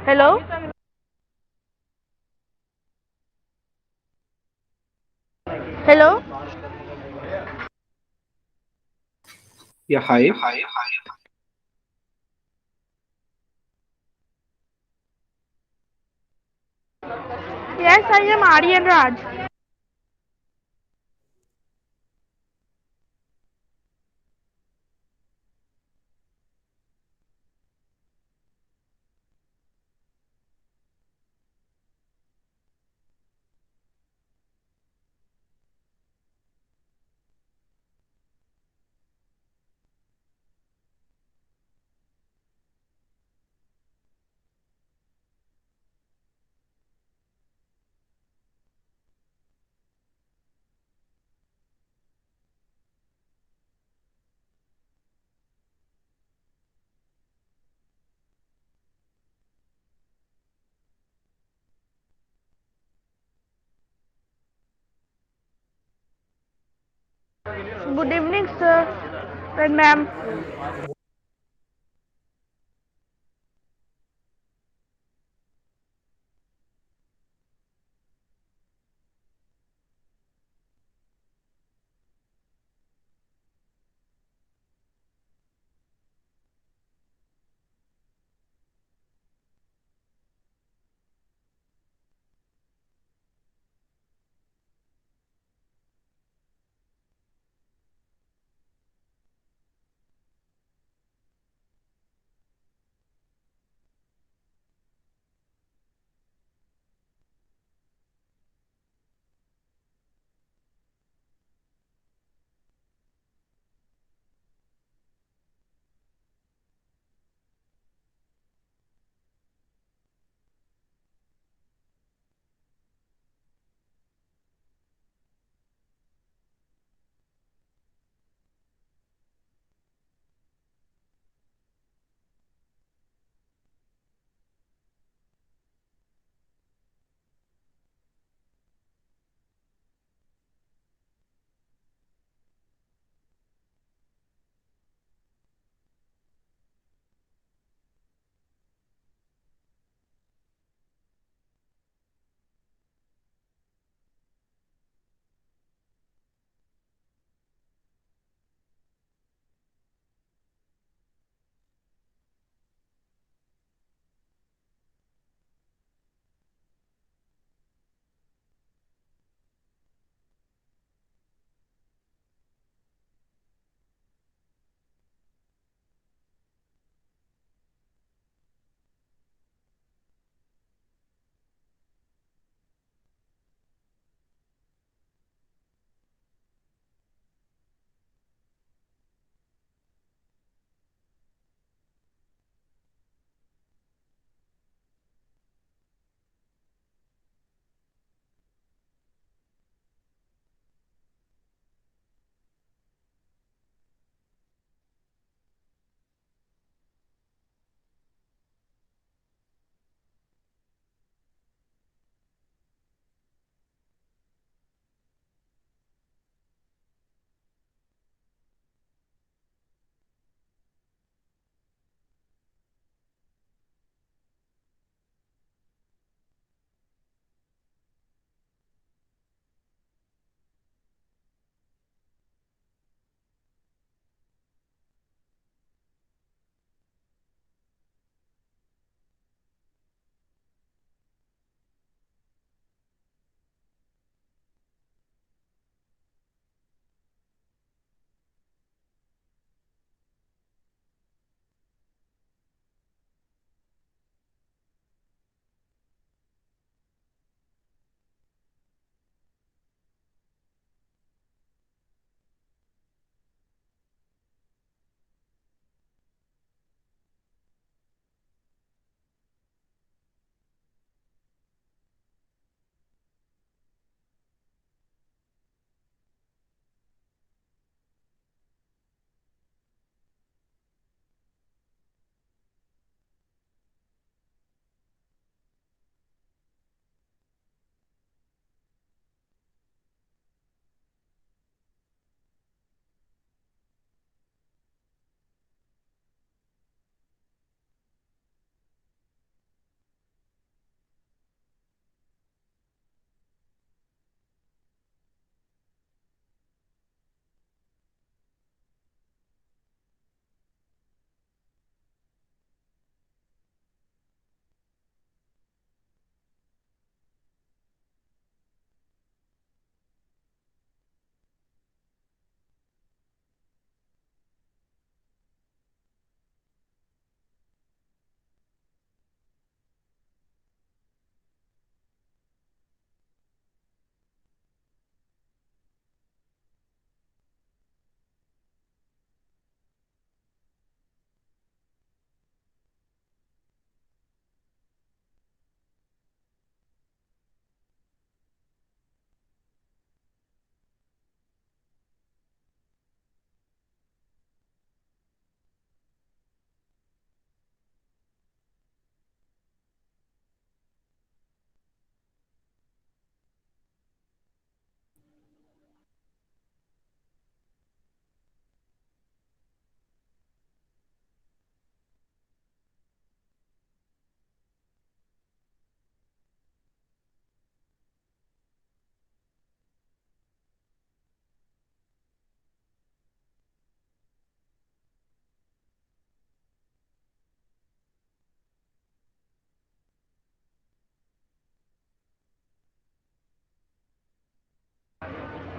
Hello? Hello? Yeah, hi. Yes, I am Aryan Raj. Good evening, sir and ma'am.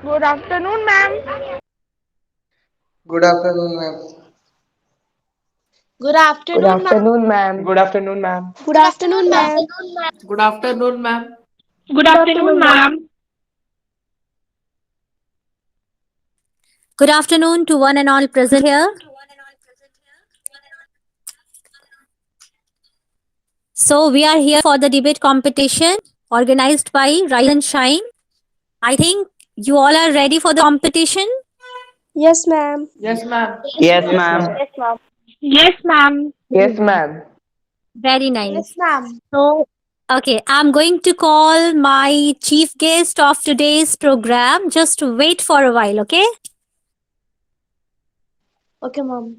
Good afternoon, ma'am. Good afternoon, ma'am. Good Good afternoon, ma'am. afternoon, ma'am. Good afternoon, ma'am. Good afternoon, ma'am. Good afternoon, ma'am. Good afternoon, ma'am. Good afternoon to one and all present here. So, we are here for the debate competition organized by Rise and Shine. I think you all are ready for the competition. Yes, ma'am. Yes, ma'am. Yes, Yes, ma'am. ma'am. Yes, ma'am. Yes, ma'am. Very Yes, nice. ma'am. So, okay, I'm going to call my chief guest of today's program. Just wait for a while, okay? Okay, ma'am.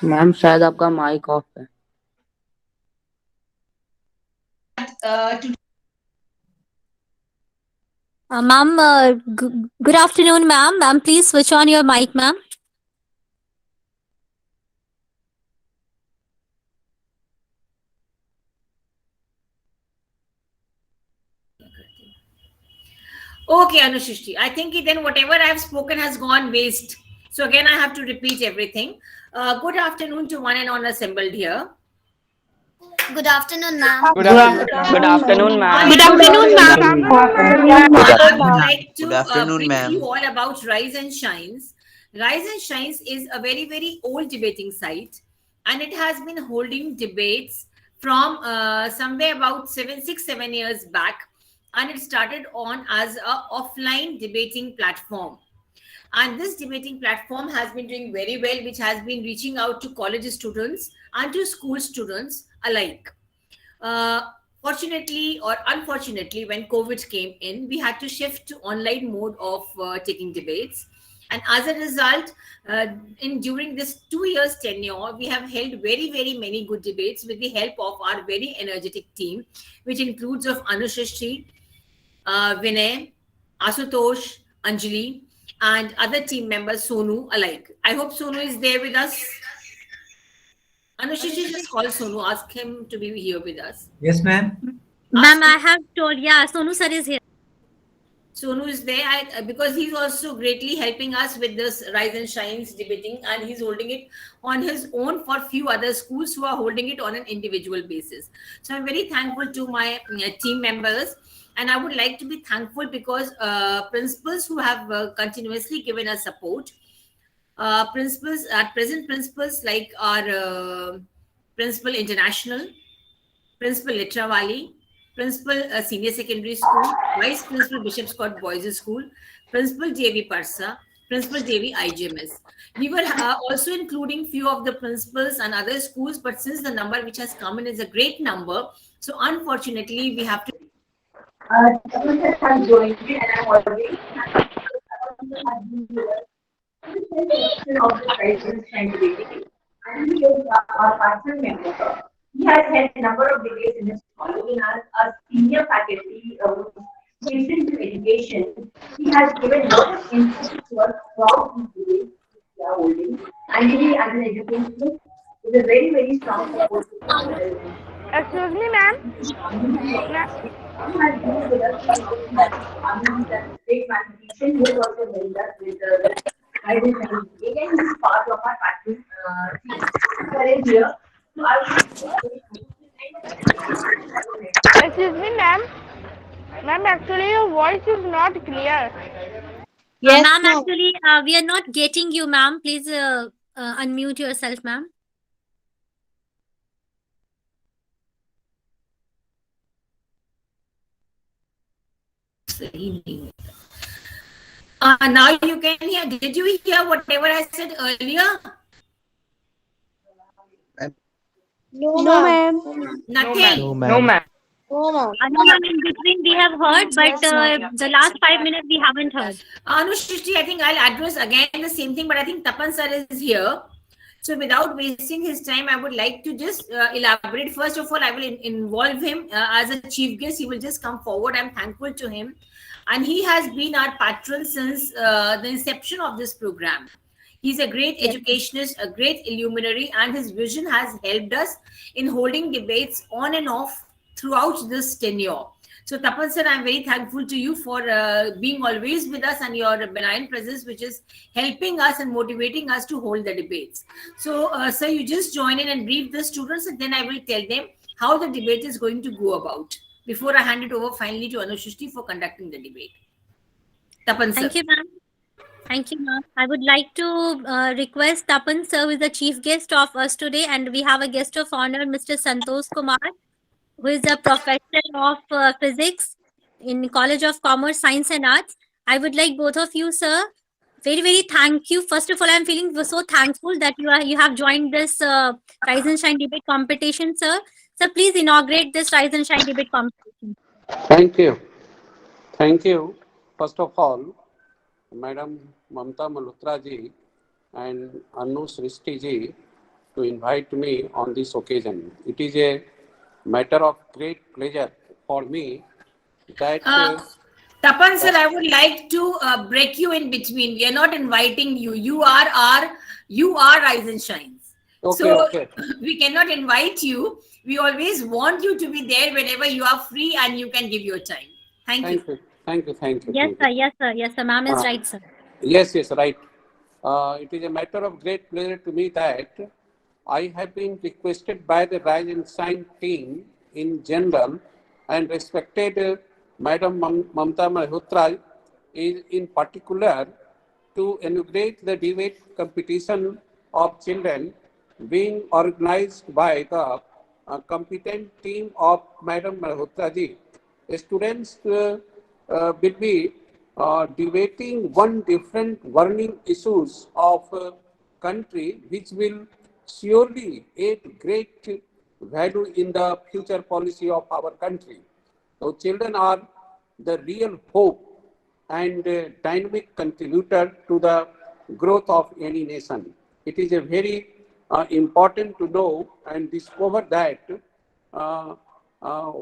Ma'am शायद आपका mic off है. Ma'am, good afternoon, ma'am. Ma'am, please switch on your mic, ma'am. Okay, Anushishti. I think then whatever I've spoken has gone waste. So again, I have to repeat everything. Good afternoon to one and all assembled here. Good afternoon, ma'am. Good Good afternoon, Good ma'am. afternoon, I ma'am. Good would afternoon, ma'am. I would Good like to afternoon, brief ma'am. you all about Rise and Shines. Rise and Shines is a very, very old debating site, and it has been holding debates from somewhere about 7 years back, and it started on as a offline debating platform. And this debating platform has been doing very well, which has been reaching out to college students and to school students alike. uh, Fortunately or unfortunately, when COVID came in, we had to shift to online mode of taking debates. And as a result, in during this 2 years tenure, we have held very, very many good debates with the help of our very energetic team, which includes of Anushashri, Vinay, Asutosh, Anjali, and other team members, Sonu alike. I hope Sonu is there with us. Anushashri, just call Sonu, ask him to be here with us. Yes, ma'am. Ma'am, Ask I have told, yeah, Sonu sir is here. Sonu is there because he's also greatly helping us with this Rise and Shines debating, and he's holding it on his own for few other schools who are holding it on an individual basis. So I'm very thankful to my team members, and I would like to be thankful because principals who have continuously given us support. Principals at present, principals like our Principal International, Principal Litrawali, Principal Senior Secondary School, Vice Principal Bishop Scott Boys School, Principal JV Parsa, Principal JV IGMS. We were also including few of the principals and other schools, but since the number which has come in is a great number, so unfortunately we have to into education. He has given lot of emphasis to us throughout his debate we are holding, and he, as an educationist, is a very, very strong support to us. Excuse me, ma'am. He has been with us since the Untitled Chapter great mathematician who has also helped us with this guidance and again he is part of our pattern team. Current year. So I Excuse me, ma'am. Ma'am, actually your voice is not clear. Yes, Ma'am, ma'am. actually, we are not getting you, ma'am. Please unmute yourself, ma'am. now you can hear. Did you hear whatever I said earlier? No, ma'am. Nothing. No, ma'am. No, ma'am. No, ma'am, in between we have heard, but Yes, ma'am. the last 5 minutes we haven't heard. Anushri, I think I'll address again the same thing, but I think Tapan sir is here. So without wasting his time, I would like to just elaborate. First of all, I will involve him as a chief guest. He will just come forward. I'm thankful to him. And he has been our patron since the inception of this program. He's a great educationist, a great illuminary, and his vision has helped us in holding debates on and off throughout this tenure. So, Tapan sir, I'm very thankful to you for being always with us and your benign presence, which is helping us and motivating us to hold the debates. So, sir, you just join in and brief the students, and then I will tell them how the debate is going to go about before I hand it over finally to Anushri for conducting the debate. Tapan sir. Thank you, ma'am. Thank you, ma'am. I would like to request Tapan sir, who is the chief guest of us today, and we have a guest of honor, Mr. Santosh Kumar, who is a professor of physics in College of Commerce, Science and Arts. I would like both of you, sir, very, very thank you. First of all, I'm feeling so thankful that you have joined this Rise and Shine debate competition, sir. So please inaugurate this Rise and Shine debate competition. Thank you. Thank you. First of all, Madam Mamta Malhotra ji and Anu Srishti ji to invite me on this occasion. It is a matter of great pleasure for me that Tapan sir, I would like to break you in between. We are not inviting you. You are Rise and Shines. okay. We cannot invite you. We always want you to be there whenever you are free and you can give your time. Thank you. Thank you. Yes, sir. Ma'am is right, sir. Yes, right. It is a matter of great pleasure to me that I have been requested by the Rise and Shine team in general and respected Madam Mamta Malhotra in particular to inaugurate the debate competition of children being organized by the competent team of Madam Malhotra ji. Students will be debating one different burning issues of country which will surely add great value in the future policy of our country. So children are the real hope and dynamic contributor to the growth of any nation. It is a very important to know and discover that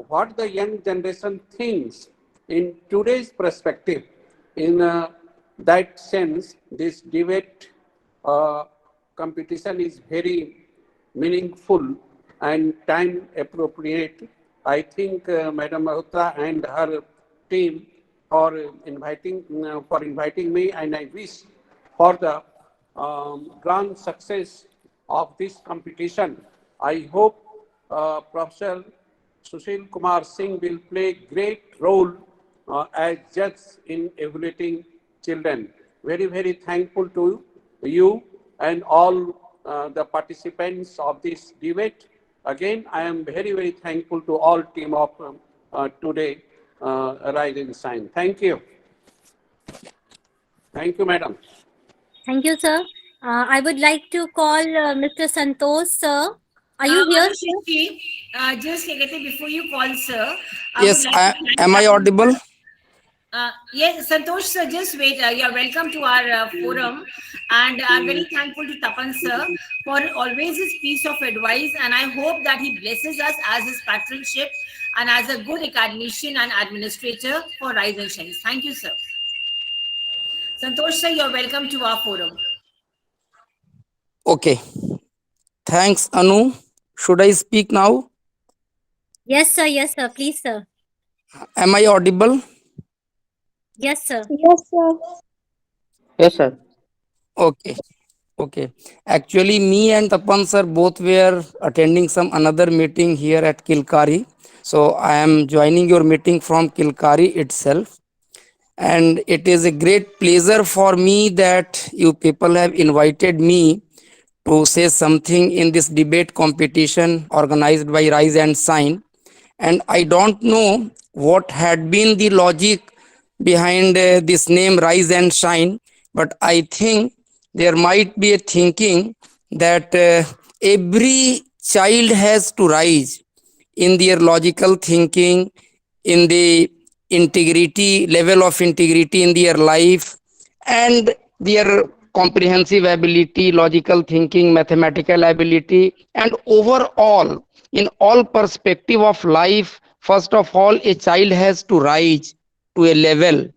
what the young generation thinks in today's perspective. In that sense, this debate competition is very meaningful and time appropriate. I think Madam Malhotra and her team for inviting me, and I wish for the grand success of this competition. I hope Professor Sushil Kumar Singh will play great role as judge in evaluating children. Very, very thankful to you and all the participants of this debate. Again, I am very, very thankful to all team of today Rise and Shine. Thank you. Thank you, madam. Thank you, sir. I would like to call Mr. Santosh, sir. Are you here, sir? Just before you call, sir. Yes, am I audible? Yes, Santosh sir, just wait. You're welcome to our forum, and I'm very thankful to Tapan sir for always his piece of advice, and I hope that he blesses us as his patronship and as a good academician and administrator for Rise and Shines. Thank you, sir. Santosh sir, you're welcome to our forum. Okay. Thanks, Anu. Should I speak now? Yes, sir. Yes, sir. Please, sir. Am I audible? Yes, sir. Yes, sir. Yes, sir. Okay. Okay. Actually, me and Tapan sir both were attending some another meeting here at Kilkari. So I am joining your meeting from Kilkari itself. And it is a great pleasure for me that you people have invited me to say something in this debate competition organized by Rise and Shine. And I don't know what had been the logic behind this name Rise and Shine, but I think there might be a thinking that every child has to rise in their logical thinking, in the integrity, level of integrity in their life, and their comprehensive ability, logical thinking, mathematical ability, and overall, in all perspective of life, first of all, a child has to rise to a level,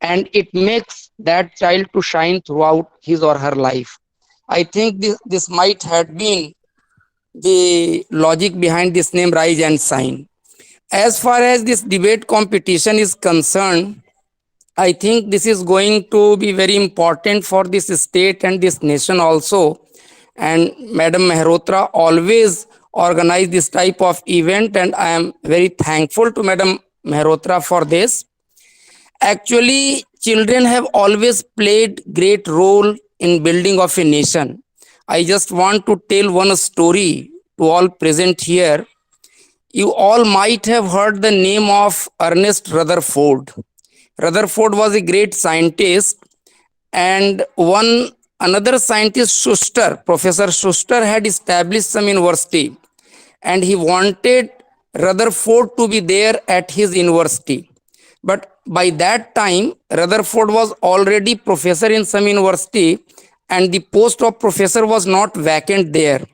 and it makes that child to shine throughout his or her life. I think this might have been the logic behind this name Rise and Shine. As far as this debate competition is concerned, I think this is going to be very important for this state and this nation also. And Madam Mehrotra always organize this type of event, and I am very thankful to Madam Mehrotra for this. Actually, children have always played great role in building of a nation. I just want to tell one story to all present here. You all might have heard the name of Ernest Rutherford. Rutherford was a great scientist, and one another scientist, Schuster, Professor Schuster, had established some university, and he wanted Rutherford to be there at his university. But by that time, Rutherford was already professor in some university, and the post of professor was not vacant there.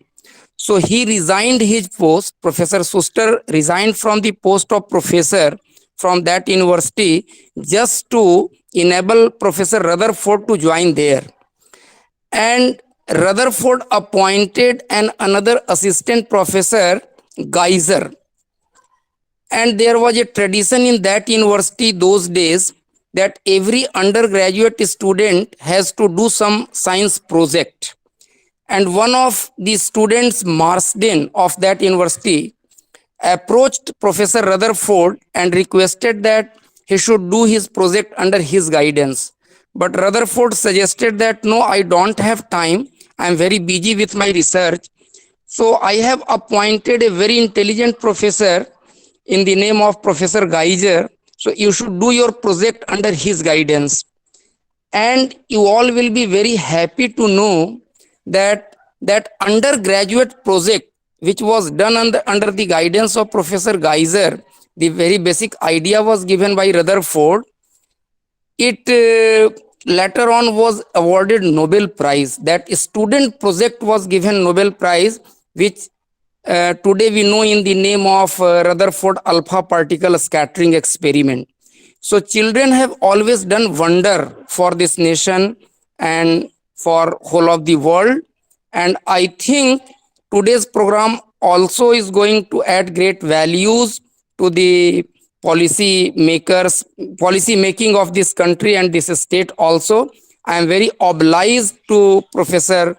So he resigned his post. Professor Schuster resigned from the post of professor from that university just to enable Professor Rutherford to join there. And Rutherford appointed another assistant professor, Geyser. And there was a tradition in that university those days that every undergraduate student has to do some science project. And one of the students, Marsden, of that university, approached Professor Rutherford and requested that he should do his project under his guidance. But Rutherford suggested that no, I don't have time. I am very busy with my research. So I have appointed a very intelligent professor in the name of Professor Geyser. So you should do your project under his guidance. And you all will be very happy to know that that undergraduate project which was done under the guidance of Professor Geyser, the very basic idea was given by Rutherford. It later on was awarded Nobel Prize. That student project was given Nobel Prize, which today we know in the name of Rutherford alpha particle scattering experiment. So children have always done wonder for this nation and for whole of the world. And I think today's program also is going to add great values to the policy making of this country and this state also. I am very obliged to Madam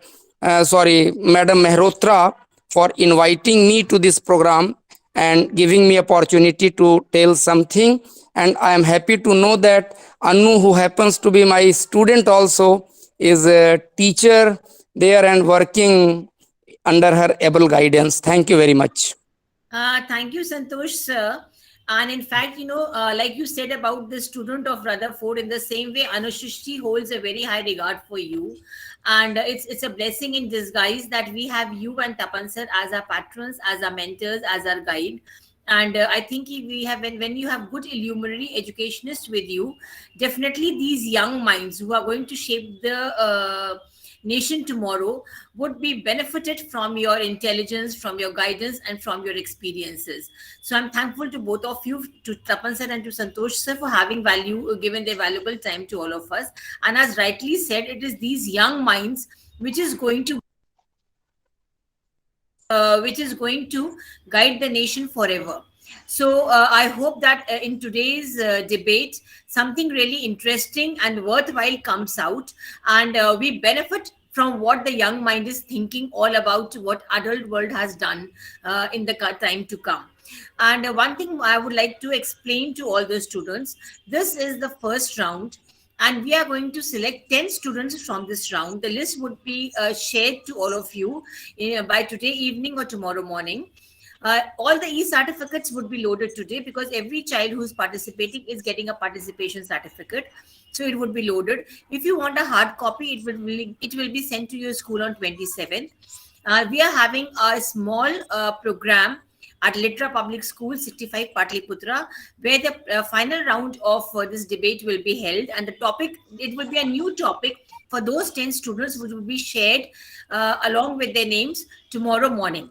Mehrotra for inviting me to this program and giving me opportunity to tell something. And I am happy to know that Anu, who happens to be my student also, is a teacher there and working under her able guidance. Thank you very much. Thank you, Santosh, sir. And in fact, like you said about the student of Rutherford, in the same way, Anushishti holds a very high regard for you. And it's a blessing in disguise that we have you and Tapan sir as our patrons, as our mentors, as our guide. And I think if we have, when you have good illuminary educationists with you, definitely these young minds who are going to shape the nation tomorrow would be benefited from your intelligence, from your guidance, and from your experiences. So I'm thankful to both of you, to Tapan sir and to Santosh sir, for having given their valuable time to all of us. And as rightly said, it is these young minds which is going to guide the nation forever. So I hope that in today's debate, something really interesting and worthwhile comes out, and we benefit from what the young mind is thinking all about what adult world has done in the time to come. And one thing I would like to explain to all the students, this is the first round, and we are going to select 10 students from this round. The list would be shared to all of you by today evening or tomorrow morning. All the e-certificates would be loaded today, because every child who's participating is getting a participation certificate. So it would be loaded. If you want a hard copy, it will be sent to your school on 27th. We are having a small program at Litra Public School, 65 Patliputra, where the final round of this debate will be held. And the topic, it will be a new topic for those 10 students, which will be shared along with their names tomorrow morning.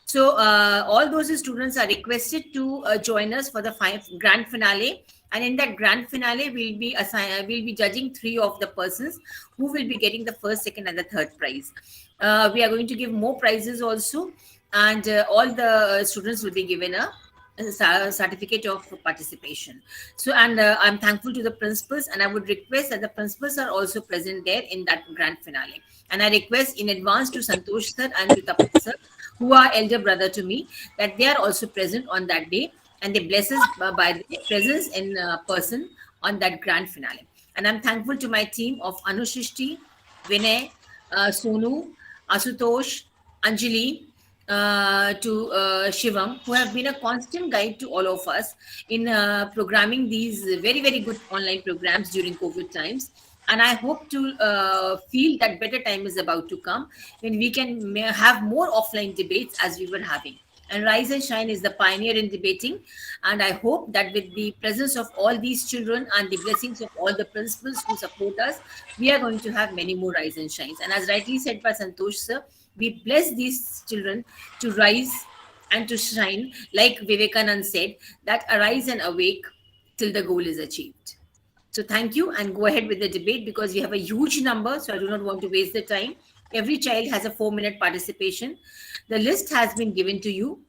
So all those students are requested to join us for the grand finale. And in that grand finale, we'll be judging 3 of the persons who will be getting the first, second, and the third prize. We are going to give more prizes also, and all the students will be given a certificate of participation. So, and I'm thankful to the principals, and I would request that the principals are also present there in that grand finale. And I request in advance to Santosh sir and to Tapan sir, who are elder brother to me, that they are also present on that day, and they bless us by their presence in person on that grand finale. And I'm thankful to my team of Anushishti, Vinay, Sonu, Asutosh, Anjali, to Shivam, who have been a constant guide to all of us in programming these very, very good online programs during COVID times. And I hope to feel that better time is about to come, when we can have more offline debates as we were having. And Rise and Shine is the pioneer in debating. And I hope that with the presence of all these children and the blessings of all the principals who support us, we are going to have many more Rise and Shines. And as rightly said by Santosh sir, we bless these children to rise and to shine, like Vivekanand said, that arise and awake till the goal is achieved. So thank you, and go ahead with the debate, because we have a huge number, so I do not want to waste the time. Every child has a 4-minute participation. The list has been given to you.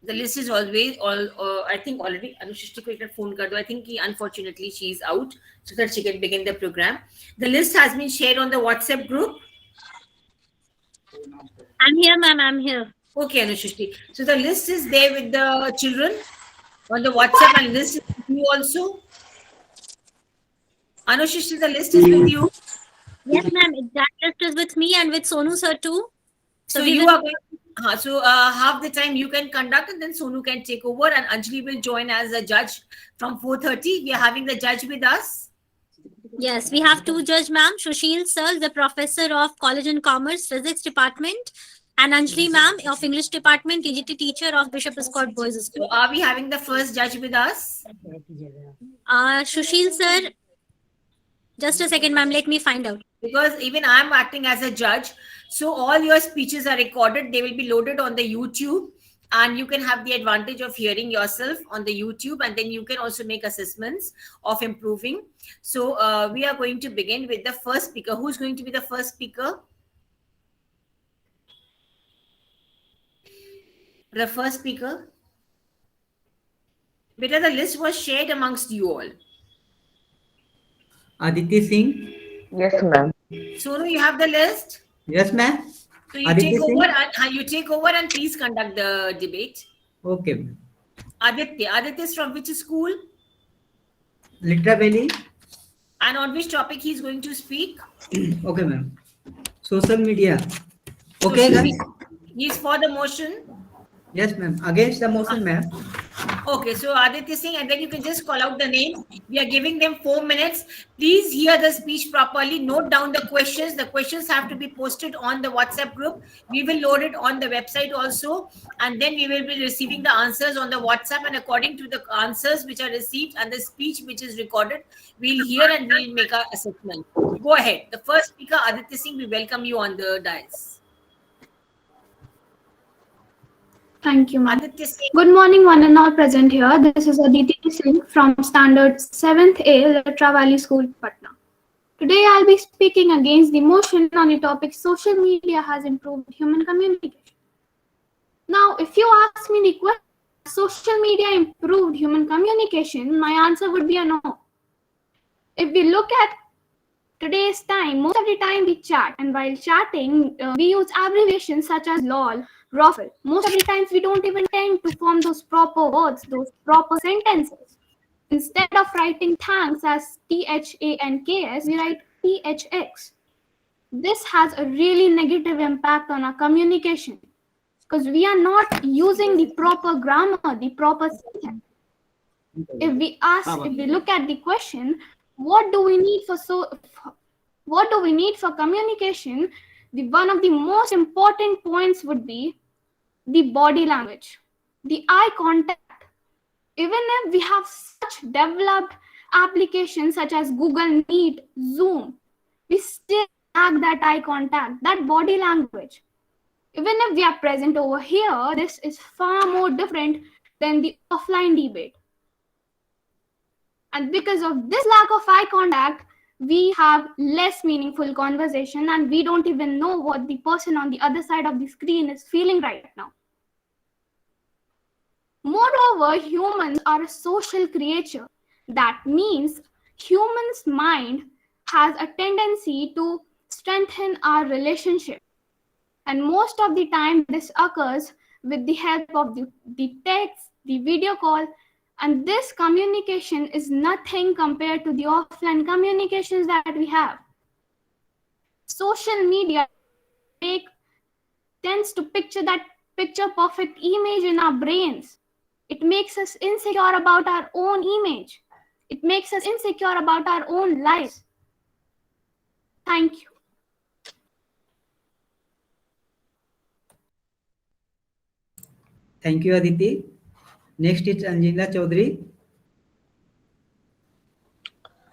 The list is always I think already Anushishti ko ek phone kar do. I think unfortunately she is out, so that she can begin the program. The list has been shared on the WhatsApp group. I'm here, ma'am. I'm here. Okay, Anushishti. So the list is there with the children on the WhatsApp, and list is with you also. Anushishti, the list is with you. Yes, ma'am. That list is with me and with Sonu sir too. So you are going, so half the time you can conduct, and then Sonu can take over, and Anjali will join as a judge from 4:30. We are having the judge with us. Yes, we have 2 judges, ma'am. Sushil sir, the professor of College and Commerce Physics Department, and Anjali ma'am of English Department, TGT teacher of Bishop Escott Boys School. So are we having the first judge with us? Sushil sir, just a second, ma'am. Let me find out. Because even I am acting as a judge, so all your speeches are recorded. They will be loaded on the YouTube, and you can have the advantage of hearing yourself on the YouTube, and then you can also make assessments of improving. So we are going to begin with the first speaker. Who's going to be the first speaker? The first speaker. Beta, the list was shared amongst you all. Aditya Singh. Yes, ma'am. Sonu, you have the list? Yes, ma'am. So you take over and please conduct the debate. Okay, ma'am. Aditya is from which school? Litra Valley. And on which topic he is going to speak? Okay, ma'am. Social media. Okay, guys. He is for the motion. Yes, ma'am. Against the motion, ma'am. Okay, so Aditya Singh, and then you can just call out the names. We are giving them 4 minutes. Please hear the speech properly. Note down the questions. The questions have to be posted on the WhatsApp group. We will load it on the website also. And then we will be receiving the answers on the WhatsApp. And according to the answers which are received and the speech which is recorded, we'll hear and we'll make our assessment. Go ahead. The first speaker, Aditya Singh, we welcome you on the dais. Thank you, ma'am. Aditya Singh. Good morning, one and all present here. This is Aditya Singh from Standard 7th A, Litra Valley School, Patna. Today, I'll be speaking against the motion on the topic social media has improved human communication. Now, if you ask me the question, social media improved human communication, my answer would be a no. If we look at today's time, most of the time we chat, and while chatting, we use abbreviations such as LOL, ROFL. Most of the times we don't even tend to form those proper words, those proper sentences. Instead of writing thanks as THANKS, we write THX. This has a really negative impact on our communication because we are not using the proper grammar, the proper syntax. If we look at the question, what do we need for communication? One of the most important points would be the body language, the eye contact. Even if we have such developed applications such as Google Meet, Zoom, we still lack that eye contact, that body language. Even if we are present over here, this is far more different than the offline debate. And because of this lack of eye contact, we have less meaningful conversation and we don't even know what the person on the other side of the screen is feeling right now. Moreover, humans are a social creature. That means humans' mind has a tendency to strengthen our relationship. And most of the time, this occurs with the help of the text, the video call, and this communication is nothing compared to the offline communications that we have. Social media tends to picture that picture-perfect image in our brains. It makes us insecure about our own image. It makes us insecure about our own lives. Thank you. Thank you, Aditi. Next is Anjina Chaudhary.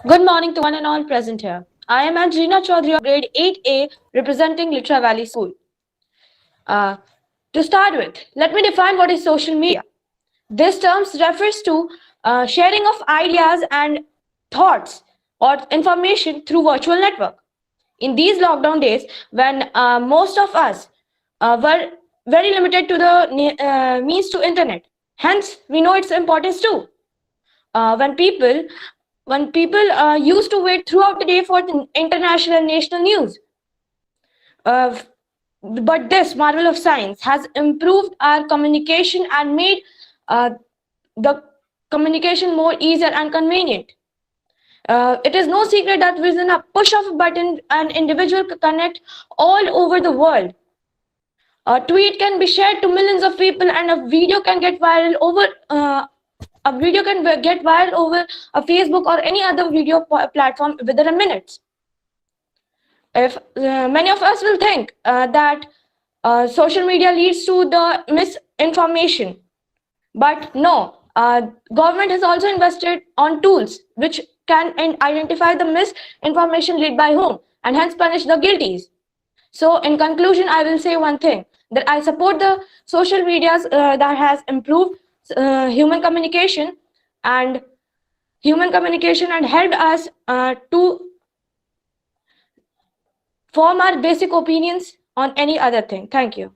Good morning to one and all present here. I am Anjina Chaudhary of grade 8A representing Litra Valley School. To start with, let me define what is social media. This term refers to sharing of ideas and thoughts or information through virtual network. In these lockdown days, when most of us were very limited to the means to internet, hence we know its importance too. When people used to wait throughout the day for the international and national news. But this marvel of science has improved our communication and made the communication more easier and convenient. It is no secret that within a push of a button, an individual can connect all over the world. A tweet can be shared to millions of people, and a video can get viral over a Facebook or any other video platform within a minute. If many of us will think that social media leads to the misinformation, but no, government has also invested on tools which can identify the misinformation led by whom and hence punish the guilties. So in conclusion, I will say one thing, that I support the social medias that has improved human communication and helped us to form our basic opinions on any other thing. Thank you.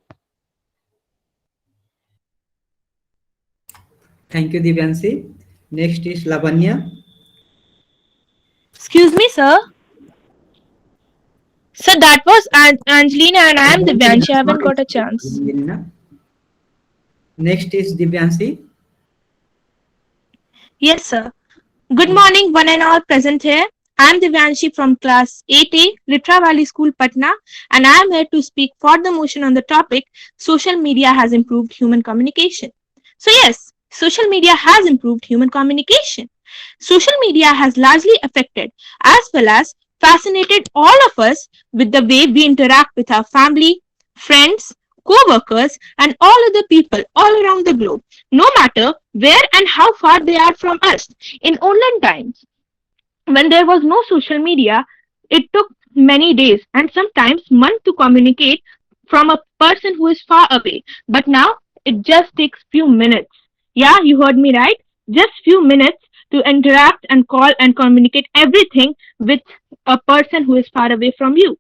Thank you, Divyanshi. Next is Lavanya. Excuse me, sir. Sir, that was Angelina and I am Divyanshi. I haven't got a chance. Angelina. Next is Divyanshi. Yes, sir. Good morning, one and all present here. I am Divyanshi from class 8A, Litra Valley School, Patna, and I am here to speak for the motion on the topic, social media has improved human communication. So yes, social media has improved human communication. Social media has largely affected as well as fascinated all of us with the way we interact with our family, friends, co-workers, and all other people all around the globe, no matter where and how far they are from us. In olden times, when there was no social media, it took many days and sometimes months to communicate from a person who is far away. But now it just takes few minutes. Yeah, you heard me right. Just few minutes to interact and call and communicate everything with a person who is far away from you.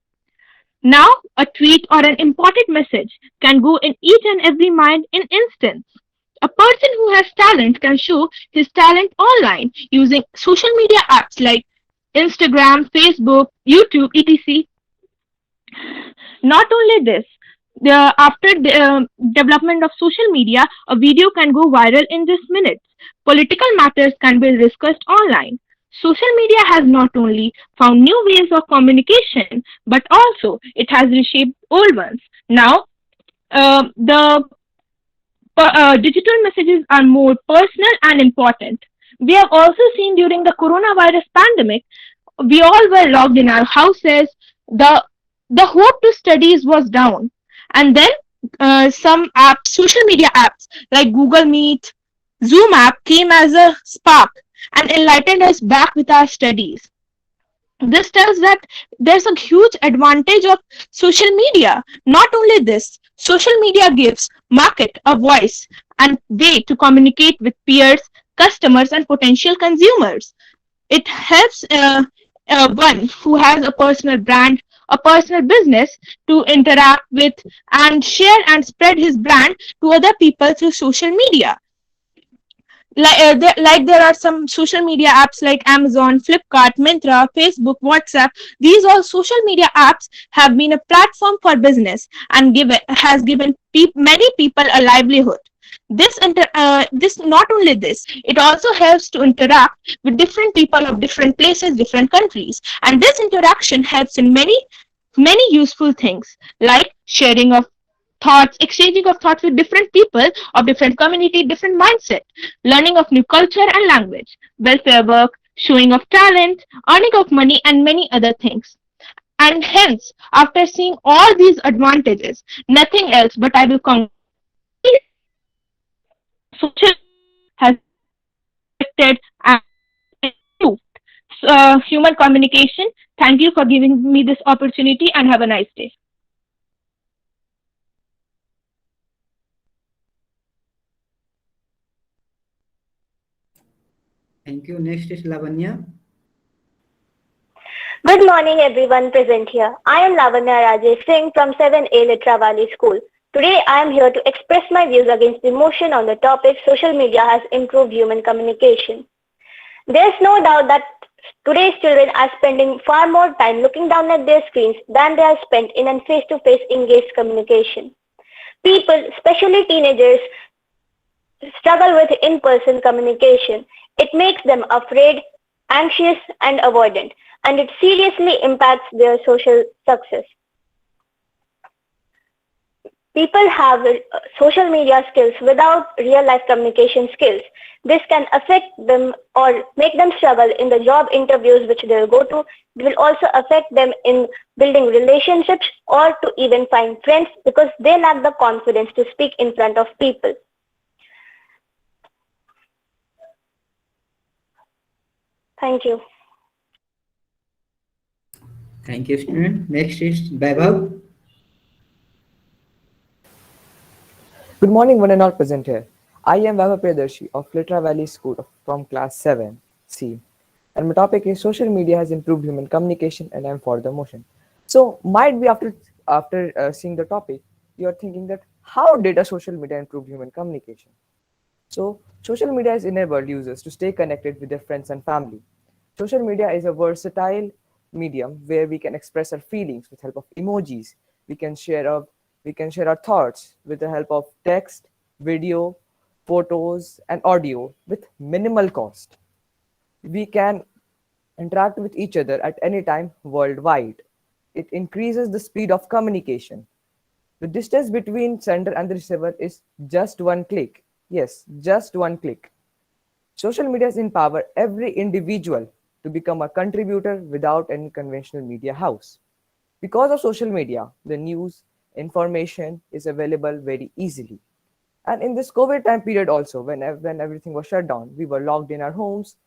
Now, a tweet or an important message can go in each and every mind in instants. A person who has talent can show his talent online using social media apps like Instagram, Facebook, YouTube, etc. Not only this, after the development of social media, a video can go viral in just minutes. Political matters can be discussed online. Social media has not only found new ways of communication, but also it has reshaped old ones. Now, the digital messages are more personal and important. We have also seen during the coronavirus pandemic, we all were locked in our houses. The the hope to studies was down, and then some apps, social media apps like Google Meet, Zoom app came as a spark and enlightened us back with our studies. This tells that there's a huge advantage of social media. Not only this, social media gives market a voice and way to communicate with peers, customers, and potential consumers. It helps one who has a personal brand, a personal business to interact with and share and spread his brand to other people through social media. Like there are some social media apps like Amazon, Flipkart, Myntra, Facebook, WhatsApp. These all social media apps have been a platform for business and given many people a livelihood. This not only this, it also helps to interact with different people of different places, different countries, and this interaction helps in many useful things like sharing of thoughts, exchanging of thoughts with different people of different community, different mindset, learning of new culture and language, welfare work, showing of talent, earning of money, and many other things. And hence, after seeing all these advantages, nothing else but I will conclude social has affected and improved human communication. Thank you for giving me this opportunity and have a nice day. Thank you. Next is Lavanya. Good morning, everyone present here. I am Lavanya Rajesh Singh from 7A Litra Valley School. Today, I am here to express my views against the motion on the topic social media has improved human communication. There is no doubt that today's children are spending far more time looking down at their screens than they are spent in a face-to-face engaged communication. People, especially teenagers, struggle with in-person communication. It makes them afraid, anxious, and avoidant, and it seriously impacts their social success. People have social media skills without real-life communication skills. This can affect them or make them struggle in the job interviews which they will go to. It will also affect them in building relationships or to even find friends because they lack the confidence to speak in front of people. Thank you. Thank you, student. Next is Vaibhav. Good morning, one and all present here. I am Vaibhav Priyadarshi of Litra Valley School from class 7C. And my topic is social media has improved human communication and I am for the motion. So might be after seeing the topic, you are thinking that how did a social media improve human communication? So social media has enabled users to stay connected with their friends and family. Social media is a versatile medium where we can express our feelings with help of emojis. We can share our thoughts with the help of text, video, photos, and audio with minimal cost. We can interact with each other at any time worldwide. It increases the speed of communication. The distance between sender and the receiver is just one click. Yes, just one click. Social media has empowered every individual to become a contributor without any conventional media house. Because of social media, the news, information is available very easily. And in this COVID time period also, when everything was shut down, we were locked in our homes.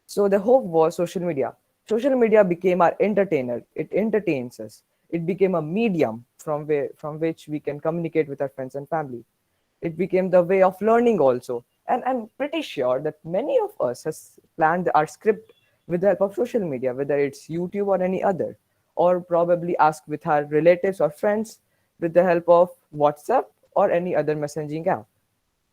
So the hope was social media. Social media became our entertainer. It entertains us. It became a medium from which we can communicate with our friends and family. It became the way of learning also. And I'm pretty sure that many of us has planned our script with the help of social media, whether it's YouTube or any other, or probably ask with our relatives or friends with the help of WhatsApp or any other messaging app.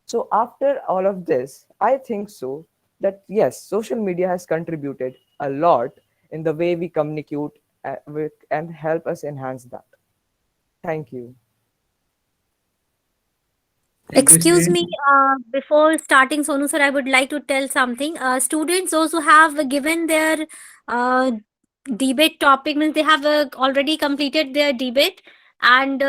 So after all of this, I think so that yes, social media has contributed a lot in the way we communicate and help us enhance that. Thank you. Thank you, Excuse me, student. before starting, Sonu sir, I would like to tell something. Students also have given their uh, debate topic, means they have already completed their debate, and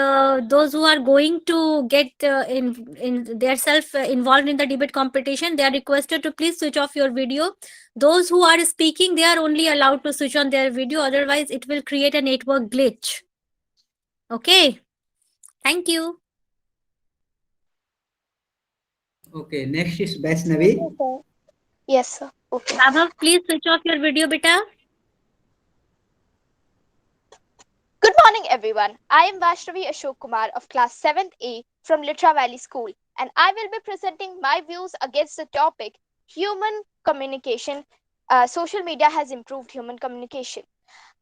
those who are going to get in their self involved in the debate competition, they are requested to please switch off your video. Those who are speaking, they are only allowed to switch on their video, otherwise it will create a network glitch. Okay, thank you. Okay, next is Vaishnavi. sir. Yes, sir. Okay. Abhav, please switch off your video, beta. Good morning, everyone. I am Vaishnavi Ashok Kumar of class 7th A from Litra Valley School, and I will be presenting my views against the topic human communication. Social media has improved human communication.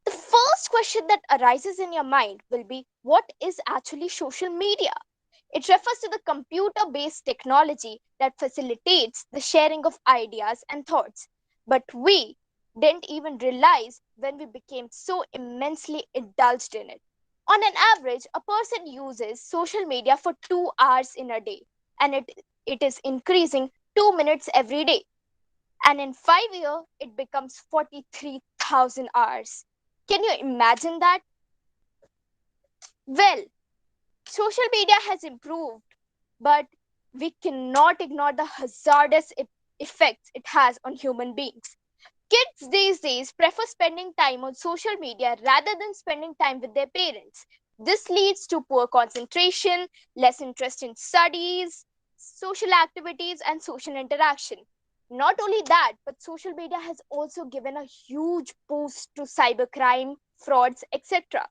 The first question that arises in your mind will be, what is actually social media? It refers to the computer based technology that facilitates the sharing of ideas and thoughts. But we didn't even realize when we became so immensely indulged in it. On an average, a person uses social media for 2 hours in a day, and it is increasing 2 minutes every day. And in 5 years, it becomes 43,000 hours. Can you imagine that? Well, social media has improved, but we cannot ignore the hazardous effects it has on human beings. Kids these days prefer spending time on social media rather than spending time with their parents. This leads to poor concentration, less interest in studies, social activities, and social interaction. Not only that, but social media has also given a huge boost to cybercrime, frauds, etc.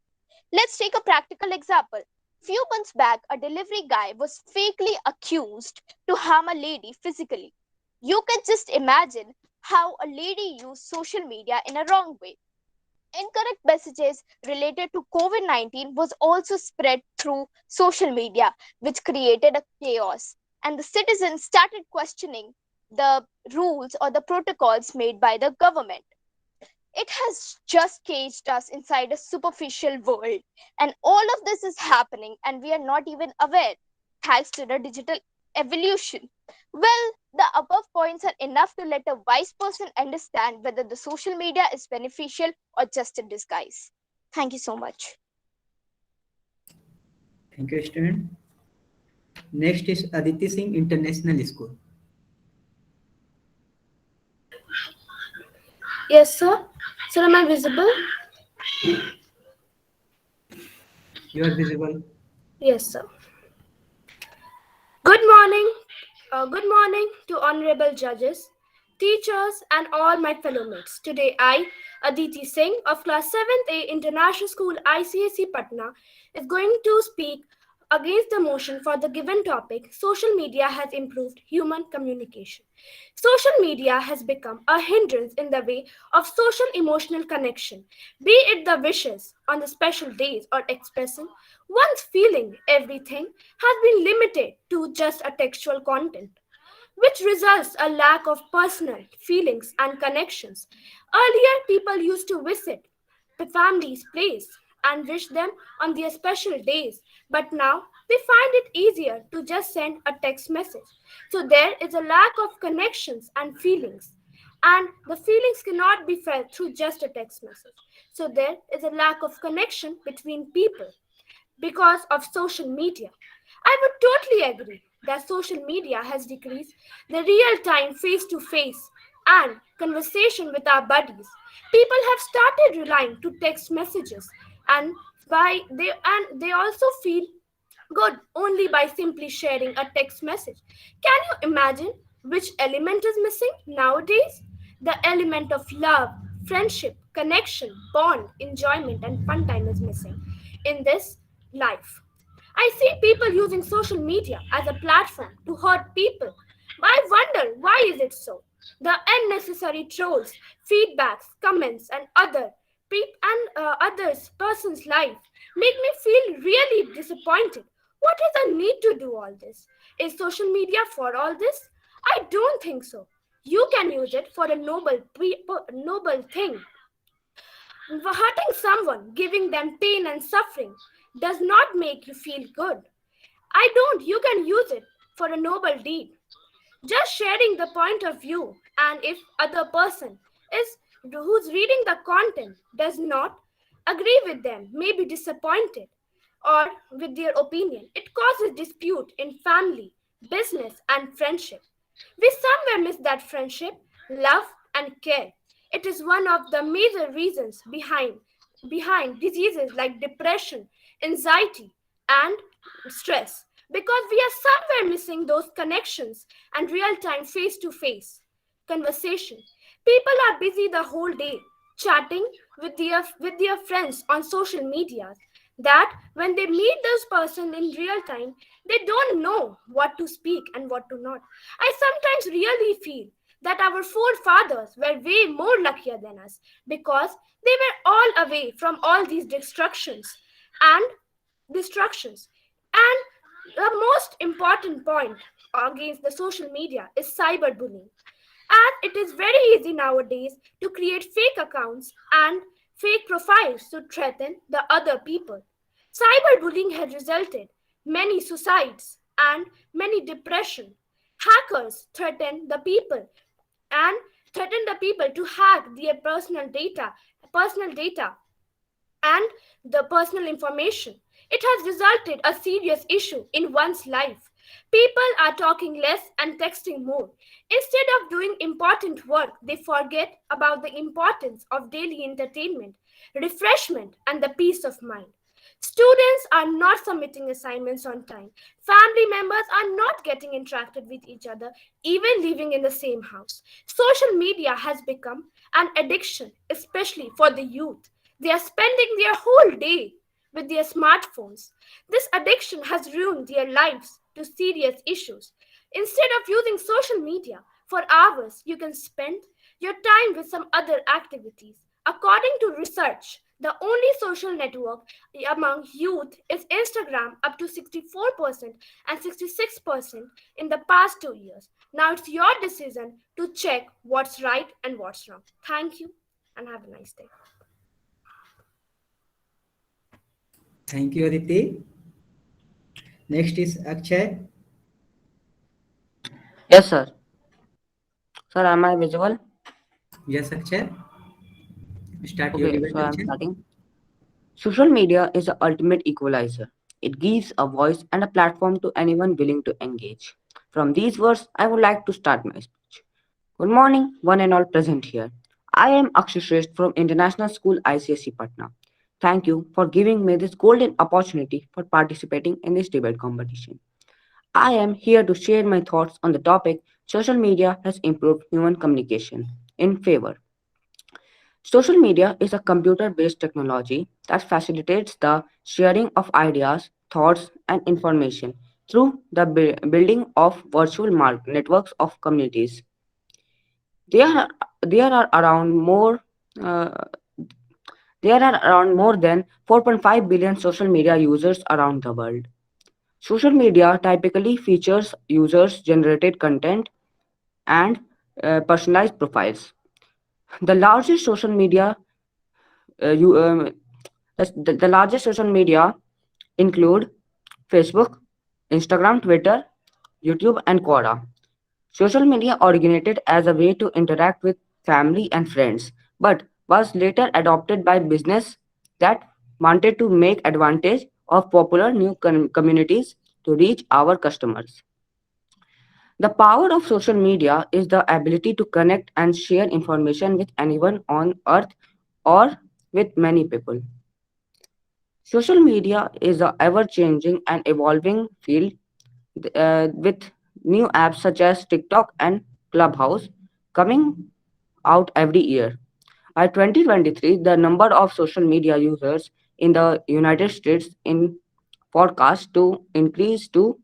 Let's take a practical example. Few months back, a delivery guy was fakely accused to harm a lady physically. You can just imagine how a lady used social media in a wrong way. Incorrect messages related to COVID-19 was also spread through social media, which created a chaos. And the citizens started questioning the rules or the protocols made by the government. It has just caged us inside a superficial world. And all of this is happening, and we are not even aware, thanks to the digital evolution. Well, the above points are enough to let a wise person understand whether the social media is beneficial or just a disguise. Thank you so much. Thank you, student. Next is Aditya International School. Yes, sir. Sir, am I visible? You are visible. Yes, sir. Good morning. Good morning to honorable judges, teachers, and all my fellow mates. Today, I, Aditi Singh of Class 7th A International School ICSE Patna, is going to speak against the motion for the given topic. Social media has improved human communication. Social media has become a hindrance in the way of social emotional connection, be it the wishes on the special days or expressing one's feeling. Everything has been limited to just a textual content, which results a lack of personal feelings and connections. Earlier, people used to visit the family's place and wish them on their special days, but now we find it easier to just send a text message. So there is a lack of connections and feelings, and the feelings cannot be felt through just a text message. So there is a lack of connection between people. because of social media. I would totally agree that social media has decreased the real time face to face and conversation with our buddies. People have started relying to text messages and they also feel good only by simply sharing a text message. Can you imagine which element is missing nowadays? The element of love, friendship, connection, bond, enjoyment, and fun time is missing in this life. I see people using social media as a platform to hurt people. I wonder why is it so? The unnecessary trolls, feedbacks, comments, and others person's life make me feel really disappointed. What is the need to do all this? Is social media for all this? I don't think so. You can use it for a noble thing. Hurting someone, giving them pain and suffering, does not make you feel good. I don't. You can use it for a noble deed. Just sharing the point of view, and if other person is who's reading the content does not agree with them, may be disappointed or with their opinion, it causes dispute in family, business, and friendship. We somewhere miss that friendship, love, and care. It is one of the major reasons behind diseases like depression, anxiety, and stress because we are somewhere missing those connections and real time face to face conversation. People are busy the whole day chatting with their friends on social media that when they meet this person in real time they don't know what to speak and what to not. I sometimes really feel that our forefathers were way more luckier than us because they were all away from all these and distractions. And the most important point against the social media is cyberbullying. As it is very easy nowadays to create fake accounts and fake profiles to threaten the other people. Cyberbullying has resulted many suicides and many depression. Hackers and threaten the people to hack their personal data and the personal information. It has resulted a serious issue in one's life. People are talking less and texting more. Instead of doing important work, they forget about the importance of daily entertainment, refreshment, and the peace of mind. Students are not submitting assignments on time. Family members are not getting interacted with each other, even living in the same house. Social media has become an addiction, especially for the youth. They are spending their whole day with their smartphones. This addiction has ruined their lives to serious issues. Instead of using social media for hours, you can spend your time with some other activities. According to research, the only social network among youth is Instagram, up to 64% and 66% in the past 2 years. Now it's your decision to check what's right and what's wrong. Thank you and have a nice day. Thank you, Aditi. Next is Akshay. Yes, sir. Sir, am I visible? Yes, Akshay. Start your Okay, so I'm presentation. starting. Social media is the ultimate equalizer. It gives a voice and a platform to anyone willing to engage. From these words, I would like to start my speech. Good morning, one and all present here. I am Akshay Shrestha from International School ICSE Patna. Thank you for giving me this golden opportunity for participating in this debate competition. I am here to share my thoughts on the topic social media has improved human communication in favor. Social media is a computer based technology that facilitates the sharing of ideas, thoughts, and information through the building of virtual networks of communities. There are, there are around more uh, there are around more than 4.5 billion social media users around the world. Social media typically features users generated content and personalized profiles. The largest social media you the largest social media include Facebook, Instagram, Twitter, YouTube, and Quora. Social media originated as a way to interact with family and friends, but was later adopted by business that wanted to make advantage of popular new communities to reach our customers. The power of social media is the ability to connect and share information with anyone on earth or with many people. Social media is a ever changing and evolving field with new apps such as TikTok and Clubhouse coming out every year. By 2023, the number of social media users in the United States in forecast to increase to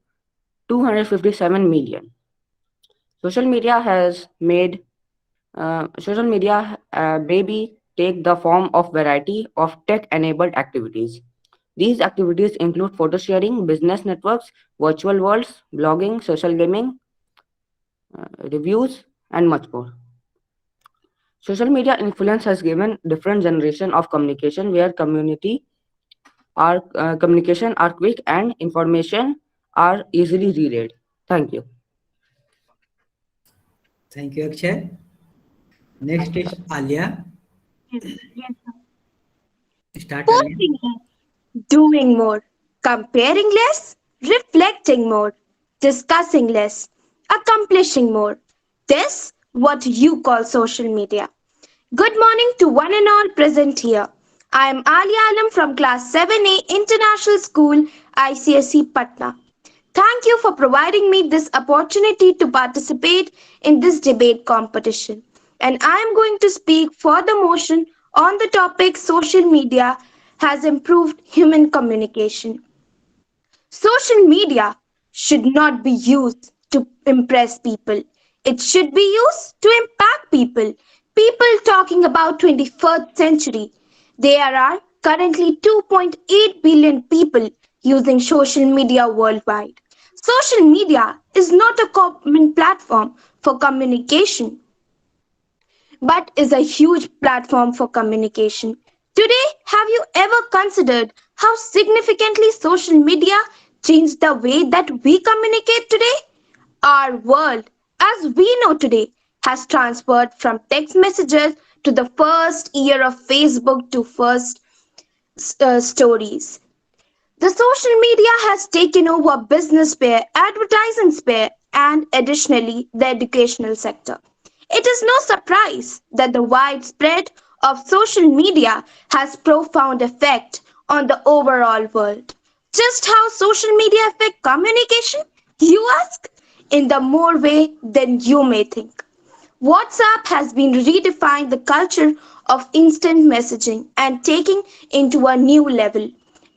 257 million. Social media has made social media maybe take the form of variety of tech-enabled activities. These activities include photo sharing, business networks, virtual worlds, blogging, social gaming, reviews, and much more. Social media influence has given different generation of communication where communication are quick and information are easily relayed. Thank you. Thank you, Akshay. Next is Alia. Start, Alia. Posting less, doing more, comparing less, reflecting more, discussing less, accomplishing more. This what you call social media. Good morning to one and all present here. I am Alia Alam from class 7A International School, ICSE Patna. Thank you for providing me this opportunity to participate in this debate competition. And I am going to speak for the motion on the topic social media has improved human communication. Social media should not be used to impress people. It should be used to impact people. People talking about 21st century. There are currently 2.8 billion people using social media worldwide. Social media is not a common platform for communication but is a huge platform for communication. Today, have you ever considered how significantly social media changed the way that we communicate today? Our world, as we know today, has transferred from text messages to the first year of Facebook to first stories. The social media has taken over business sphere, advertising sphere, and additionally the educational sector. It is no surprise that the widespread of social media has profound effect on the overall world. Just how social media affect communication? You ask? In the more way than you may think. WhatsApp has been redefined the culture of instant messaging and taking into a new level.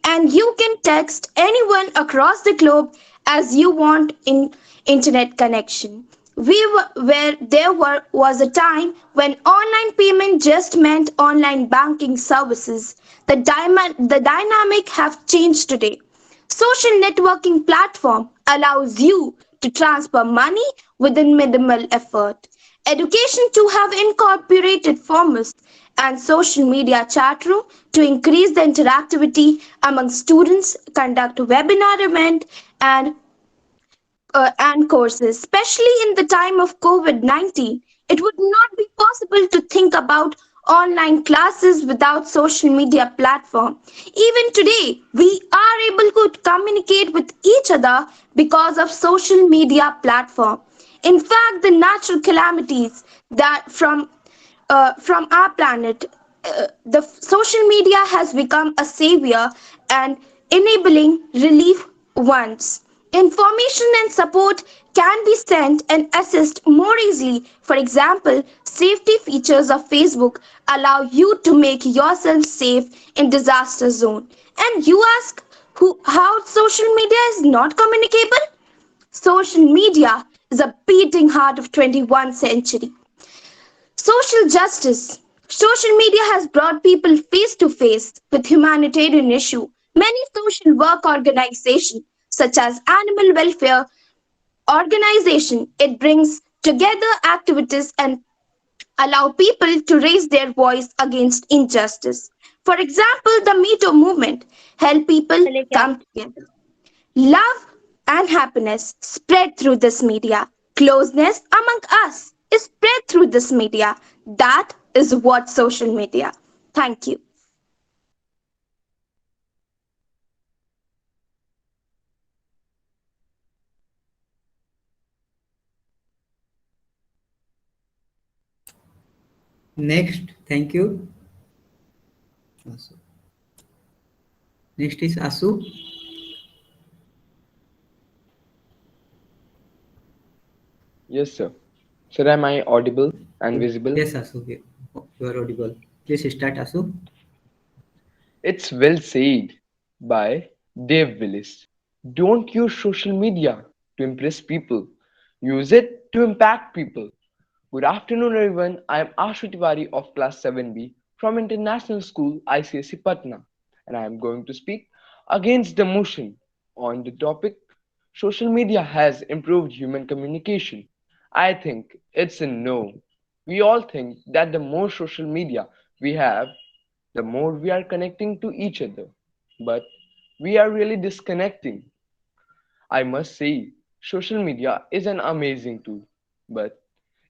And you can text anyone across the globe as you want in internet connection. Where was a time when online payment just meant online banking services. The dynamic have changed today. Social networking platform allows you to transfer money within minimal effort. Education to have incorporated forums and social media chat room to increase the interactivity among students, conduct webinar event and courses, especially in the time of COVID-19. It would not be possible to think about online classes without social media platform. Even today, we are able to communicate with each other because of social media platform. In fact, the natural calamities that from our planet, the social media has become a savior and enabling relief once. Information and support can be sent and assessed more easily. For example, safety features of Facebook allow you to make yourself safe in disaster zone. And you ask how social media is not communicable? Social media is a beating heart of 21st century. Social justice. Social media has brought people face to face with humanitarian issue. Many social work organizations, such as animal welfare organization, it brings together activities and allow people to raise their voice against injustice. For example, the Me Too movement help people come together. Love and happiness spread through this media. Closeness among us is spread through this media. That is what social media. Thank you. Next, thank you. Asu. Next is Asu. Yes, sir. Sir, am I audible and visible? Yes, Asu. You are audible. Please start, Asu. It's well said by Dave Willis. Don't use social media to impress people. Use it to impact people. Good afternoon, everyone. I am Ashu Tiwari of Class 7B from International School ICSE Patna, and I am going to speak against the motion on the topic social media has improved human communication. I think it's a no. We all think that the more social media we have, the more we are connecting to each other. But we are really disconnecting. I must say, social media is an amazing tool, but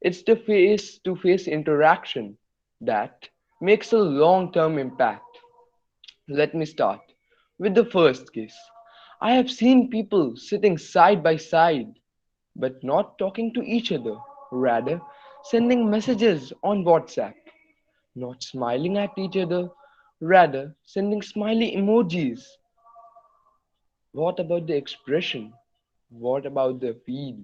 it's the face to face interaction that makes a long term impact. Let me start with the first case. I have seen people sitting side by side but not talking to each other, rather, sending messages on WhatsApp, not smiling at each other, rather, sending smiley emojis. What about the expression? What about the feel?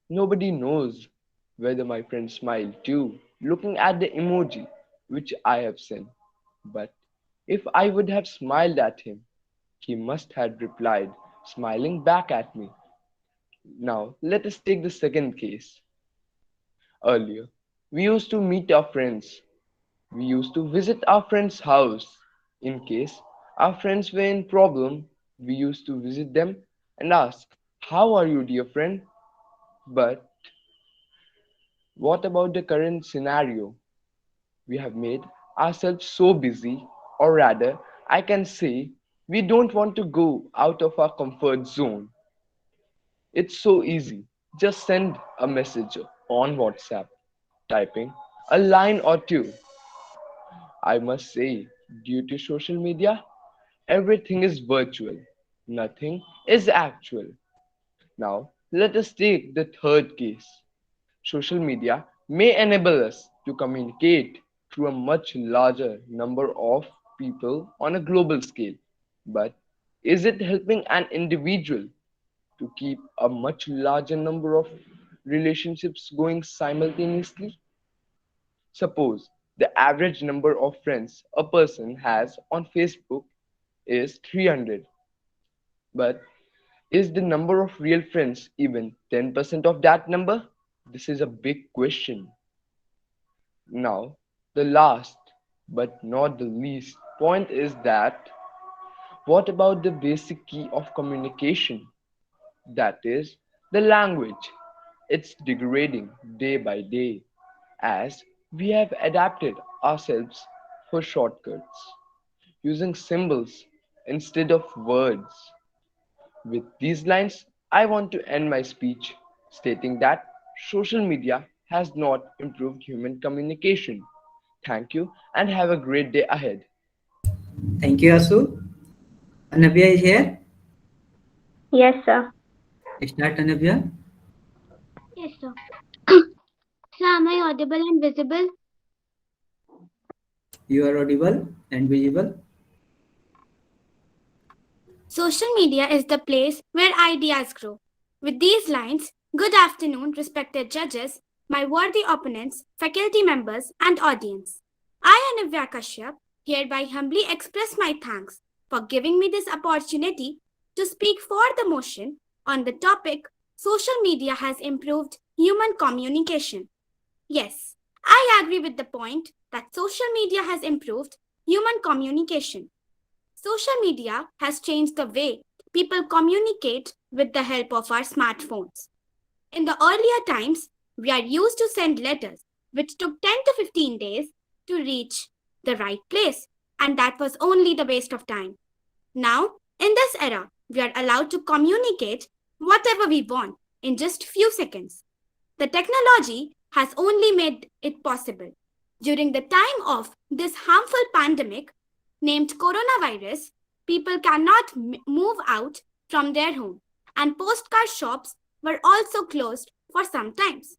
Nobody knows whether my friend smiled too, looking at the emoji which I have sent. But if I would have smiled at him, he must have replied, smiling back at me. Now, let us take the second case. Earlier, we used to meet our friends. We used to visit our friend's house. In case our friends were in problem, we used to visit them and ask, how are you, dear friend? But what about the current scenario? We have made ourselves so busy, or rather, I can say, we don't want to go out of our comfort zone. It's so easy. Just send a message on WhatsApp, typing a line or two. I must say, due to social media, everything is virtual. Nothing is actual. Now, let us take the third case. Social media may enable us to communicate to a much larger number of people on a global scale. But is it helping an individual to keep a much larger number of relationships going simultaneously? Suppose the average number of friends a person has on Facebook is 300, but is the number of real friends even 10% of that number? This is a big question. Now, the last but not the least point is that what about the basic key of communication? That is the language. It's degrading day by day as we have adapted ourselves for shortcuts, using symbols instead of words. With these lines, I want to end my speech stating that social media has not improved human communication. Thank you and have a great day ahead. Thank you, Asu. Anabhya is here. Yes, sir. Start, Anabhya. Yes, sir. Sir, am I audible and visible? You are audible and visible. Social media is the place where ideas grow. With these lines, good afternoon, respected judges, my worthy opponents, faculty members, and audience. I, Anivya Kashyap, hereby humbly express my thanks for giving me this opportunity to speak for the motion on the topic social media has improved human communication. Yes, I agree with the point that social media has improved human communication. Social media has changed the way people communicate with the help of our smartphones. In the earlier times, we are used to send letters, which took 10 to 15 days to reach the right place, and that was only the waste of time. Now, in this era, we are allowed to communicate whatever we want in just few seconds. The technology has only made it possible. During the time of this harmful pandemic named coronavirus, people cannot move out from their home, and postcard shops were also closed for some times.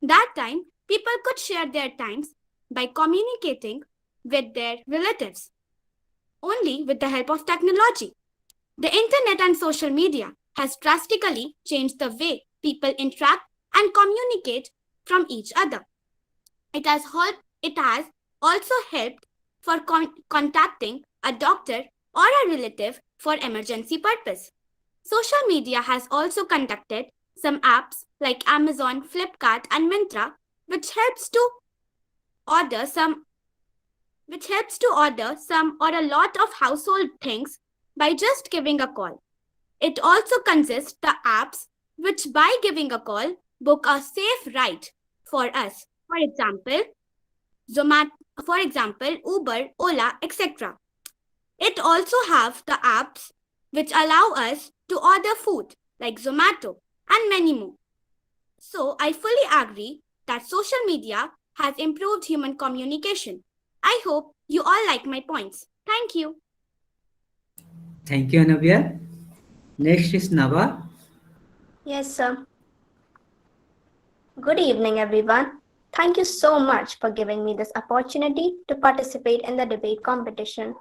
That time, people could share their times by communicating with their relatives, only with the help of technology. The internet and social media has drastically changed the way people interact and communicate from each other. It has also helped for contacting a doctor or a relative for emergency purpose. Social media has also conducted some apps like Amazon, Flipkart, and Myntra, which helps to order some or a lot of household things by just giving a call. It also consists the apps which by giving a call book a safe ride for us. Zomato, for example, Uber, Ola, etc. It also have the apps which allow us to order food like Zomato and many more. So I fully agree that social media has improved human communication. I hope you all like my points. Thank you. Thank you, Anavya. Next is Nava. Yes, sir. Good evening, everyone. Thank you so much for giving me this opportunity to participate in the debate competition.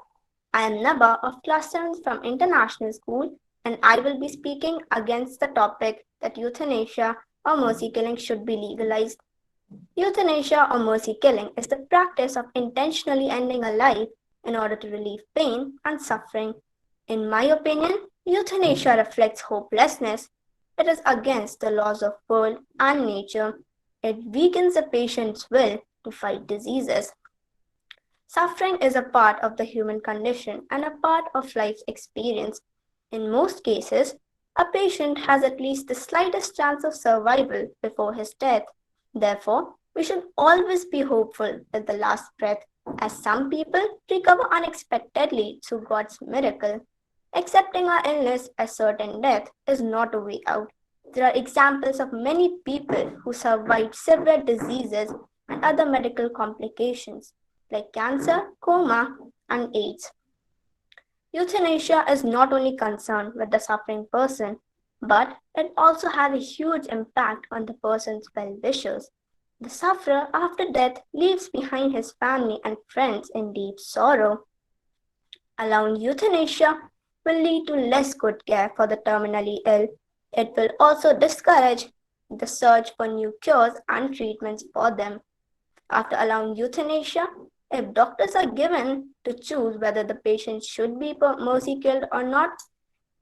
I am Naba of Class 7 from International School, and I will be speaking against the topic that euthanasia or mercy killing should be legalized. Euthanasia or mercy killing is the practice of intentionally ending a life in order to relieve pain and suffering. In my opinion, euthanasia reflects hopelessness. It is against the laws of world and nature. It weakens a patient's will to fight diseases. Suffering is a part of the human condition and a part of life's experience. In most cases, a patient has at least the slightest chance of survival before his death. Therefore, we should always be hopeful at the last breath, as some people recover unexpectedly through God's miracle. Accepting our illness as certain death is not a way out. There are examples of many people who survived severe diseases and other medical complications like cancer, coma, and AIDS. Euthanasia is not only concerned with the suffering person, but it also has a huge impact on the person's well-wishers. The sufferer after death leaves behind his family and friends in deep sorrow. Allowing euthanasia will lead to less good care for the terminally ill. It will also discourage the search for new cures and treatments for them. After allowing euthanasia, if doctors are given to choose whether the patient should be mercy killed or not,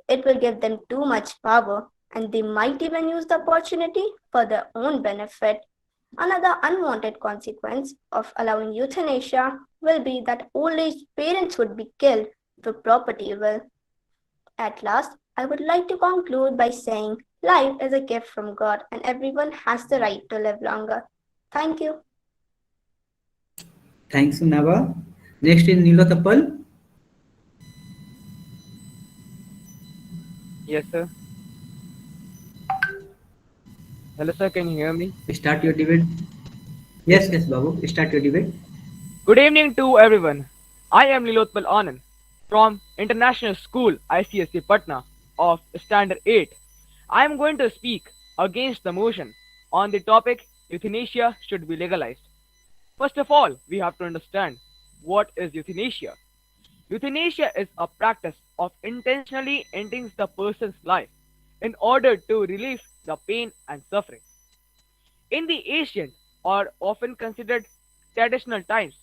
it will give them too much power, and they might even use the opportunity for their own benefit. Another unwanted consequence of allowing euthanasia will be that old age parents would be killed for property will. At last, I would like to conclude by saying life is a gift from God and everyone has the right to live longer. Thank you. Thanks, Nava. Next is Nilotapal. Yes, sir. Hello, sir. Can you hear me? Start your debate. Yes, Babu. Start your debate. Good evening to everyone. I am Lilotpal Anand from International School ICSE Patna of Standard 8. I am going to speak against the motion on the topic euthanasia should be legalized. First of all, we have to understand what is euthanasia. Euthanasia is a practice of intentionally ending the person's life in order to relieve the pain and suffering. In the ancient or often considered traditional times,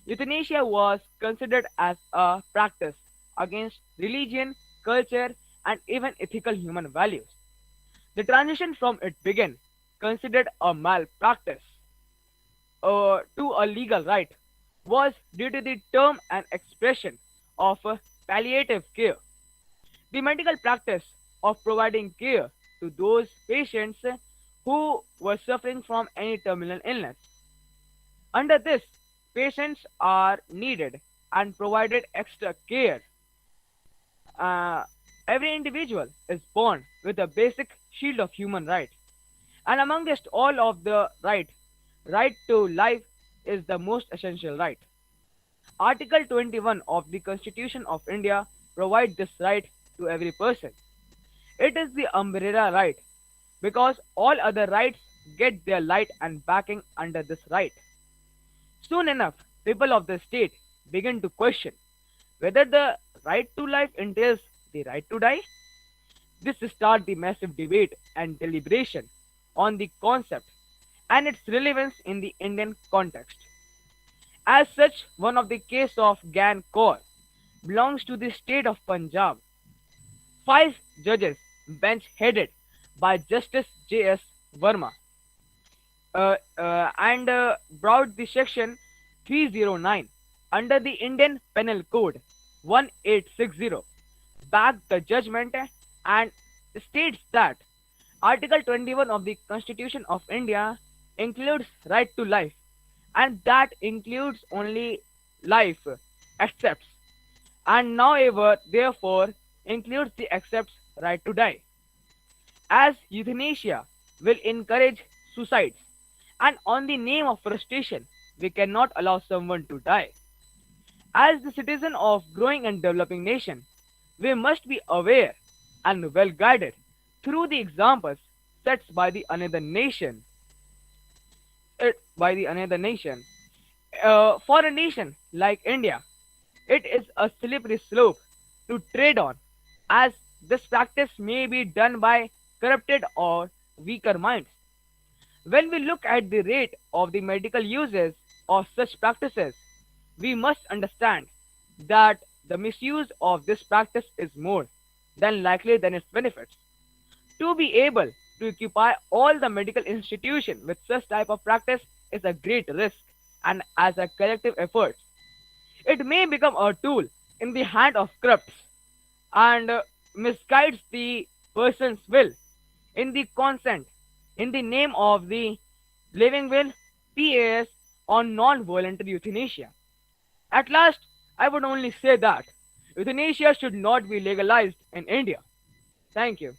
euthanasia was considered as a practice against religion, culture, and even ethical human values. The transition from it began considered a malpractice to a legal right was due to the term and expression of palliative care, the medical practice of providing care to those patients who were suffering from any terminal illness. Under this, patients are needed and provided extra care. Uh, every individual is born with a basic shield of human rights, and amongst all of the right to life is the most essential right. Article 21 of the Constitution of India provides this right to every person. It is the umbrella right because all other rights get their light and backing under this right. Soon enough, people of the state begin to question whether the right to life entails the right to die. This starts the massive debate and deliberation on the concept and its relevance in the Indian context. As such, one of the case of Gan Kaur belongs to the state of Punjab. Five judges bench headed by Justice J.S. Verma and brought the section 309 under the Indian Penal Code 1860 back the judgment and states that Article 21 of the Constitution of India includes right to life, and that includes only life, excepts, and now ever therefore includes the accepts right to die. As euthanasia will encourage suicides, and on the name of frustration, we cannot allow someone to die. As the citizen of growing and developing nation, we must be aware and well guided through the examples set by the another nation. By the another nation. For a nation like India, it is a slippery slope to tread on, as this practice may be done by corrupted or weaker minds. When we look at the rate of the medical uses of such practices, we must understand that the misuse of this practice is more than likely than its benefits. To be able to occupy all the medical institution with such type of practice is a great risk, and as a collective effort, it may become a tool in the hand of corrupts and misguides the person's will in the consent in the name of the living will PAS on non-voluntary euthanasia. At last, I would only say that euthanasia should not be legalized in India. Thank you.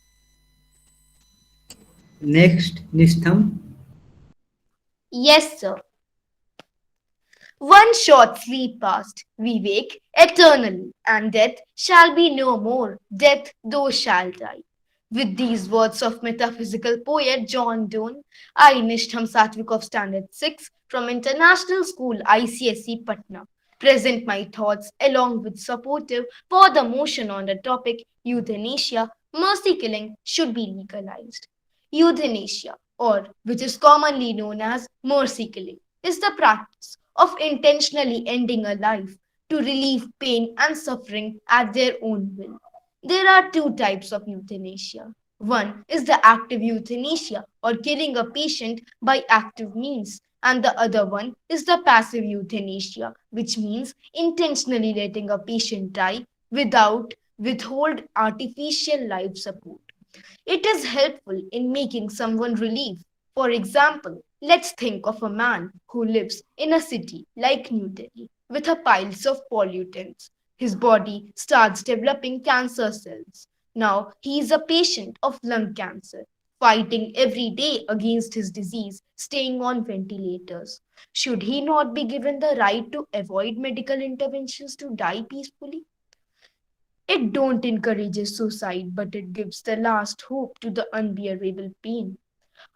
Next, Nishtham. Yes, sir. One short sleep past, we wake eternally, and death shall be no more. Death thou shalt die. With these words of metaphysical poet John Donne, I, Nishtham Satvik of Standard 6 from International School ICSE Patna, present my thoughts along with supportive for the motion on the topic euthanasia, mercy killing should be legalized. Euthanasia, or which is commonly known as mercy killing, is the practice of intentionally ending a life to relieve pain and suffering at their own will. There are two types of euthanasia. One is the active euthanasia, or killing a patient by active means, and the other one is the passive euthanasia, which means intentionally letting a patient die without withhold artificial life support. It is helpful in making someone relieve. For example, let's think of a man who lives in a city like New Delhi with a piles of pollutants. His body starts developing cancer cells. Now he is a patient of lung cancer, fighting every day against his disease, staying on ventilators. Should he not be given the right to avoid medical interventions to die peacefully? It don't encourage suicide, but it gives the last hope to the unbearable pain.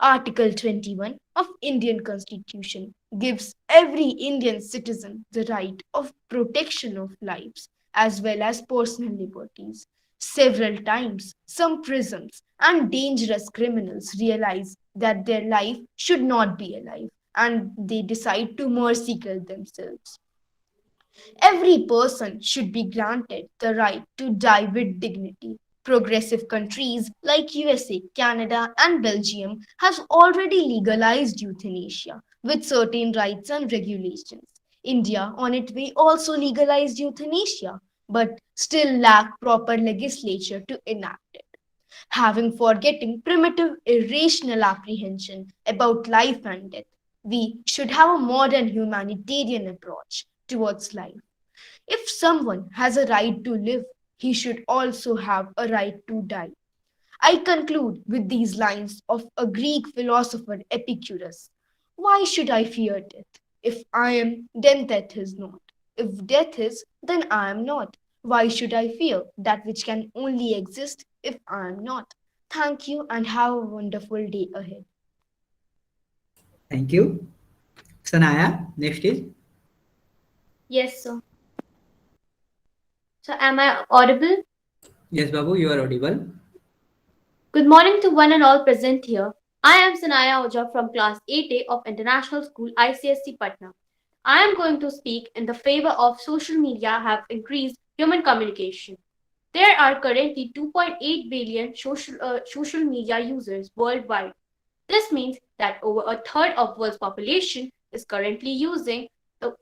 Article 21 of Indian Constitution gives every Indian citizen the right of protection of lives as well as personal liberties. Several times, some prisons and dangerous criminals realize that their life should not be alive and they decide to mercy kill themselves. Every person should be granted the right to die with dignity. Progressive countries like USA, Canada, and Belgium have already legalized euthanasia with certain rights and regulations. India, on its way, also legalized euthanasia, but still lack proper legislature to enact it. Having forgetting primitive irrational apprehension about life and death, we should have a modern humanitarian approach towards life. If someone has a right to live, he should also have a right to die. I conclude with these lines of a Greek philosopher Epicurus. Why should I fear death? If I am, then death is not. If death is, then I am not. Why should I fear that which can only exist if I am not? Thank you and have a wonderful day ahead. Thank you. Sanaya, next is. Yes, sir. So, am I audible? Yes, Babu, you are audible. Good morning to one and all present here. I am Sanaya Oja from Class 8A of International School ICSC Patna. I am going to speak in the favor of social media have increased human communication. There are currently 2.8 billion social media users worldwide. This means that over a third of world's population is currently using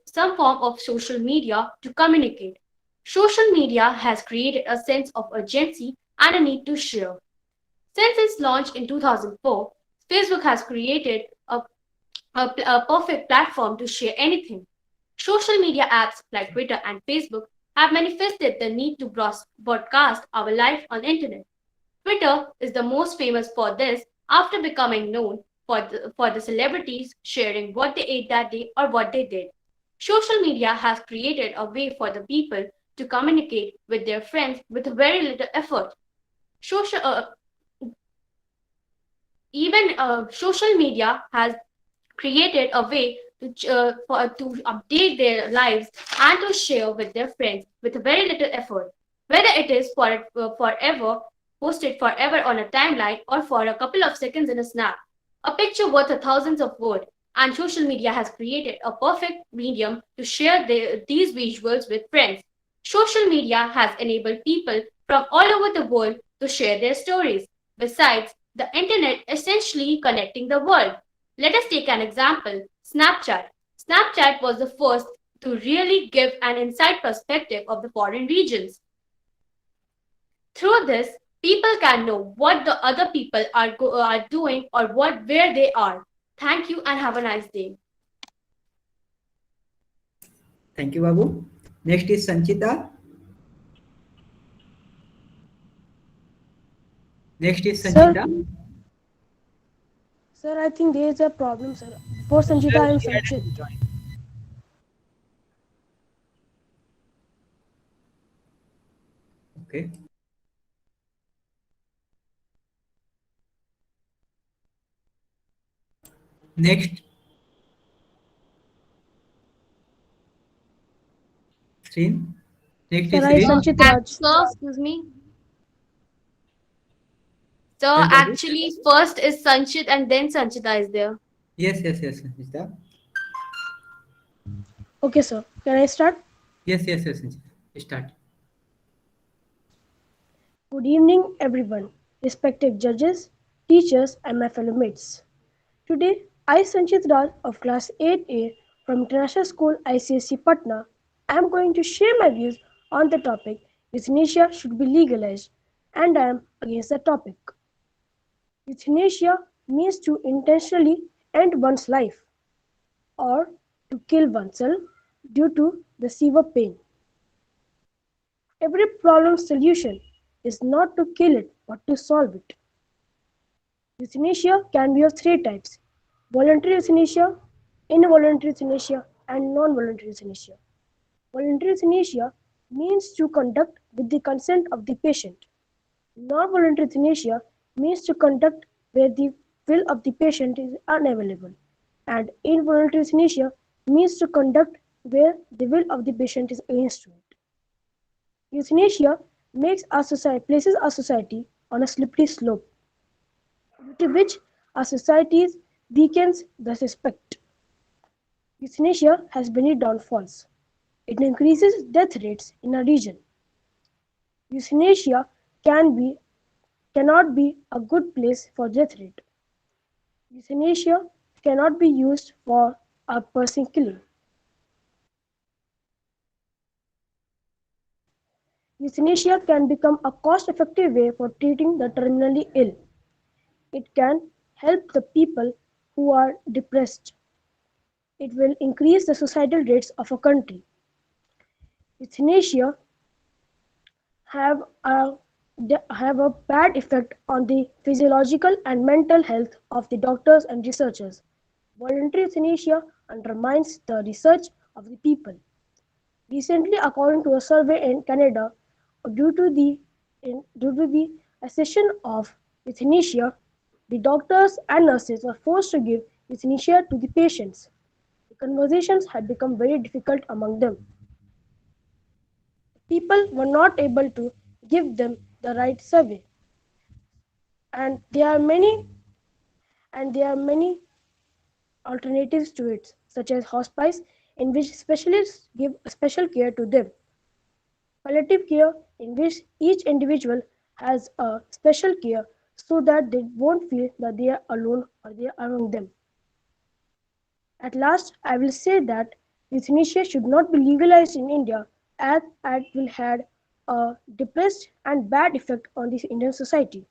some form of social media to communicate. Social media has created a sense of urgency and a need to share. Since its launch in 2004, Facebook has created a perfect platform to share anything. Social media apps like Twitter and Facebook have manifested the need to broadcast our life on internet. Twitter is the most famous for this after becoming known for the celebrities sharing what they ate that day or what they did. Social media has created a way for the people to communicate with their friends with very little effort. Social, social media has created a way to update their lives and to share with their friends with very little effort, whether it is forever posted forever on a timeline or for a couple of seconds in a snap. A picture worth a thousands of words, and social media has created a perfect medium to share these visuals with friends. Social media has enabled people from all over the world to share their stories. Besides, the internet essentially connecting the world. Let us take an example Snapchat. Snapchat was the first to really give an inside perspective of the foreign regions. Through this, people can know what the other people are doing or where they are. Thank you and have a nice day. Thank you, Babu. Next is Sanchita. Next is Sir, Sanchita. sir, I think there is a problem, sir. For Sanjita, I am Sanchit. Okay. Next. Srin. Next Sir, is I am Srin. Sanchit Raj. Sir, excuse me. Sir, Yes, Babu. actually, first is Sanchit and then Sanchita is there. Yes, Sanchita. Okay, sir. Can I start? Yes, Sanchita. Start. Good evening, everyone, respected judges, teachers, and my fellow mates. Today, I, Sanchit Raj of Class 8A from International School ICSC Patna, am going to share my views on the topic euthanasia should be legalized, and I am against the topic. Euthanasia means to intentionally end one's life or to kill oneself due to the severe pain. Every problem solution is not to kill it but to solve it. Euthanasia can be of three types: voluntary euthanasia, involuntary euthanasia, and non voluntary euthanasia. Voluntary euthanasia means to conduct with the consent of the patient. Non voluntary euthanasia means to conduct where the will of the patient is unavailable, and involuntary euthanasia means to conduct where the will of the patient is against it. Euthanasia places our society on a slippery slope, due to which our society weakens the respect. Euthanasia has many downfalls. It increases death rates in a region. Euthanasia cannot be a good place for death rate. Euthanasia cannot be used for a person killing. Euthanasia can become a cost-effective way for treating the terminally ill. It can help the people who are depressed. It will increase the suicidal rates of a country. Euthanasia have a have a bad effect on the physiological and mental health of the doctors and researchers. Voluntary euthanasia undermines the research of the people. Recently, according to a survey in Canada, due to the accession of euthanasia, the doctors and nurses were forced to give euthanasia to the patients. The conversations had become very difficult among them. People were not able to give them the right survey, and there are many alternatives to it, such as hospice, in which specialists give special care to them. Palliative care, in which each individual has a special care so that they won't feel that they are alone or they are among them. At last, I will say that euthanasia should not be legalized in India as it will have a depressed and bad effect on the Indian society.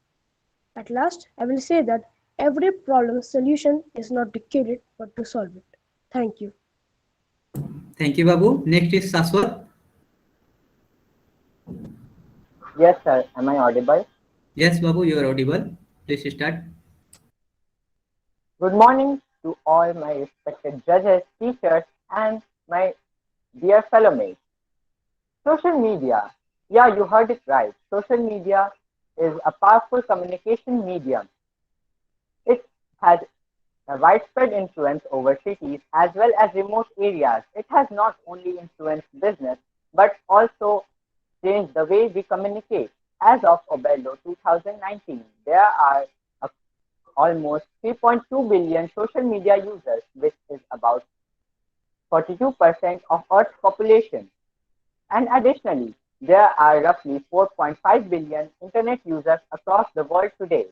At last, I will say that every problem solution is not to kill it but to solve it. Thank you. Thank you, Babu. Next is Saswat. Yes, sir. Am I audible? Yes, Babu, you are audible. Please start. Good morning to all my respected judges, teachers, and my dear fellow mates. Social media. Yeah, you heard it right. Social media is a powerful communication medium. It has a widespread influence over cities as well as remote areas. It has not only influenced business but also changed the way we communicate. As of Obello 2019, there are a almost 3.2 billion social media users, which is about 42% of Earth's population. And additionally, there are roughly 4.5 billion internet users across the world today.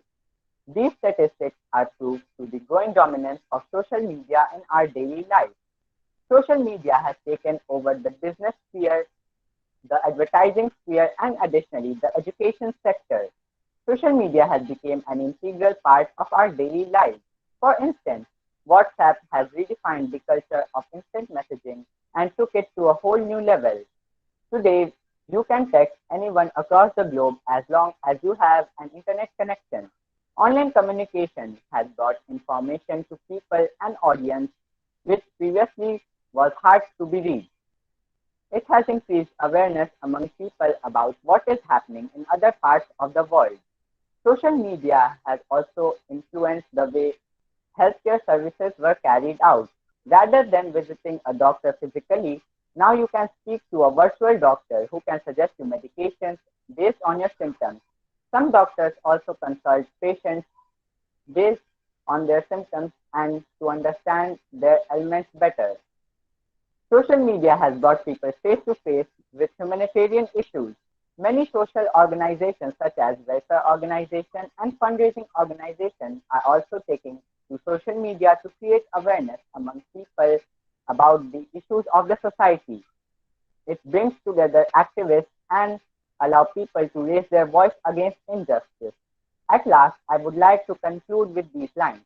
These statistics are proof to the growing dominance of social media in our daily life. Social media has taken over the business sphere, the advertising sphere, and additionally the education sector. Social media has become an integral part of our daily life. For instance, WhatsApp has redefined the culture of instant messaging and took it to a whole new level. Today, you can text anyone across the globe as long as you have an internet connection. Online communication has brought information to people and audience which previously was hard to be reached. It has increased awareness among people about what is happening in other parts of the world. Social media has also influenced the way healthcare services were carried out. Rather than visiting a doctor physically, now you can speak to a virtual doctor who can suggest you medications based on your symptoms. Some doctors also consult patients based on their symptoms and to understand their ailments better. Social media has brought people face to face with humanitarian issues. Many social organizations such as welfare organizations and fundraising organizations are also taking to social media to create awareness among people about the issues of the society. It brings together activists and allow people to raise their voice against injustice. At last, I would like to conclude with these lines.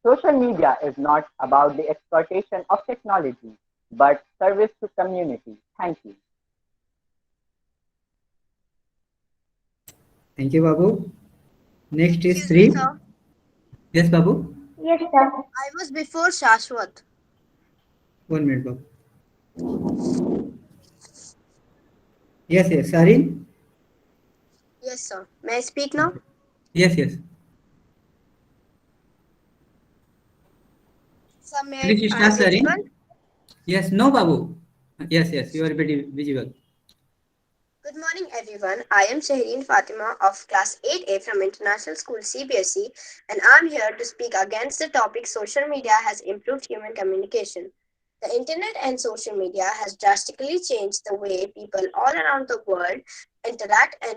Social media is not about the exploitation of technology, but service to community. Thank you. Thank you, Babu. Next is Excuse me, Sri. sir. Yes, Babu. Yes, sir. I was before Shashwat. 1 minute, Babu. Yes, yes. Sarin. Yes, sir. May I speak now? Yes, yes. Sir, may Please I start, visible? Sarin. Yes, no, Babu. Yes, yes. You are very visible. Good morning, everyone. I am Shaheen Fatima of Class 8A from International School CBSE, and I'm here to speak against the topic social media has improved human communication. The internet and social media has drastically changed the way people all around the world interact and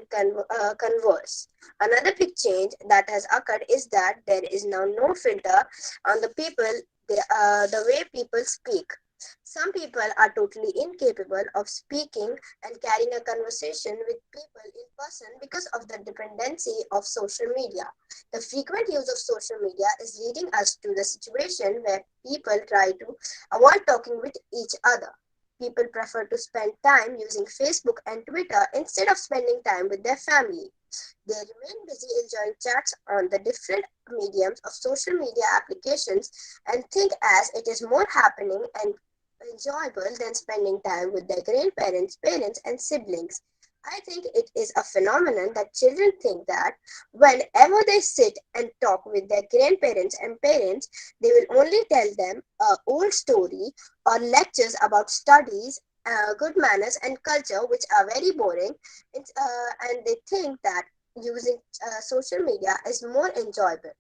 converse. Another big change that has occurred is that there is now no filter on the way people speak. Some people are totally incapable of speaking and carrying a conversation with people in person because of the dependency of social media. The frequent use of social media is leading us to the situation where people try to avoid talking with each other. People prefer to spend time using Facebook and Twitter instead of spending time with their family. They remain busy enjoying chats on the different mediums of social media applications and think as it is more happening and enjoyable than spending time with their grandparents, parents, and siblings. I think it is a phenomenon that children think that whenever they sit and talk with their grandparents and parents, they will only tell them a old story or lectures about studies, good manners, and culture, which are very boring. And they think that using social media is more enjoyable.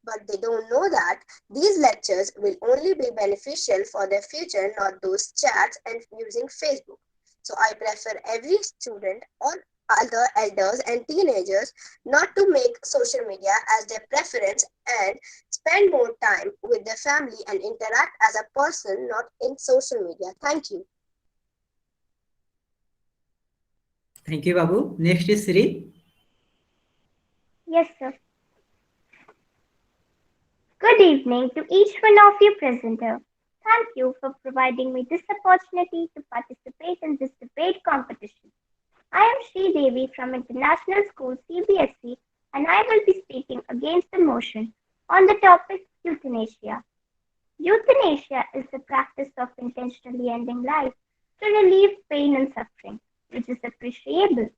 But they don't know that these lectures will only be beneficial for their future, not those chats and using Facebook. So I prefer every student or other elders and teenagers not to make social media as their preference and spend more time with their family and interact as a person, not in social media. Thank you. Thank you, Babu. Next is Sri. Yes, sir. Good evening to each one of you present here. Thank you for providing me this opportunity to participate in this debate competition. I am Sri Devi from International School CBSE and I will be speaking against the motion on the topic euthanasia. Euthanasia is the practice of intentionally ending life to relieve pain and suffering, which is appreciable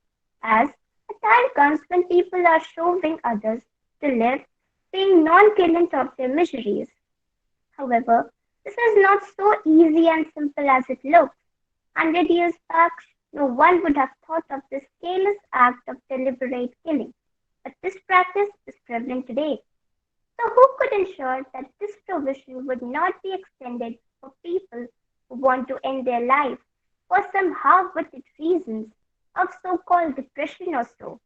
as a time comes when people are shoving others to live, being non-killing of their miseries. However, this is not so easy and simple as it looks. 100 years back, no one would have thought of this careless act of deliberate killing, but this practice is prevalent today. So, who could ensure that this provision would not be extended for people who want to end their life for some half-witted reasons of so-called depression or so?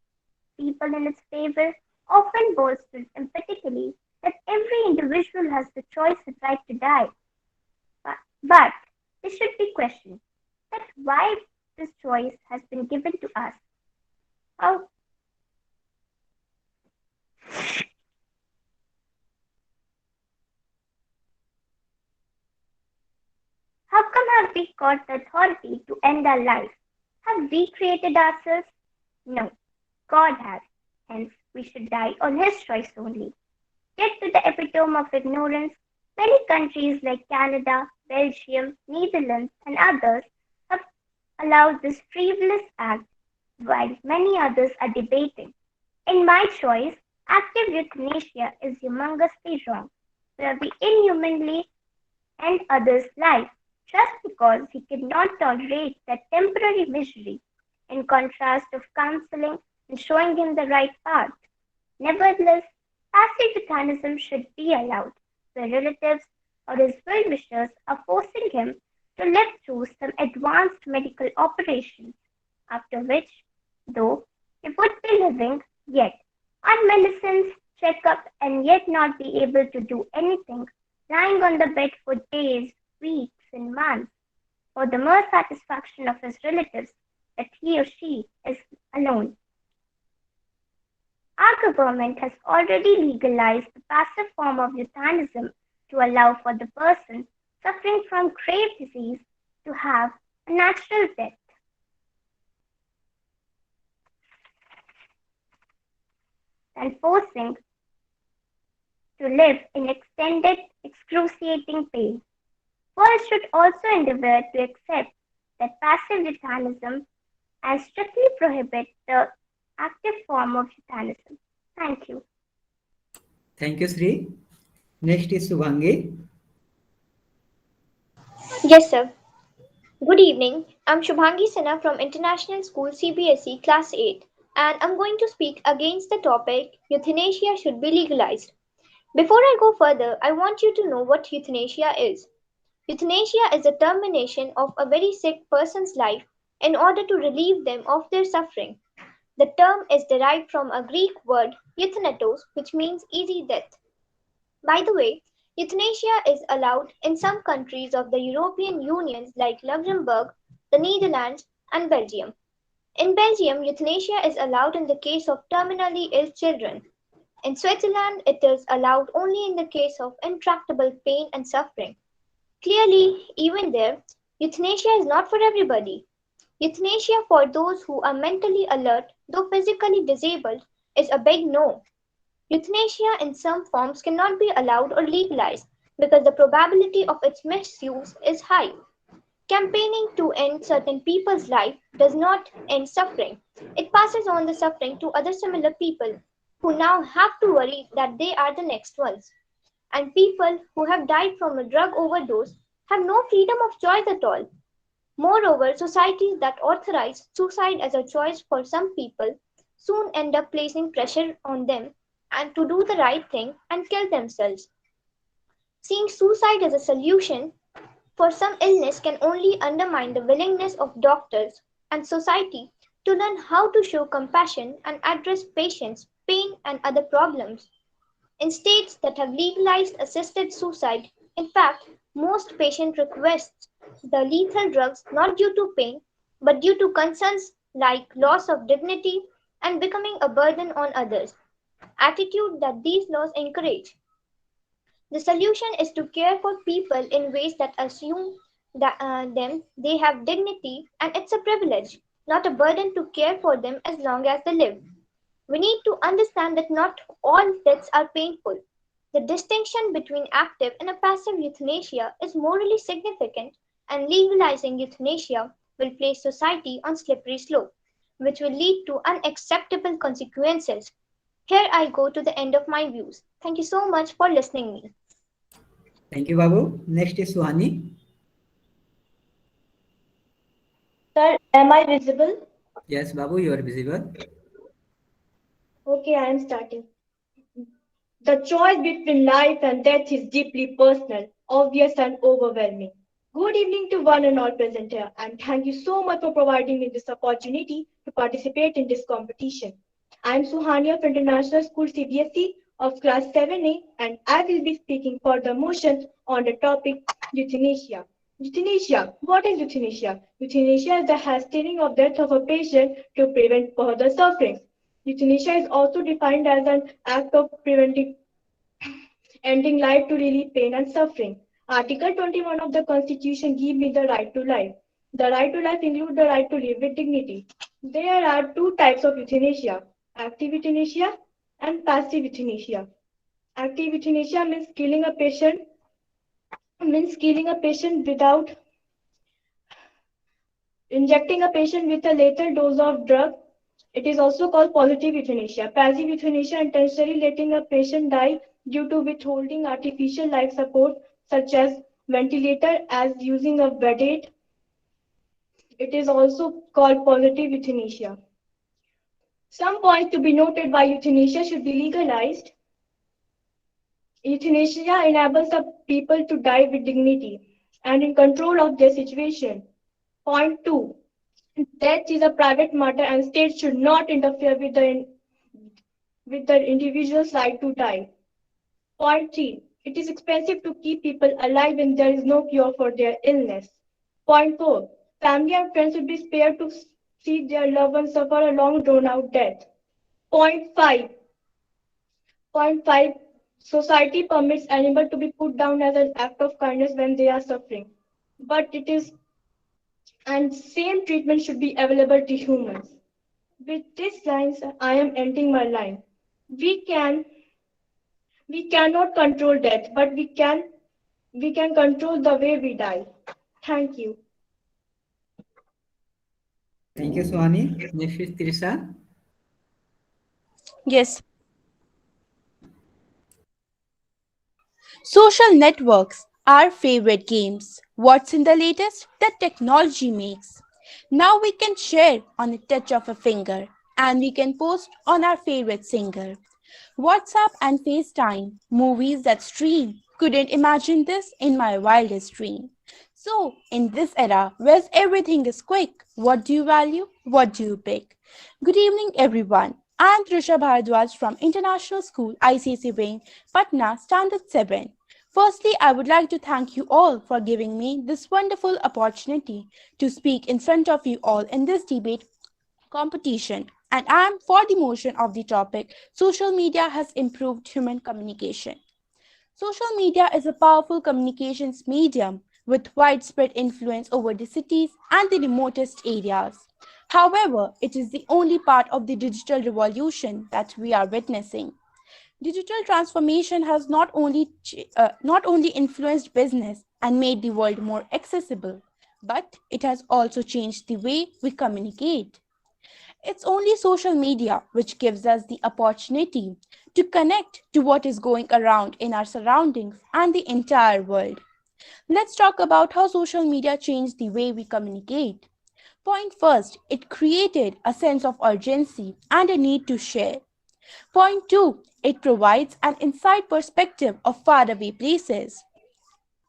People in its favor often boasted emphatically that every individual has the choice and right to die. But it should be questioned that why this choice has been given to us. How How come have we got the authority to end our life? Have we created ourselves? No, God has. Hence, we should die on His choice only. Yet, to the epitome of ignorance, many countries like Canada, Belgium, Netherlands, and others have allowed this frivolous act, while many others are debating. In my choice, active euthanasia is humongously wrong, where we inhumanly end others' life just because he could not tolerate that temporary misery, in contrast of counseling and showing him the right path. Nevertheless, passive euthanism should be allowed, where relatives or his well-wishers are forcing him to live through some advanced medical operations, after which, though he would be living yet on medicines, checkup, and yet not be able to do anything, lying on the bed for days, weeks, and months, for the mere satisfaction of his relatives that he or she is alone. Our government has already legalized the passive form of euthanism to allow for the person suffering from grave disease to have a natural death. And forcing to live in extended, excruciating pain. World should also endeavor to accept that passive euthanism and strictly prohibit the active form of euthanism. Thank you. Thank you, Sri. Next is Subhangi. Yes, sir. Good evening. I'm Shubhangi Sinha from International School CBSE Class 8 and I'm going to speak against the topic euthanasia should be legalized. Before I go further, I want you to know what euthanasia is. Euthanasia is the termination of a very sick person's life in order to relieve them of their suffering. The term is derived from a Greek word euthanatos, which means easy death. By the way, euthanasia is allowed in some countries of the European Union like Luxembourg, the Netherlands, and Belgium. In Belgium, euthanasia is allowed in the case of terminally ill children. In Switzerland, it is allowed only in the case of intractable pain and suffering. Clearly, even there, euthanasia is not for everybody. Euthanasia for those who are mentally alert, though physically disabled, is a big no. Euthanasia in some forms cannot be allowed or legalized because the probability of its misuse is high. Campaigning to end certain people's life does not end suffering. It passes on the suffering to other similar people who now have to worry that they are the next ones. And people who have died from a drug overdose have no freedom of choice at all. Moreover, societies that authorize suicide as a choice for some people soon end up placing pressure on them and to do the right thing and kill themselves. Seeing suicide as a solution for some illness can only undermine the willingness of doctors and society to learn how to show compassion and address patients' pain and other problems. In states that have legalized assisted suicide, in fact, most patient requests the lethal drugs not due to pain, but due to concerns like loss of dignity and becoming a burden on others, attitude that these laws encourage. The solution is to care for people in ways that assume that them they have dignity and it's a privilege, not a burden to care for them as long as they live. We need to understand that not all deaths are painful. The distinction between active and a passive euthanasia is morally significant, and legalizing euthanasia will place society on slippery slope, which will lead to unacceptable consequences. Here I go to the end of my views. Thank you so much for listening me. Thank you, Babu. Next is Suhani. Sir, am I visible? Yes, Babu, you are visible. Okay, I am starting. The choice between life and death is deeply personal, obvious, and overwhelming. Good evening to one and all present here, and thank you so much for providing me this opportunity to participate in this competition. I am Suhani of International School CBSE of Class 7A, and I will be speaking for the motion on the topic euthanasia. Euthanasia. What is euthanasia? Euthanasia is the hastening of death of a patient to prevent further sufferings. Euthanasia is also defined as an act of preventing ending life to relieve pain and suffering. Article 21 of the Constitution gives me the right to life. The right to life includes the right to live with dignity. There are two types of euthanasia, active euthanasia and passive euthanasia. Active euthanasia means killing a patient without injecting a patient with a lethal dose of drug. It is also called positive euthanasia. Passive euthanasia, intentionally letting a patient die due to withholding artificial life support such as ventilator as using a sedate. It is also called positive euthanasia. Some points to be noted why euthanasia should be legalized. Euthanasia enables the people to die with dignity and in control of their situation. Point 2. Death is a private matter and states should not interfere with the individual's right to die. Point 3. It is expensive to keep people alive when there is no cure for their illness. Point 4. Family and friends would be spared to see their loved ones suffer a long drawn out death. Point 5. Point 5. Society permits animals to be put down as an act of kindness when they are suffering. But it is and same treatment should be available to humans. With these lines, I am ending my line. We cannot control death, but we can control the way we die. Thank you. Thank you, Suhani. Next is Trisha. Yes. Social networks, our favorite games. What's in the latest that technology makes? Now we can share on a touch of a finger and we can post on our favorite singer. WhatsApp and FaceTime, movies that stream. Couldn't imagine this in my wildest dream. So, in this era where everything is quick, what do you value? What do you pick? Good evening, everyone. I'm Trisha Bhardwaj from International School ICC Wing, Patna, Standard 7. Firstly, I would like to thank you all for giving me this wonderful opportunity to speak in front of you all in this debate competition. And I am for the motion of the topic social media has improved human communication. Social media is a powerful communications medium with widespread influence over the cities and the remotest areas. However, it is the only part of the digital revolution that we are witnessing. Digital transformation has not only influenced business and made the world more accessible, but it has also changed the way we communicate. It's only social media which gives us the opportunity to connect to what is going around in our surroundings and the entire world. Let's talk about how social media changed the way we communicate. Point first, it created a sense of urgency and a need to share. Point two, it provides an inside perspective of faraway places.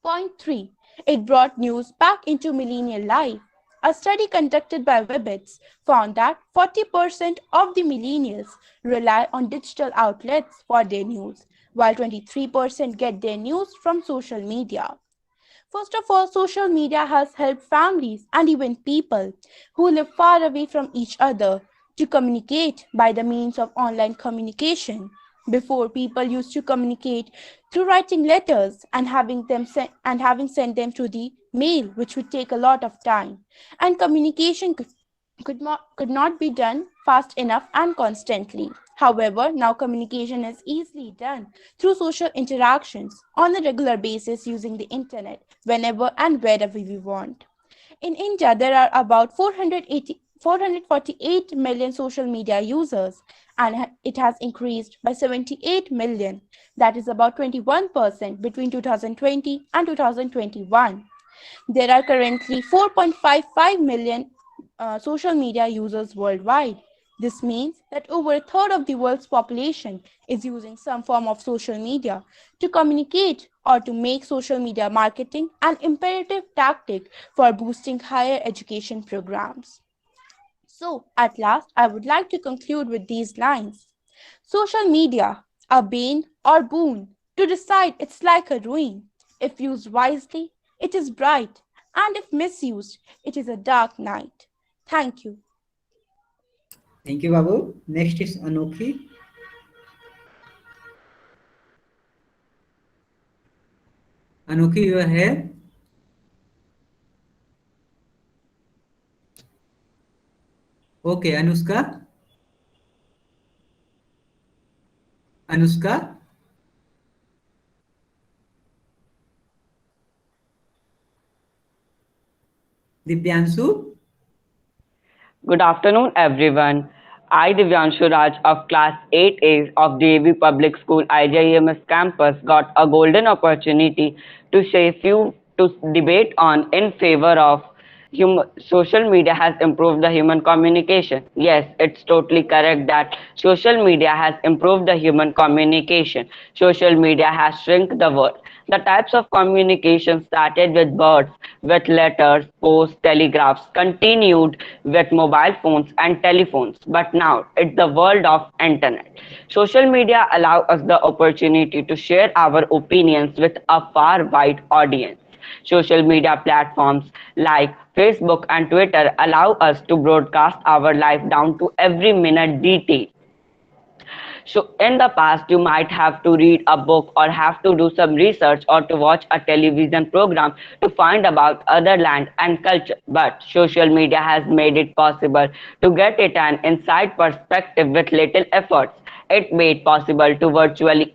Point 3. It brought news back into millennial life. A study conducted by Webbits found that 40% of the millennials rely on digital outlets for their news, while 23% get their news from social media. First of all, social media has helped families and even people who live far away from each other to communicate by the means of online communication. Before, people used to communicate through writing letters and having sent them to the mail, which would take a lot of time. And communication could not be done fast enough and constantly. However, now communication is easily done through social interactions on a regular basis using the internet whenever and wherever we want. In India, there are about 448 million social media users, and it has increased by 78 million, that is about 21% between 2020 and 2021. There are currently 4.55 million social media users worldwide. This means that over a third of the world's population is using some form of social media to communicate or to make social media marketing an imperative tactic for boosting higher education programs. So, at last, I would like to conclude with these lines. Social media, a bane or boon. To decide, it's like a ruin. If used wisely, it is bright, and if misused, it is a dark night. Thank you. Thank you, Babu. Next is Anokhi. Anokhi, you are here? Okay, Anushka. Anushka. Divyanshu. Good afternoon, everyone. I, Divyanshu Raj of Class 8A of DAV Public School IJEMS campus, got a golden opportunity to say few to debate on in favor of social media has improved the human communication. Yes, it's totally correct that social media has improved the human communication. Social media has shrunk the world. The types of communication started with words, with letters, posts, telegraphs, continued with mobile phones and telephones. But now it's the world of internet. Social media allow us the opportunity to share our opinions with a far wide audience. Social media platforms like Facebook and Twitter allow us to broadcast our life down to every minute detail. So in the past, you might have to read a book or have to do some research or to watch a television program to find about other land and culture. But social media has made it possible to get it an inside perspective with little efforts. It made possible to virtually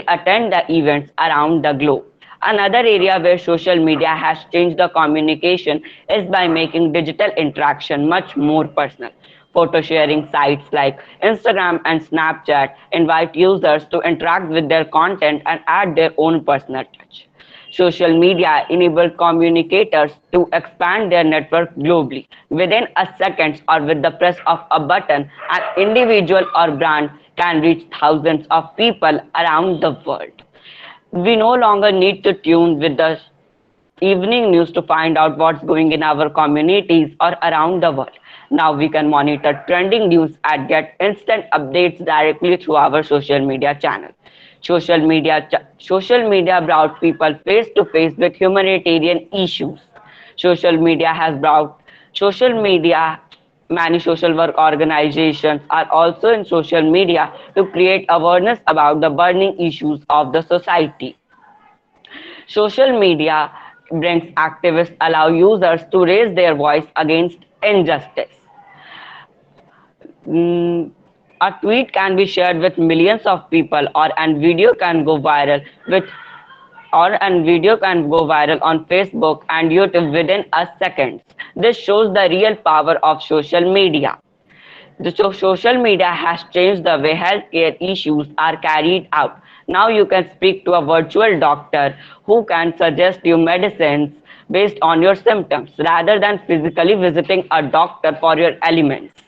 attend the events around the globe. Another area where social media has changed the communication is by making digital interaction much more personal. Photo sharing sites like Instagram and Snapchat invite users to interact with their content and add their own personal touch. Social media enabled communicators to expand their network globally. Within a second or with the press of a button, an individual or brand can reach thousands of people around the world. We no longer need to tune with the evening news to find out what's going in our communities or around the world. Now we can monitor trending news and get instant updates directly through our social media channel. Social media brought people face to face with humanitarian issues. Social media has brought social media Many social work organizations are also in social media to create awareness about the burning issues of the society. Social media brings activists allow users to raise their voice against injustice. Mm, a tweet can be shared with millions of people or a video can go viral with or a video can go viral on Facebook and YouTube within a second. This shows the real power of social media. The social media has changed the way healthcare issues are carried out. Now you can speak to a virtual doctor who can suggest you medicines based on your symptoms rather than physically visiting a doctor for your ailments.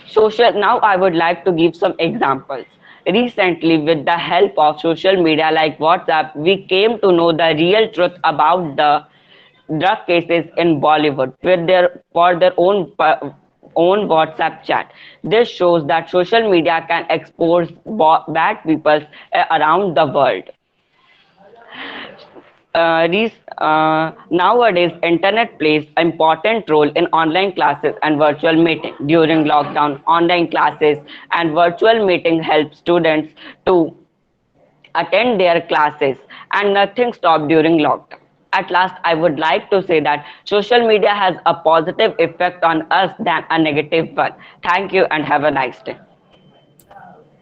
Social Now I would like to give some examples. Recently, with the help of social media like WhatsApp, we came to know the real truth about the drug cases in Bollywood with their own WhatsApp chat. This shows that social media can expose bad people around the world. Nowadays, internet plays an important role in online classes and virtual meeting. During lockdown, online classes and virtual meeting help students to attend their classes, and nothing stopped during lockdown. At last, I would like to say that social media has a positive effect on us than a negative one. Thank you and have a nice day.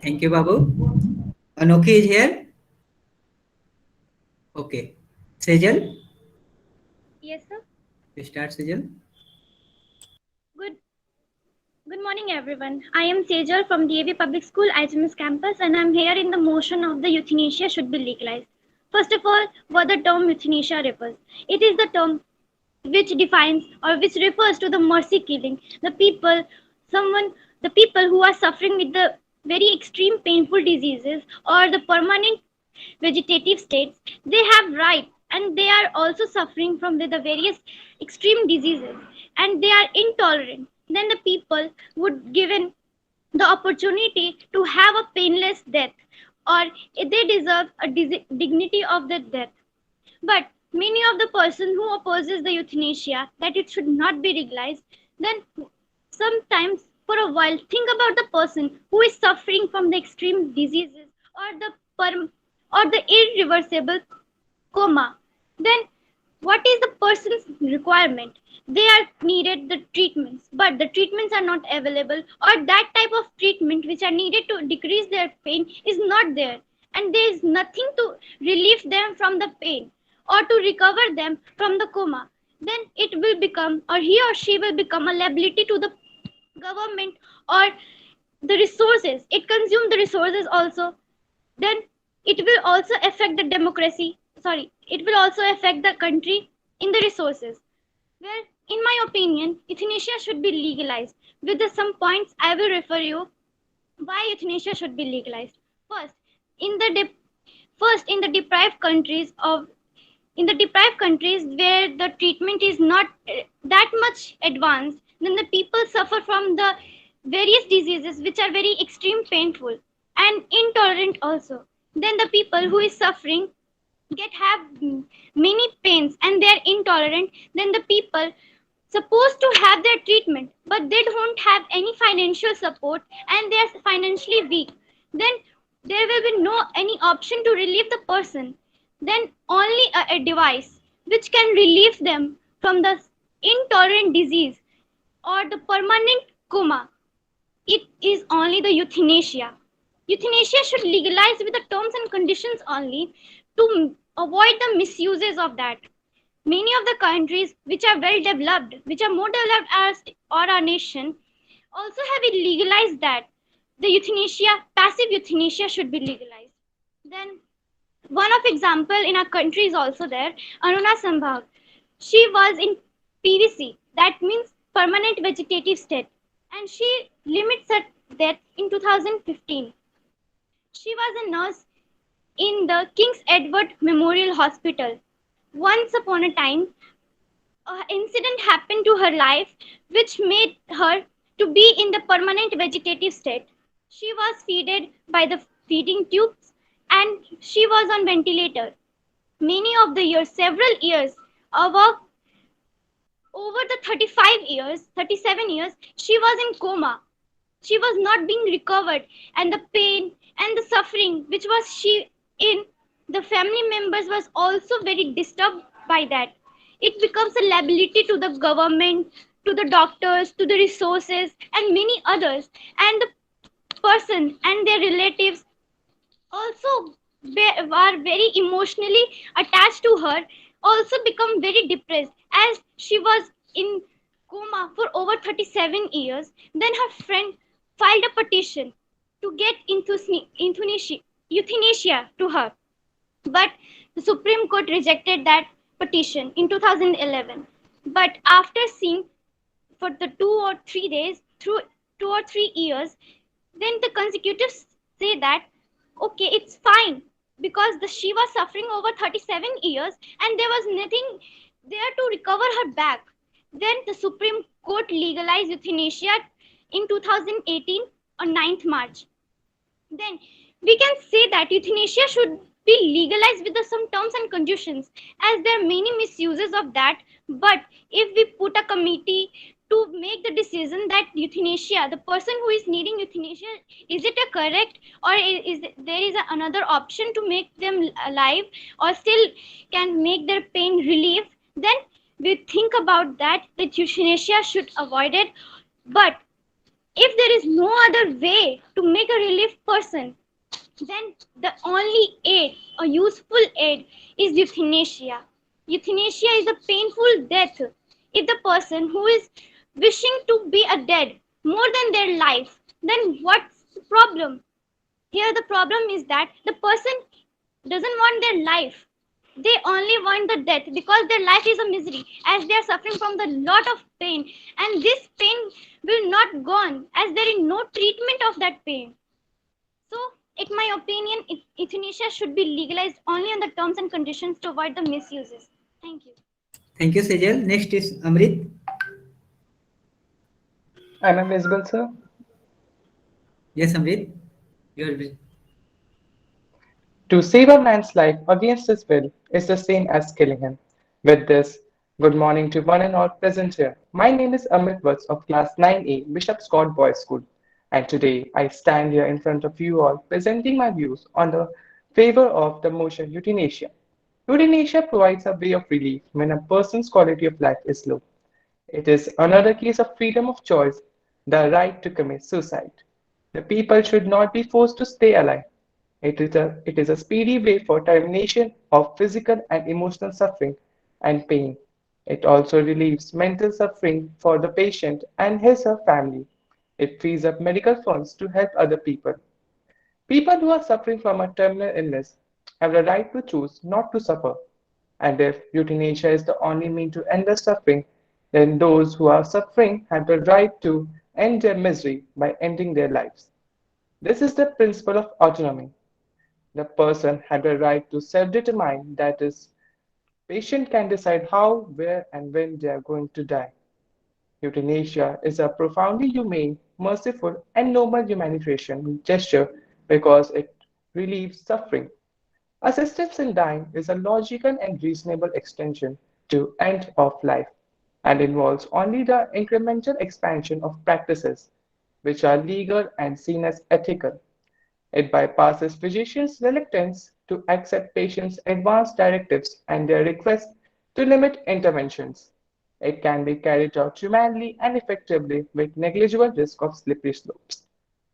Thank you, Babu. Anoki is here. Okay. Sejal, Yes, sir. you start, Sejal. Good Good morning, everyone. I am Sejal from DAV Public School, IGMS campus, and I'm here in the motion of the euthanasia should be legalized. First of all, what the term euthanasia refers. It is the term which defines or which refers to the mercy killing. The people who are suffering with the very extreme painful diseases or the permanent vegetative states, they have right and they are also suffering from the various extreme diseases and they are intolerant. Then the people would given the opportunity to have a painless death or they deserve a dignity of the death. But many of the person who opposes the euthanasia that it should not be legalized, then sometimes for a while think about the person who is suffering from the extreme diseases or or the irreversible coma. Then what is the person's requirement? They are needed the treatments, but the treatments are not available, or that type of treatment which are needed to decrease their pain is not there, and there is nothing to relieve them from the pain or to recover them from the coma. Then it will become, or he or she will become a liability to the government or the resources. It consumes the resources also. Then it will also affect the democracy. Sorry, it will also affect the country in the resources. Well, in my opinion, euthanasia should be legalized. With some points, I will refer you why euthanasia should be legalized. First, in the de- first in the deprived countries where the treatment is not that much advanced, then the people suffer from the various diseases which are very extreme painful and intolerant also. Then the people who is suffering get have many pains and they are intolerant. Then the people supposed to have their treatment but they don't have any financial support and they are financially weak. Then there will be no any option to relieve the person. Then only a device which can relieve them from the intolerant disease or the permanent coma, it is only the euthanasia. Euthanasia should legalize with the terms and conditions only to avoid the misuses of that. Many of the countries which are well developed, which are more developed as or our nation, also have it legalized that the euthanasia, passive euthanasia should be legalized. Then one of example in our country is also there, Aruna Sambhag. She was in PVC, that means permanent vegetative state, and she limits her death in 2015. She was a nurse in the King's Edward Memorial Hospital. Once upon a time, an incident happened to her life which made her to be in the permanent vegetative state. She was fed by the feeding tubes and she was on ventilator. Many of the years, several years, over the 35 years, 37 years, she was in coma. She was not being recovered, and the pain and the suffering which was she in, the family members was also very disturbed by that. It becomes a liability to the government, to the doctors, to the resources, and many others. And the person and their relatives also are very emotionally attached to her also become very depressed as she was in coma for over 37 years. Then her friend filed a petition to get euthanasia to her, but the Supreme Court rejected that petition in 2011. But after seeing for the 2 or 3 days through 2 or 3 years, then the consecutives say that okay, it's fine because she was suffering over 37 years and there was nothing there to recover her back. Then the Supreme Court legalized euthanasia in 2018 on 9th March. Then we can say that euthanasia should be legalized with some terms and conditions, as there are many misuses of that. But if we put a committee to make the decision that euthanasia, the person who is needing euthanasia, is it a correct, or there is another option to make them alive or still can make their pain relief, then we think about that euthanasia should avoid it. But if there is no other way to make a relief person, then the only aid, a useful aid, is euthanasia. Euthanasia is a painful death. If the person who is wishing to be a dead more than their life, then what's the problem? Here the problem is that the person doesn't want their life. They only want the death because their life is a misery as they are suffering from the lot of pain, and this pain will not gone as there is no treatment of that pain. So, in my opinion, euthanasia should be legalized only on the terms and conditions to avoid the misuses. Thank you. Thank you, Sejal. Next is Amrit. Am I visible, sir? Yes, Amrit. You are visible. To save a man's life against his will is the same as killing him. With this, good morning to one and all present here. My name is Amit Vats of Class 9A, Bishop Scott Boys School, and today I stand here in front of you all presenting my views on the favor of the motion euthanasia. Euthanasia provides a way of relief when a person's quality of life is low. It is another case of freedom of choice, the right to commit suicide. The people should not be forced to stay alive. It is a speedy way for termination of physical and emotional suffering and pain. It also relieves mental suffering for the patient and his or her family. It frees up medical funds to help other people. People who are suffering from a terminal illness have the right to choose not to suffer. And if euthanasia is the only means to end the suffering, then those who are suffering have the right to end their misery by ending their lives. This is the principle of autonomy. The person had the right to self-determine, that is, patient can decide how, where, and when they are going to die. Euthanasia is a profoundly humane, merciful, and noble humanitarian gesture because it relieves suffering. Assistance in dying is a logical and reasonable extension to end of life and involves only the incremental expansion of practices which are legal and seen as ethical. It bypasses physicians' reluctance to accept patients' advance directives and their request to limit interventions. It can be carried out humanely and effectively with negligible risk of slippery slopes.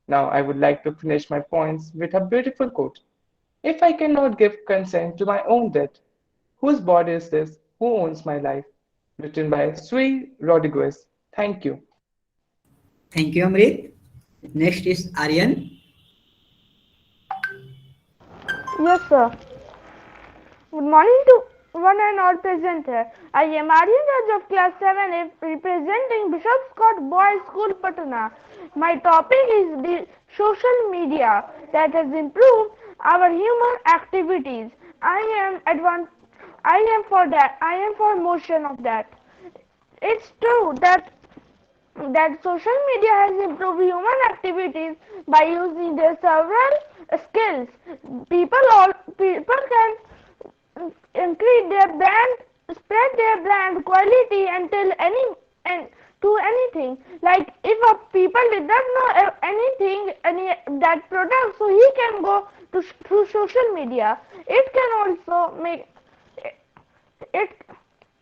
Now, I would like to finish my points with a beautiful quote. If I cannot give consent to my own death, whose body is this? Who owns my life? Written by Sui Rodriguez. Thank you. Thank you, Amrit. Next is Aryan. Yes, sir. Good morning to one and all present here. I am Aryan Raj of class 7A representing Bishop Scott Boys School, Patna. My topic is the social media that has improved our human activities. I am for that. I am for motion of that. It's true that social media has improved human activities by using their several skills. People can increase their brand, spread their brand quality and tell and to anything. Like if a people did not know anything any that product, so he can go to through social media. It can also make it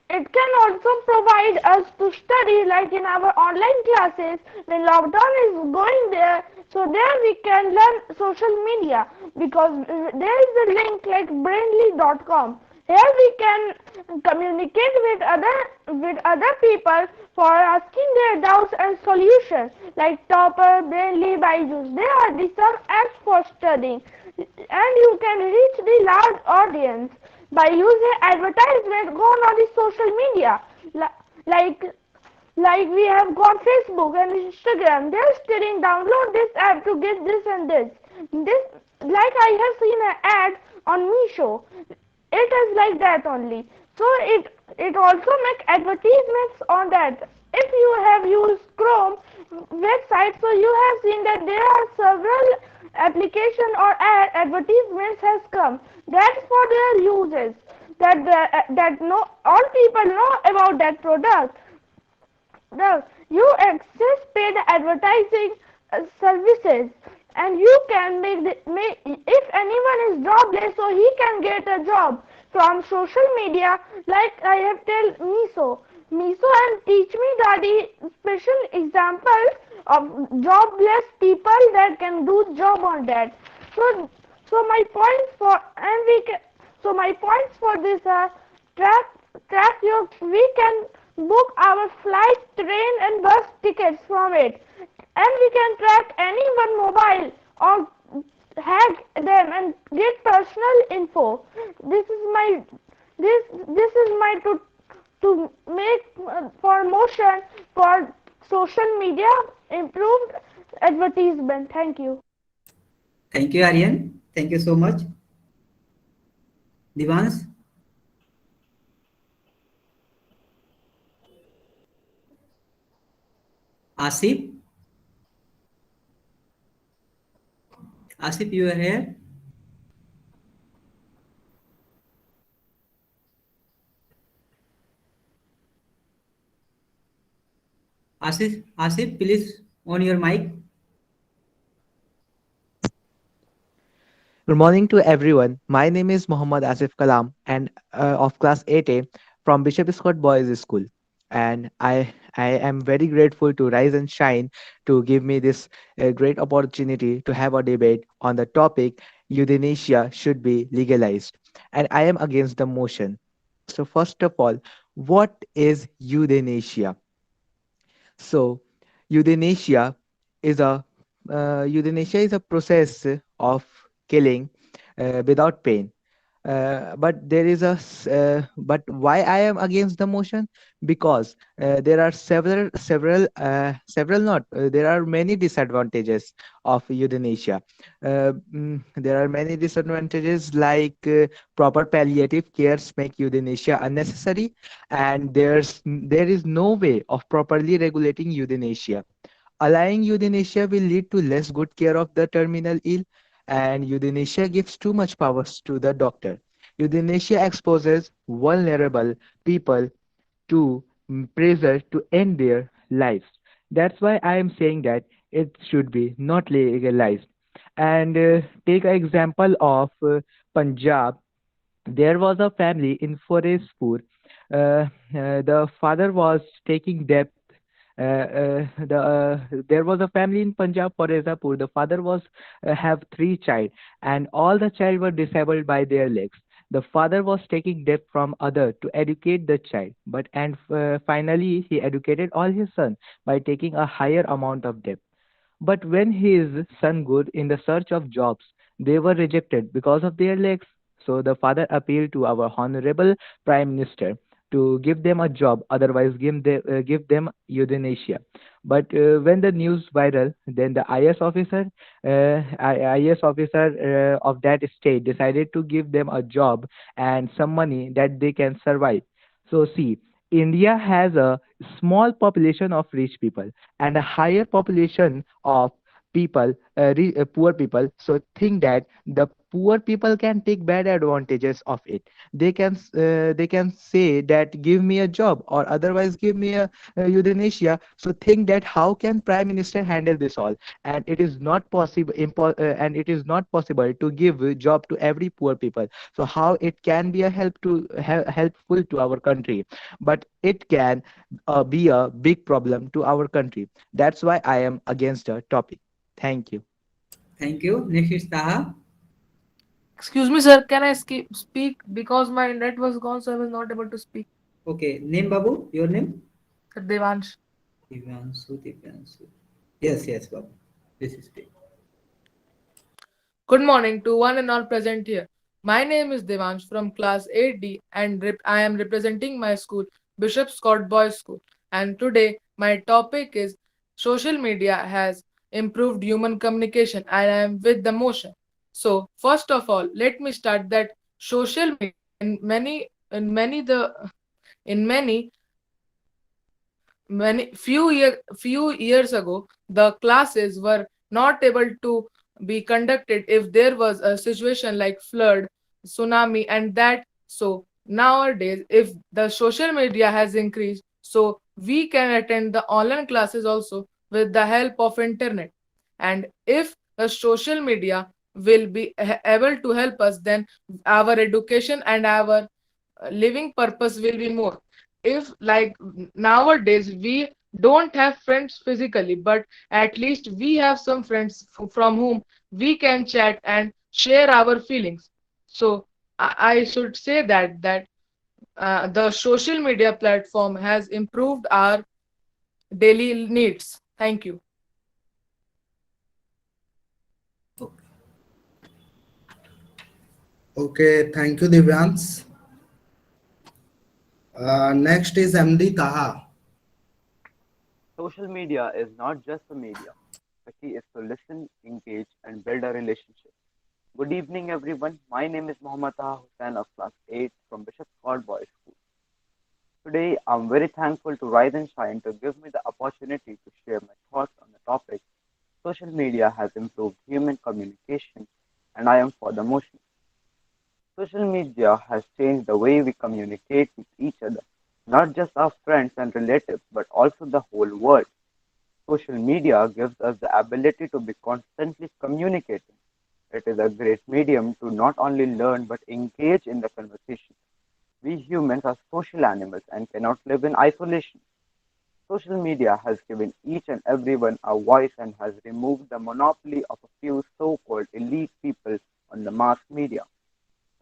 it can also provide us to study like in our online classes when lockdown is going there So there we can learn social media because there is a link like brainly.com. Here we can communicate with other people for asking their doubts and solutions like Topper, Brainly, Byju's. They are the some apps for studying, and you can reach the large audience by using advertisement going on the social media like like we have got Facebook and Instagram. They're stating download this app to get this and this. This like I have seen an ad on Meesho. It is like that only. So it also make advertisements on that. If you have used Chrome website, so you have seen that there are several application or advertisements has come. That's for their uses. That no all people know about that product. Now, you access paid advertising services, and you can if anyone is jobless, so he can get a job from social media. Like I have tell Miso and Teach Me Daddy special examples of jobless people that can do job on that. So, my points for and we can. So my points for this are track track your we can book our flight, train and bus tickets from it, and we can track anyone mobile or hack them and get personal info. This is my to make promotion for social media improved advertisement. Thank you. Thank you, Aryan. Thank you so much. Divans? Asif? Asif, you are here? Asif, please on your mic. Good morning to everyone. My name is Muhammad Asif Kalam and of class 8A from Bishop Scott Boys School. And I am very grateful to Rise and Shine to give me this great opportunity to have a debate on the topic euthanasia should be legalized. And I am against the motion. So first of all, what is euthanasia? So, euthanasia is a euthanasia is a process of killing without pain. But why I am against the motion? Because there are several not there are many disadvantages of euthanasia. There are many disadvantages like proper palliative cares make euthanasia unnecessary, and there is no way of properly regulating euthanasia. Allowing euthanasia will lead to less good care of the terminal ill, and euthanasia gives too much powers to the doctor. Euthanasia exposes vulnerable people to pressure to end their lives. That's why I am saying that it should be not legalized. And take an example of Punjab. There was a family in Firozpur. The father was taking debt. There was a family in Punjab, Firozpur. The father was have three child, and all the child were disabled by their legs. The father was taking debt from other to educate the child, but and finally he educated all his son by taking a higher amount of debt. But when his son good in the search of jobs, they were rejected because of their legs. So the father appealed to our honorable prime minister to give them a job, otherwise give them euthanasia. But when the news viral, then the IS officer, IS officer of that state decided to give them a job and some money that they can survive. So see, India has a small population of rich people and a higher population of poor people. So think that the poor people can take bad advantages of it. They can say that give me a job or otherwise give me a euthanasia. So think that how can prime minister handle this all? And it is not possible and it is not possible to give a job to every poor people. So how it can be a helpful to our country, but it can be a big problem to our country. That's why I am against the topic. Thank you. Thank you. Next is Taha. Excuse me, sir. Can I speak because my net was gone, so I was not able to speak. Okay, name Babu. Your name? Sir Devansh. Divyansu. Yes, yes, Babu. This is great. Good morning to one and all present here. My name is Devansh from class 8D and I am representing my school, Bishop Scott Boys School. And today my topic is social media has improved human communication and I am with the motion. So first of all, let me start that social media in many few years ago the classes were not able to be conducted if there was a situation like flood, tsunami, and that. So nowadays if the social media has increased, so we can attend the online classes also with the help of internet. And if the social media will be able to help us, then our education and our living purpose will be more. If like nowadays we don't have friends physically, but at least we have some friends from whom we can chat and share our feelings. So I should say that the social media platform has improved our daily needs. Thank you. Okay, thank you, Divyans. Next is MD Taha. Social media is not just a media. The key is to listen, engage, and build a relationship. Good evening, everyone. My name is Mohammad Taha Hussain of Class 8 from Bishop Scott Boys School. Today, I'm very thankful to Rise and Shine to give me the opportunity to share my thoughts on the topic. Social media has improved human communication, and I am for the motion. Social media has changed the way we communicate with each other, not just our friends and relatives, but also the whole world. Social media gives us the ability to be constantly communicating. It is a great medium to not only learn but engage in the conversation. We humans are social animals and cannot live in isolation. Social media has given each and everyone a voice and has removed the monopoly of a few so called elite people on the mass media.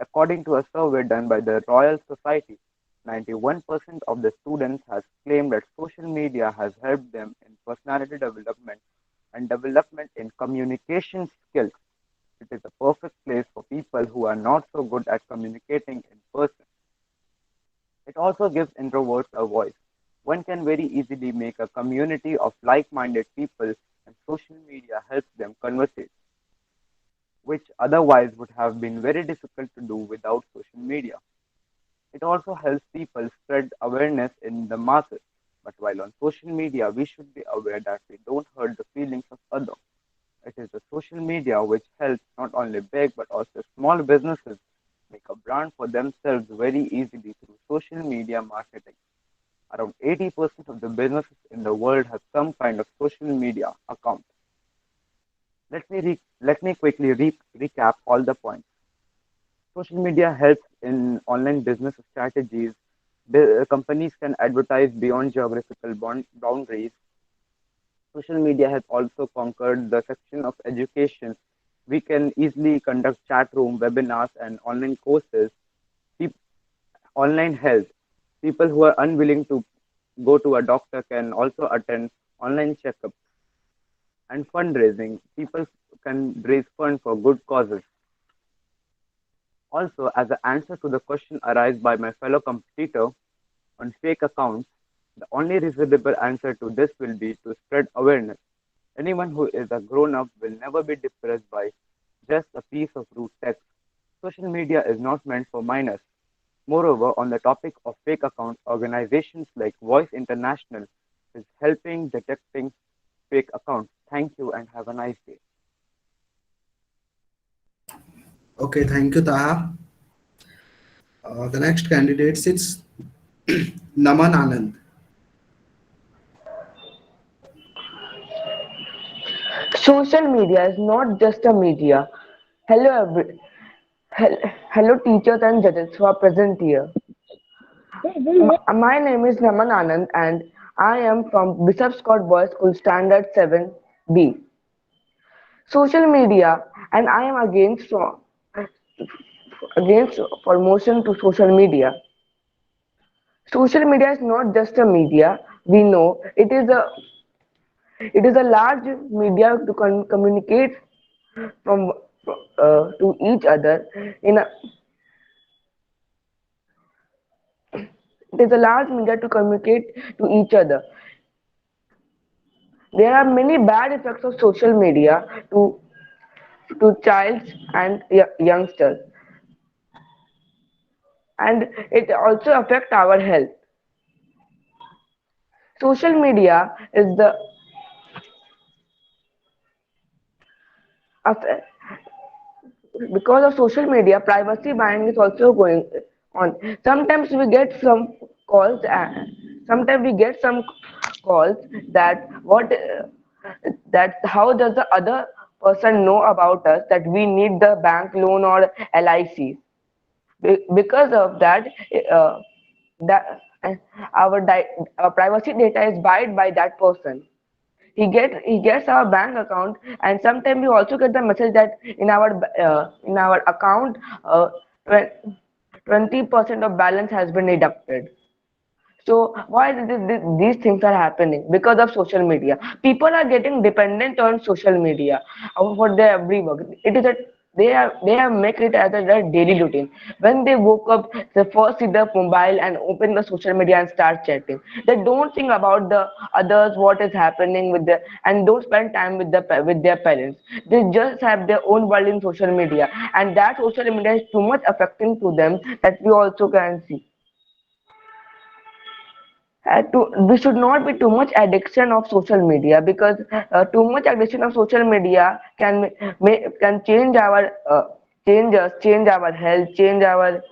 According to a survey done by the Royal Society, 91% of the students has claimed that social media has helped them in personality development and development in communication skills. It is a perfect place for people who are not so good at communicating in person. It also gives introverts a voice. One can very easily make a community of like-minded people, and social media helps them conversate, which otherwise would have been very difficult to do without social media. It also helps people spread awareness in the masses. But while on social media, we should be aware that we don't hurt the feelings of others. It is the social media which helps not only big but also small businesses make a brand for themselves very easily through social media marketing. Around 80% of the businesses in the world have some kind of social media account. Let me quickly recap all the points. Social media helps in online business strategies. Companies can advertise beyond geographical boundaries. Social media has also conquered the section of education. We can easily conduct chat room, webinars, and online courses. Peop- Online health. People who are unwilling to go to a doctor can also attend online checkups and fundraising. People can raise funds for good causes. Also, as an answer to the question arised by my fellow competitor on fake accounts, the only reasonable answer to this will be to spread awareness. Anyone who is a grown up will never be depressed by just a piece of rude text. Social media is not meant for minors. Moreover, on the topic of fake accounts, organizations like Voice International is helping detecting fake accounts. Thank you and have a nice day. Okay, thank you, Taha. The next candidate is Naman Anand. Social media is not just a media. Hello, hello, teachers and judges who are present here. My name is Naman Anand, and I am from Bishop Scott Boys School Standard 7B. social media, and I am against promotion to social media. Social media is not just a media. We know it is a large media to communicate from to each other in a it is a large media to communicate to each other. There are many bad effects of social media to childs and youngsters, and it also affect our health. Social media is the aff- because of social media, privacy buying is also going on. Sometimes we get some calls, sometimes we get some calls that that how does the other person know about us that we need the bank loan or LIC? Because of that, that our privacy data is bought by that person. He gets our bank account, and sometimes we also get the message that in our account, 20% of balance has been deducted. So why these things are happening? Because of social media. People are getting dependent on social media for their every work. It is a they have make it as their daily routine. When they woke up, they first see the mobile and open the social media and start chatting. They don't think about the others, what is happening with the and don't spend time with their parents. They just have their own world in social media, and that social media is too much affecting to them that we also can see. We should not be too much addiction of social media because too much addiction of social media can change our change us, change our health, change our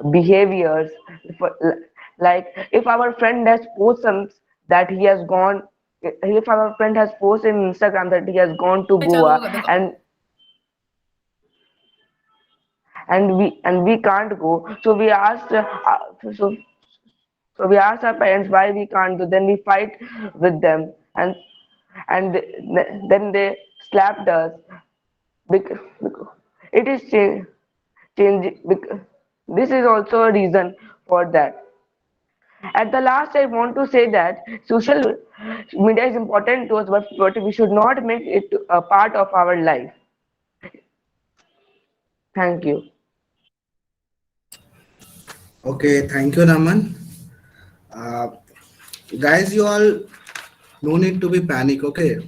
behaviors. For, like if our friend has posted that he has gone, if our friend has posted in Instagram that he has gone to Goa and we can't go, so we asked so so we asked our parents why we can't do. Then we fight with them, then they slapped us. Because it is changing. This is also a reason for that. At the last, I want to say that social media is important to us, but we should not make it a part of our life. Thank you. Okay, thank you, Raman. Uh, guys, you all no need to be panic. Okay,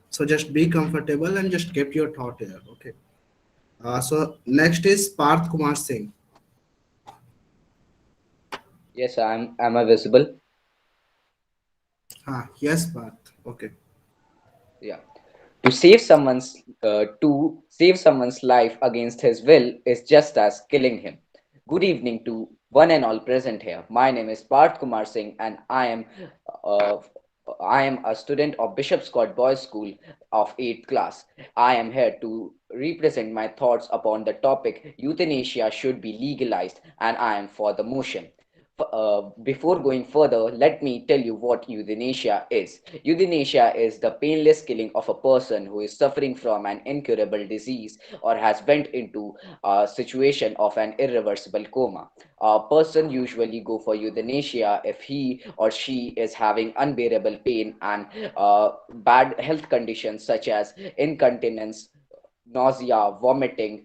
so just be comfortable and just keep your thought here. Okay. So next is Parth Kumar Singh. Yes, am I visible? Yes, Parth. Okay. Yeah. To save someone's life against his will is just as killing him. Good evening to one and all present here. My name is Parth Kumar Singh, and uh, I am a student of Bishop Scott Boys School of 8th class. I am here to represent my thoughts upon the topic euthanasia should be legalized, and I am for the motion. Before going further, let me tell you what euthanasia is. Euthanasia is the painless killing of a person who is suffering from an incurable disease or has went into a situation of an irreversible coma. A person usually go for euthanasia if he or she is having unbearable pain and bad health conditions such as incontinence, nausea, vomiting,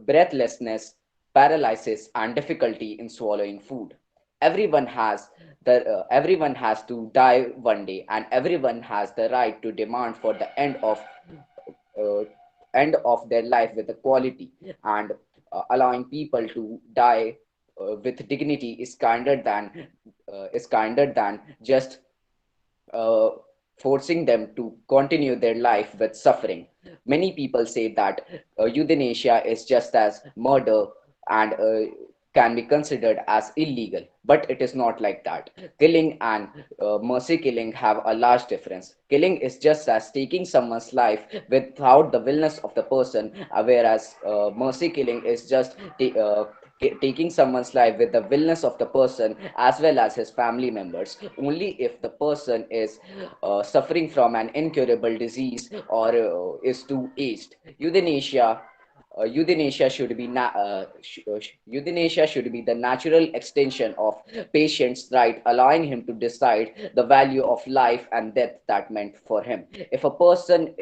breathlessness, paralysis, and difficulty in swallowing food. Everyone has to die one day, and everyone has the right to demand for the uh, end of their life with a quality, and allowing people to die with dignity is kinder than just uh, forcing them to continue their life with suffering. Many people say that euthanasia is just as murder and can be considered as illegal, but it is not like that. Killing and mercy killing have a large difference. Killing is just as taking someone's life without the willness of the person, whereas mercy killing is just taking someone's life with the willness of the person as well as his family members. Only if the person is suffering from an incurable disease or is too aged. Euthanasia should be euthanasia should be the natural extension of patient's right, allowing him to decide the value of life and death that meant for him. If a person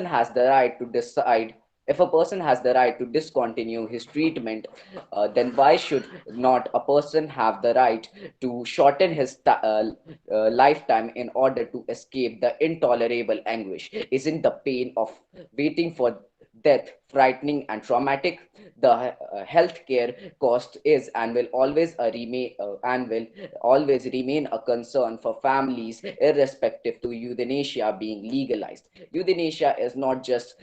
has the right to decide, if a person has the right to discontinue his treatment, then why should not a person have the right to shorten his lifetime in order to escape the intolerable anguish? Isn't the pain of waiting for death frightening and traumatic? The healthcare cost is and will always remain a concern for families, irrespective to euthanasia being legalized. Euthanasia is not just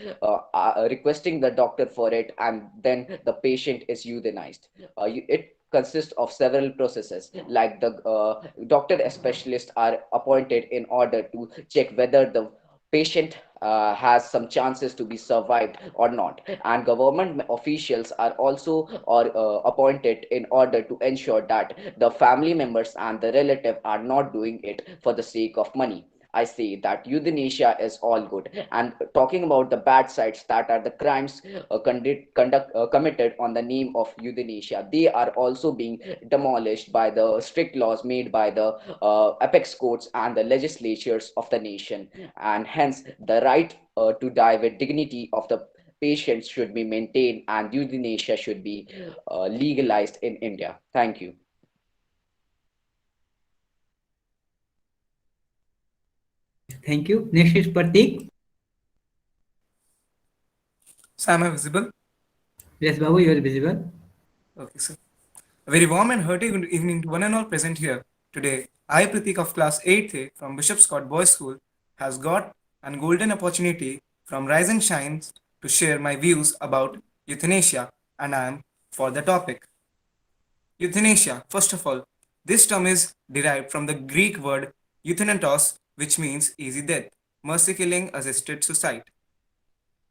requesting the doctor for it and then the patient is euthanized. It consists of several processes, like the doctor specialists are appointed in order to check whether the patient has some chances to be survived or not, and government officials are also appointed in order to ensure that the family members and the relative are not doing it for the sake of money. I say that euthanasia is all good. And talking about the bad sides, that are the crimes committed on the name of euthanasia, they are also being demolished by the strict laws made by the apex courts and the legislatures of the nation. And hence, the right to die with dignity of the patients should be maintained, and euthanasia should be legalized in India. Thank you. Thank you. Next is Pratik. So am I visible? Yes, Babu, you are visible. Okay, sir. A very warm and hearty good evening to one and all present here. Today, I, Pratik of class 8th A from Bishop Scott Boys School, has got an golden opportunity from Rise and Shines to share my views about euthanasia, and I am for the topic. Euthanasia, first of all, this term is derived from the Greek word euthanatos, which means easy death, mercy killing, assisted suicide.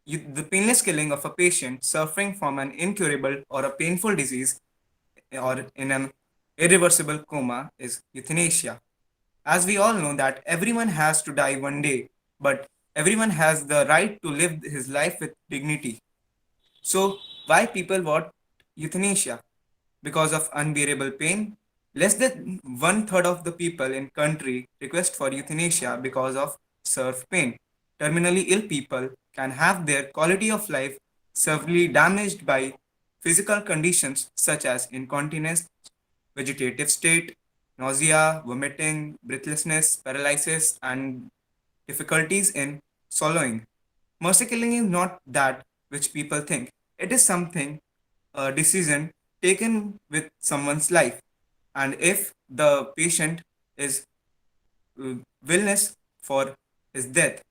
The painless killing of a patient suffering from an incurable or a painful disease or in an irreversible coma is euthanasia. As we all know that everyone has to die one day, but everyone has the right to live his life with dignity. So why people want euthanasia? Because of unbearable pain. Less than one third of the people in country request for euthanasia because of serve pain. Terminally ill people can have their quality of life severely damaged by physical conditions such as incontinence, vegetative state, nausea, vomiting, breathlessness, paralysis, and difficulties in swallowing. Mercy killing is not that which people think. It is something, a decision taken with someone's life. And if the patient is willingness for his death,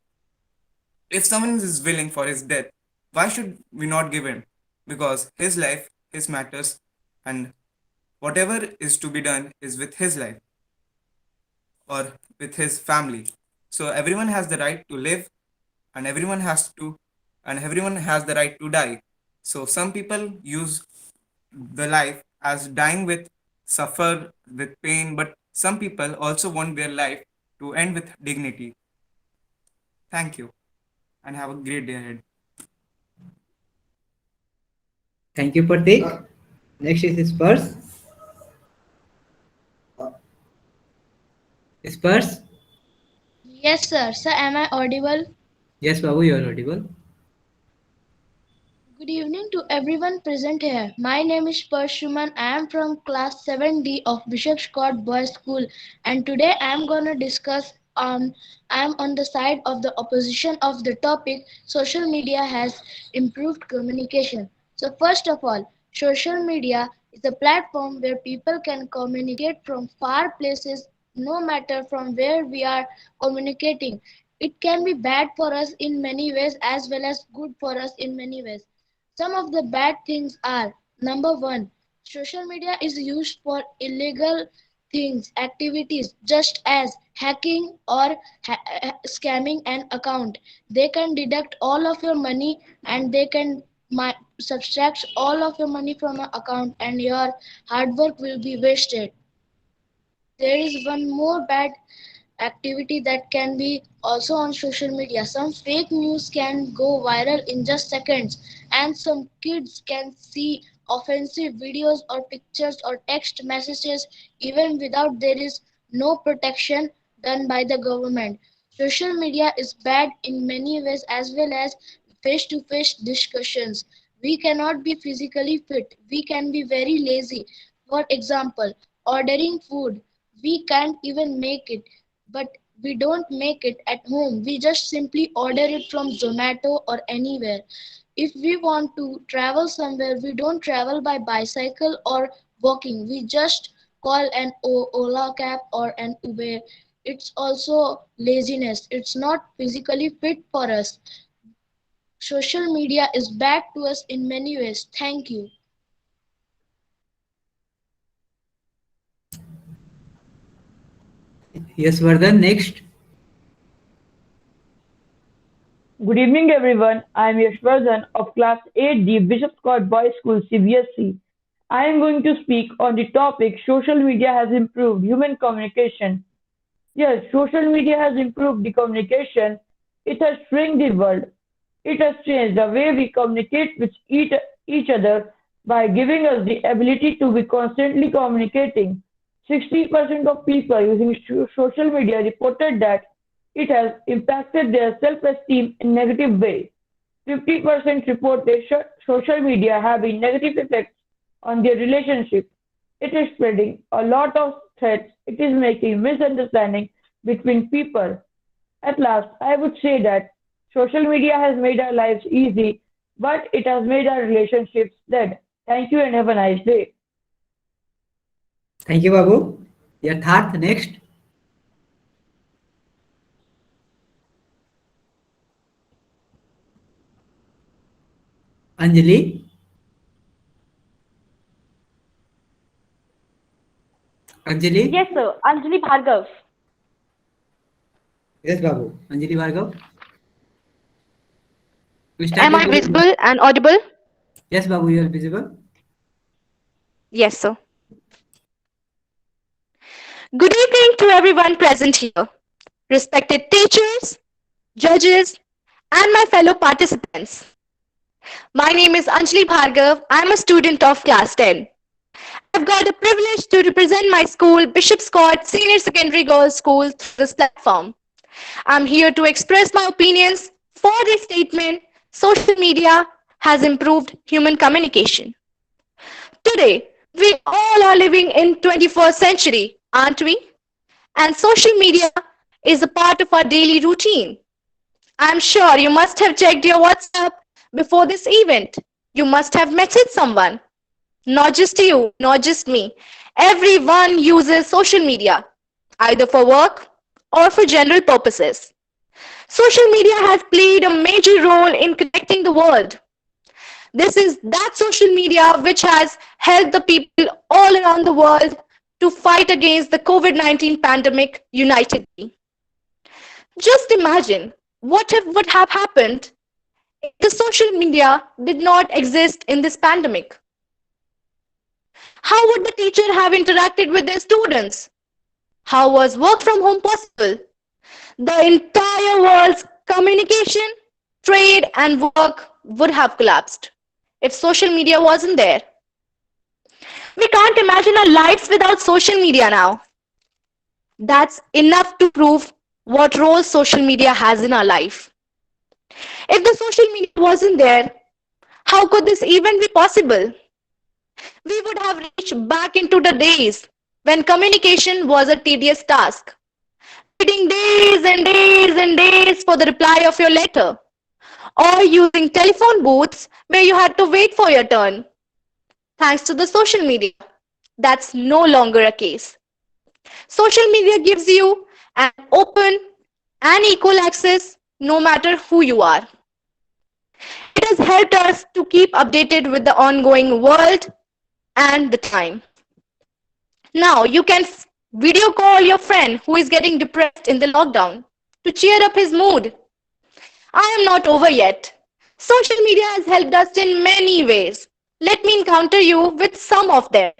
if someone is willing for his death, why should we not give him? Because his life, his matters, and whatever is to be done is with his life or with his family. So everyone has the right to live, and everyone has the right to die. So some people use the life as dying with suffer with pain, but some people also want their life to end with dignity. Thank you and have a great day ahead. Thank you, Pratik. Next is Spurs. Spurs. Yes, sir. Sir, am I audible? Yes, Babu, you are audible. Good evening to everyone present here. My name is Parshuman. I am from class 7D of Bishop Scott Boys School, and today I am going to discuss I am on the side of the opposition of the topic social media has improved communication. So first of all, social media is a platform where people can communicate from far places no matter from where we are communicating. It can be bad for us in many ways as well as good for us in many ways. Some of the bad things are: number one, social media is used for illegal things, activities, just as hacking or scamming an account. They can deduct all of your money and they can subtracts all of your money from your account and your hard work will be wasted. There is one more bad activity that can be also on social media. Some fake news can go viral in just seconds, and some kids can see offensive videos or pictures or text messages even without there is no protection done by the government. Social media is bad in many ways as well as face to face discussions. We cannot be physically fit, we can be very lazy. For example, ordering food, we can't even make it, but we don't make it at home. We just simply order it from Zomato or anywhere. If we want to travel somewhere, we don't travel by bicycle or walking. We just call an Ola cab or an Uber. It's also laziness. It's not physically fit for us. Social media is bad to us in many ways. Thank you. Yes, Vardhan, next. Good evening, everyone. I am Yashvardhan of Class 8D Bishop Scott Boys School CBSE. I am going to speak on the topic social media has improved human communication. Yes, social media has improved the communication. It has shrunk the world. It has changed the way we communicate with each other by giving us the ability to be constantly communicating. 60% of people using social media reported that it has impacted their self-esteem in negative ways. 50% report their social media having negative effects on their relationship. It is spreading a lot of threats. It is making misunderstanding between people. At last, I would say that social media has made our lives easy, but it has made our relationships dead. Thank you and have a nice day. Thank you, Babu. Yatharth, next. Anjali. Anjali. Yes, sir. Anjali Bhargav. Yes, Babu. Anjali Bhargav. We start Am with I Babu. visible and audible? Yes, Babu, you are visible. Yes, sir. Good evening to everyone present here, respected teachers, judges, and my fellow participants. My name is Anjali Bhargav. I'm a student of class 10. I've got the privilege to represent my school, Bishop Scott Senior Secondary Girls School, through this platform. I'm here to express my opinions for this statement. Social media has improved human communication. Today, we all are living in 21st century, aren't we? And social media is a part of our daily routine. I'm sure you must have checked your WhatsApp before this event. You must have messaged someone. Not just you, not just me. Everyone uses social media, either for work or for general purposes. Social media has played a major role in connecting the world. This is that social media which has helped the people all around the world to fight against the COVID 19 pandemic unitedly. Just imagine would have happened if the social media did not exist in this pandemic. How would the teacher have interacted with their students? How was work from home possible? The entire world's communication, trade, and work would have collapsed if social media wasn't there. We can't imagine our lives without social media now. That's enough to prove what role social media has in our life. If the social media wasn't there, how could this even be possible? We would have reached back into the days when communication was a tedious task, waiting days and days and days for the reply of your letter, or using telephone booths where you had to wait for your turn. Thanks to the social media, that's no longer a case. Social media gives you an open and equal access no matter who you are. It has helped us to keep updated with the ongoing world and the time. Now you can video call your friend who is getting depressed in the lockdown to cheer up his mood. I am not over yet. Social media has helped us in many ways. Let me encounter you with some of them.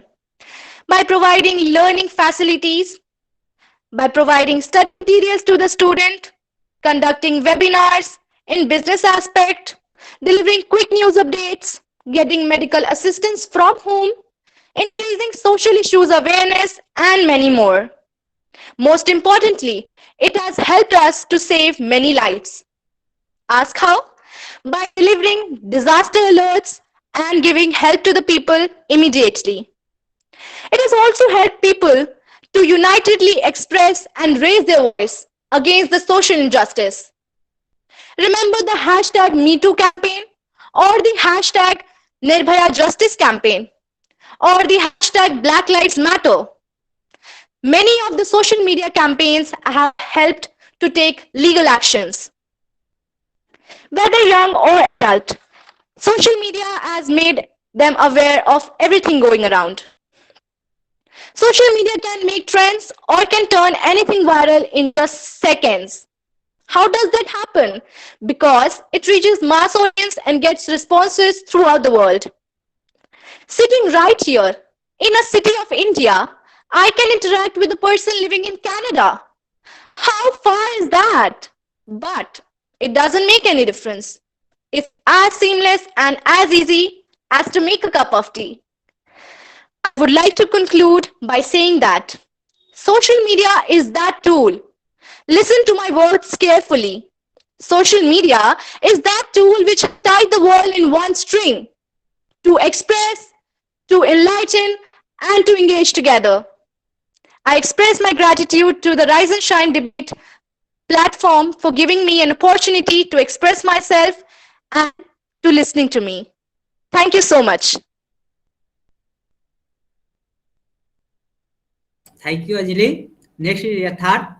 By providing learning facilities, by providing study materials to the student, conducting webinars in business aspect, delivering quick news updates, getting medical assistance from home, increasing social issues awareness, and many more. Most importantly, it has helped us to save many lives. Ask how? By delivering disaster alerts and giving help to the people immediately. It has also helped people to unitedly express and raise their voice against the social injustice. Remember the hashtag MeToo campaign or the hashtag Nirbhaya Justice campaign or the hashtag Black Lives Matter. Many of the social media campaigns have helped to take legal actions. Whether young or adult, social media has made them aware of everything going around. Social media can make trends or can turn anything viral in just seconds. How does that happen? Because it reaches mass audience and gets responses throughout the world. Sitting right here in a city of India, I can interact with a person living in Canada. How far is that? But it doesn't make any difference. It's as seamless and as easy as to make a cup of tea. I would like to conclude by saying that social media is that tool. Listen to my words carefully. Social media is that tool which tied the world in one string to express, to enlighten, and to engage together. I express my gratitude to the Rise and Shine debate platform for giving me an opportunity to express myself and to listening to me. Thank you so much. Thank you, Anjali. Next is Yatharth.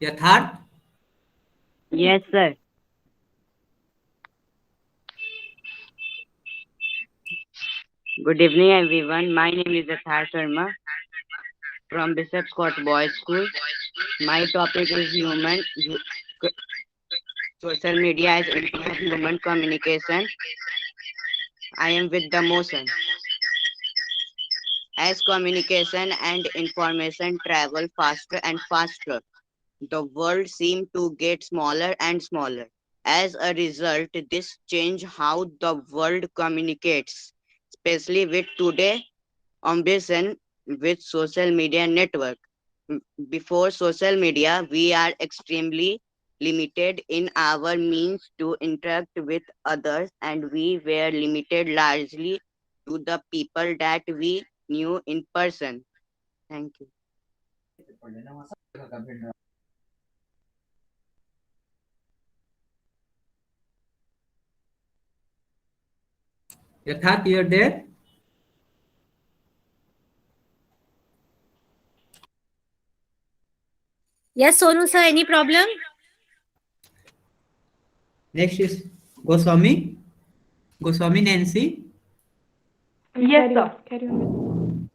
Yatharth. Yes, sir. Good evening, everyone. My name is Athar Sharma from Bishop Scott Boys School. My topic is social media as influence human communication. I am with the motion. As communication and information travel faster and faster, the world seems to get smaller and smaller. As a result, this change how the world communicates, especially with today ambition with social media network. Before social media, we are extremely limited in our means to interact with others, and we were limited largely to the people that we knew in person. Thank you. Yatharth, you're there? Yes, Sonu sir, any problem? Next is Goswami. Goswami Nancy. Yes, sir. Carry on.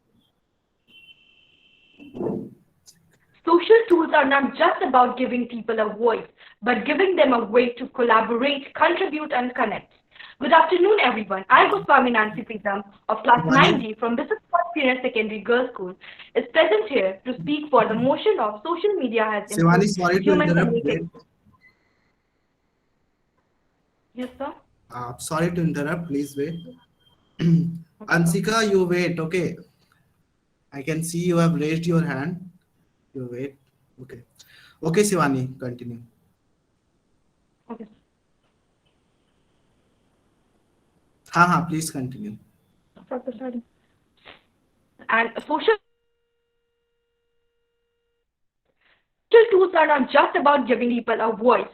Social tools are not just about giving people a voice, but giving them a way to collaborate, contribute, and connect. Good afternoon, everyone. I, Goswami Nancy Pritam of Class Shivani, 9D from Bishop Scott Senior Secondary Girls School is present here to speak for the motion of social media has Shivani, improved sorry to human interrupt. communication. Wait. Yes, sir. Sorry to interrupt. Please wait. Ansika, you wait. Okay. I can see you have raised your hand. You wait. Okay. Okay, Shivani, continue. Okay. Please continue. Start the starting. And social tools are not just about giving people a voice.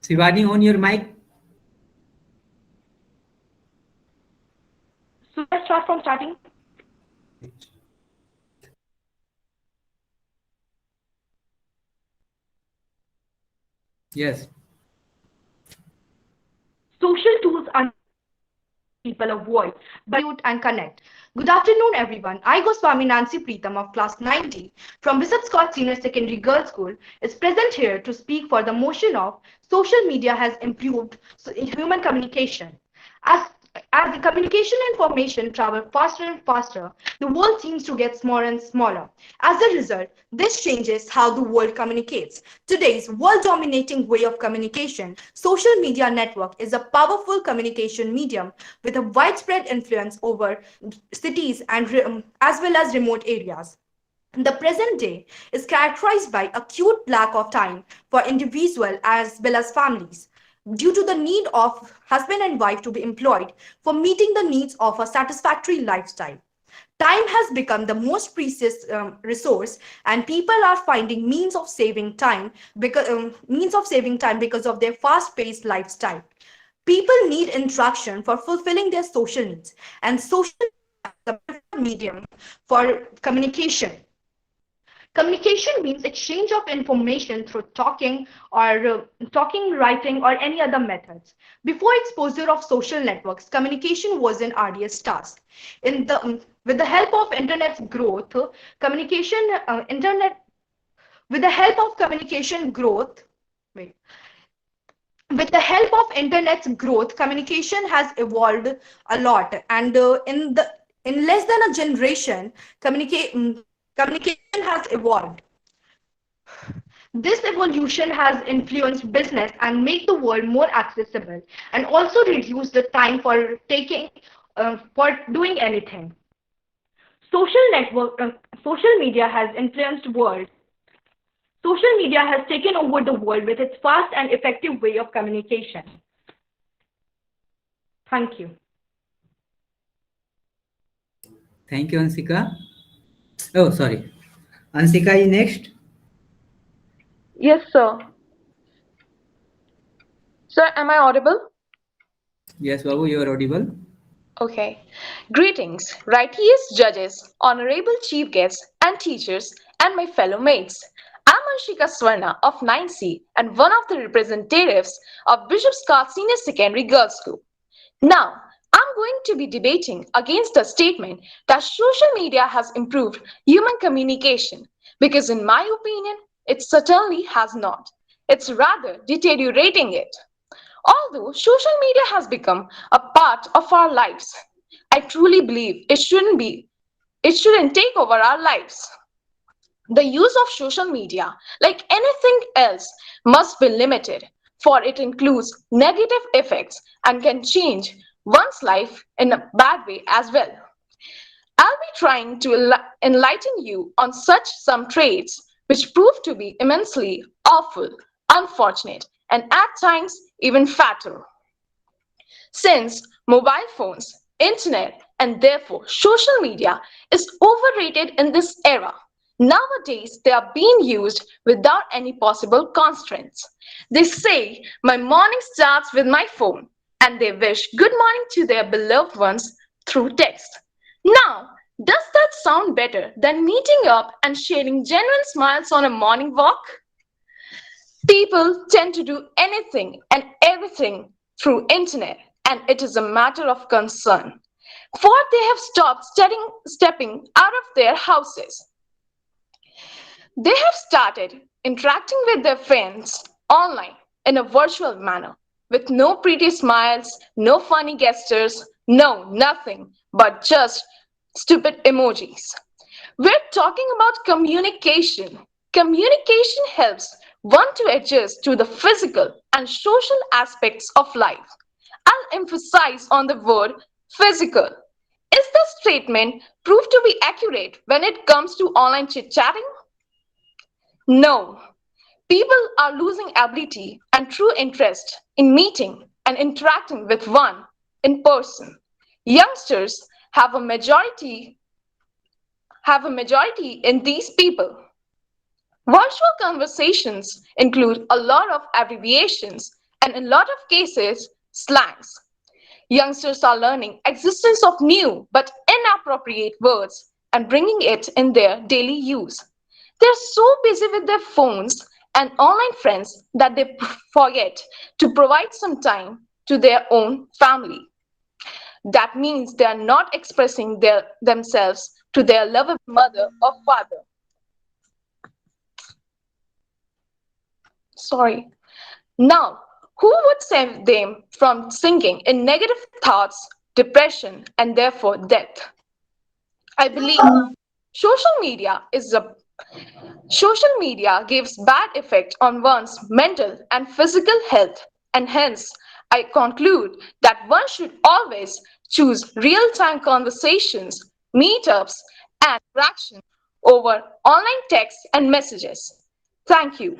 Shivani, on your mic. So let's start from starting. Yes. social tools are not just giving people a voice, but and connect. Good afternoon, everyone. I, Goswami Nancy Preetham of class 9D from Bishop Scott Senior Secondary Girls School, is present here to speak for the motion of social media has improved human communication. As as the communication and information travel faster and faster, the world seems to get smaller and smaller. As a result, this changes how the world communicates. Today's world-dominating way of communication, social media network is a powerful communication medium with a widespread influence over cities and as well as remote areas. The present day is characterized by acute lack of time for individuals as well as families due to the need of husband and wife to be employed for meeting the needs of a satisfactory lifestyle. Time has become the most precious resource, and people are finding means of saving time because of their fast-paced lifestyle. People need interaction for fulfilling their social needs, and social media is the preferred medium for communication. Communication means exchange of information through talking, writing, or any other methods. Before exposure of social networks, communication was an arduous task. With the help of internet's growth, communication internet with the help of communication growth, wait, with the help of internet's growth, communication has evolved a lot, and in less than a generation, communication has evolved. This evolution has influenced business and make the world more accessible, and also reduce the time for doing anything. Social media has influenced world. Social media has taken over the world with its fast and effective way of communication. Thank you. Thank you, Ansika. Oh, sorry. Ansika is next. Yes, sir. Sir, am I audible? Yes, Babu, you are audible. Okay. Greetings, righteous judges, honorable chief guests, and teachers, and my fellow mates. I'm Anshika Swarna of 9C and one of the representatives of Bishop Scott Senior Secondary Girls School. Now, I'm going to be debating against the statement that social media has improved human communication because, in my opinion, it certainly has not. It's rather deteriorating it. Although social media has become a part of our lives, I truly believe it shouldn't take over our lives. The use of social media, like anything else, must be limited, for it includes negative effects and can change one's life in a bad way as well. I'll be trying to enlighten you on such some traits which prove to be immensely awful, unfortunate, and at times even fatal. Since mobile phones, internet, and therefore social media is overrated in this era, nowadays they are being used without any possible constraints. They say, "My morning starts with my phone," and they wish good morning to their beloved ones through text. Now, does that sound better than meeting up and sharing genuine smiles on a morning walk? People tend to do anything and everything through internet, and it is a matter of concern. For they have stopped stepping out of their houses. They have started interacting with their friends online in a virtual manner, with no pretty smiles, no funny gestures, no nothing, but just stupid emojis. We're talking about communication. Communication helps one to adjust to the physical and social aspects of life. I'll emphasize on the word physical. Is this statement proved to be accurate when it comes to online chit chatting? No. People are losing ability and true interest in meeting and interacting with one in person. Youngsters have a majority in these people. Virtual conversations include a lot of abbreviations and in a lot of cases slangs. Youngsters are learning existence of new but inappropriate words and bringing it in their daily use. They're so busy with their phones and online friends that they forget to provide some time to their own family. That means they are not expressing themselves to their loving mother or father. Sorry. Now, who would save them from sinking in negative thoughts, depression, and therefore death? I believe social media is a social media gives bad effect on one's mental and physical health, and hence I conclude that one should always choose real-time conversations, meetups, and interaction over online texts and messages. Thank you.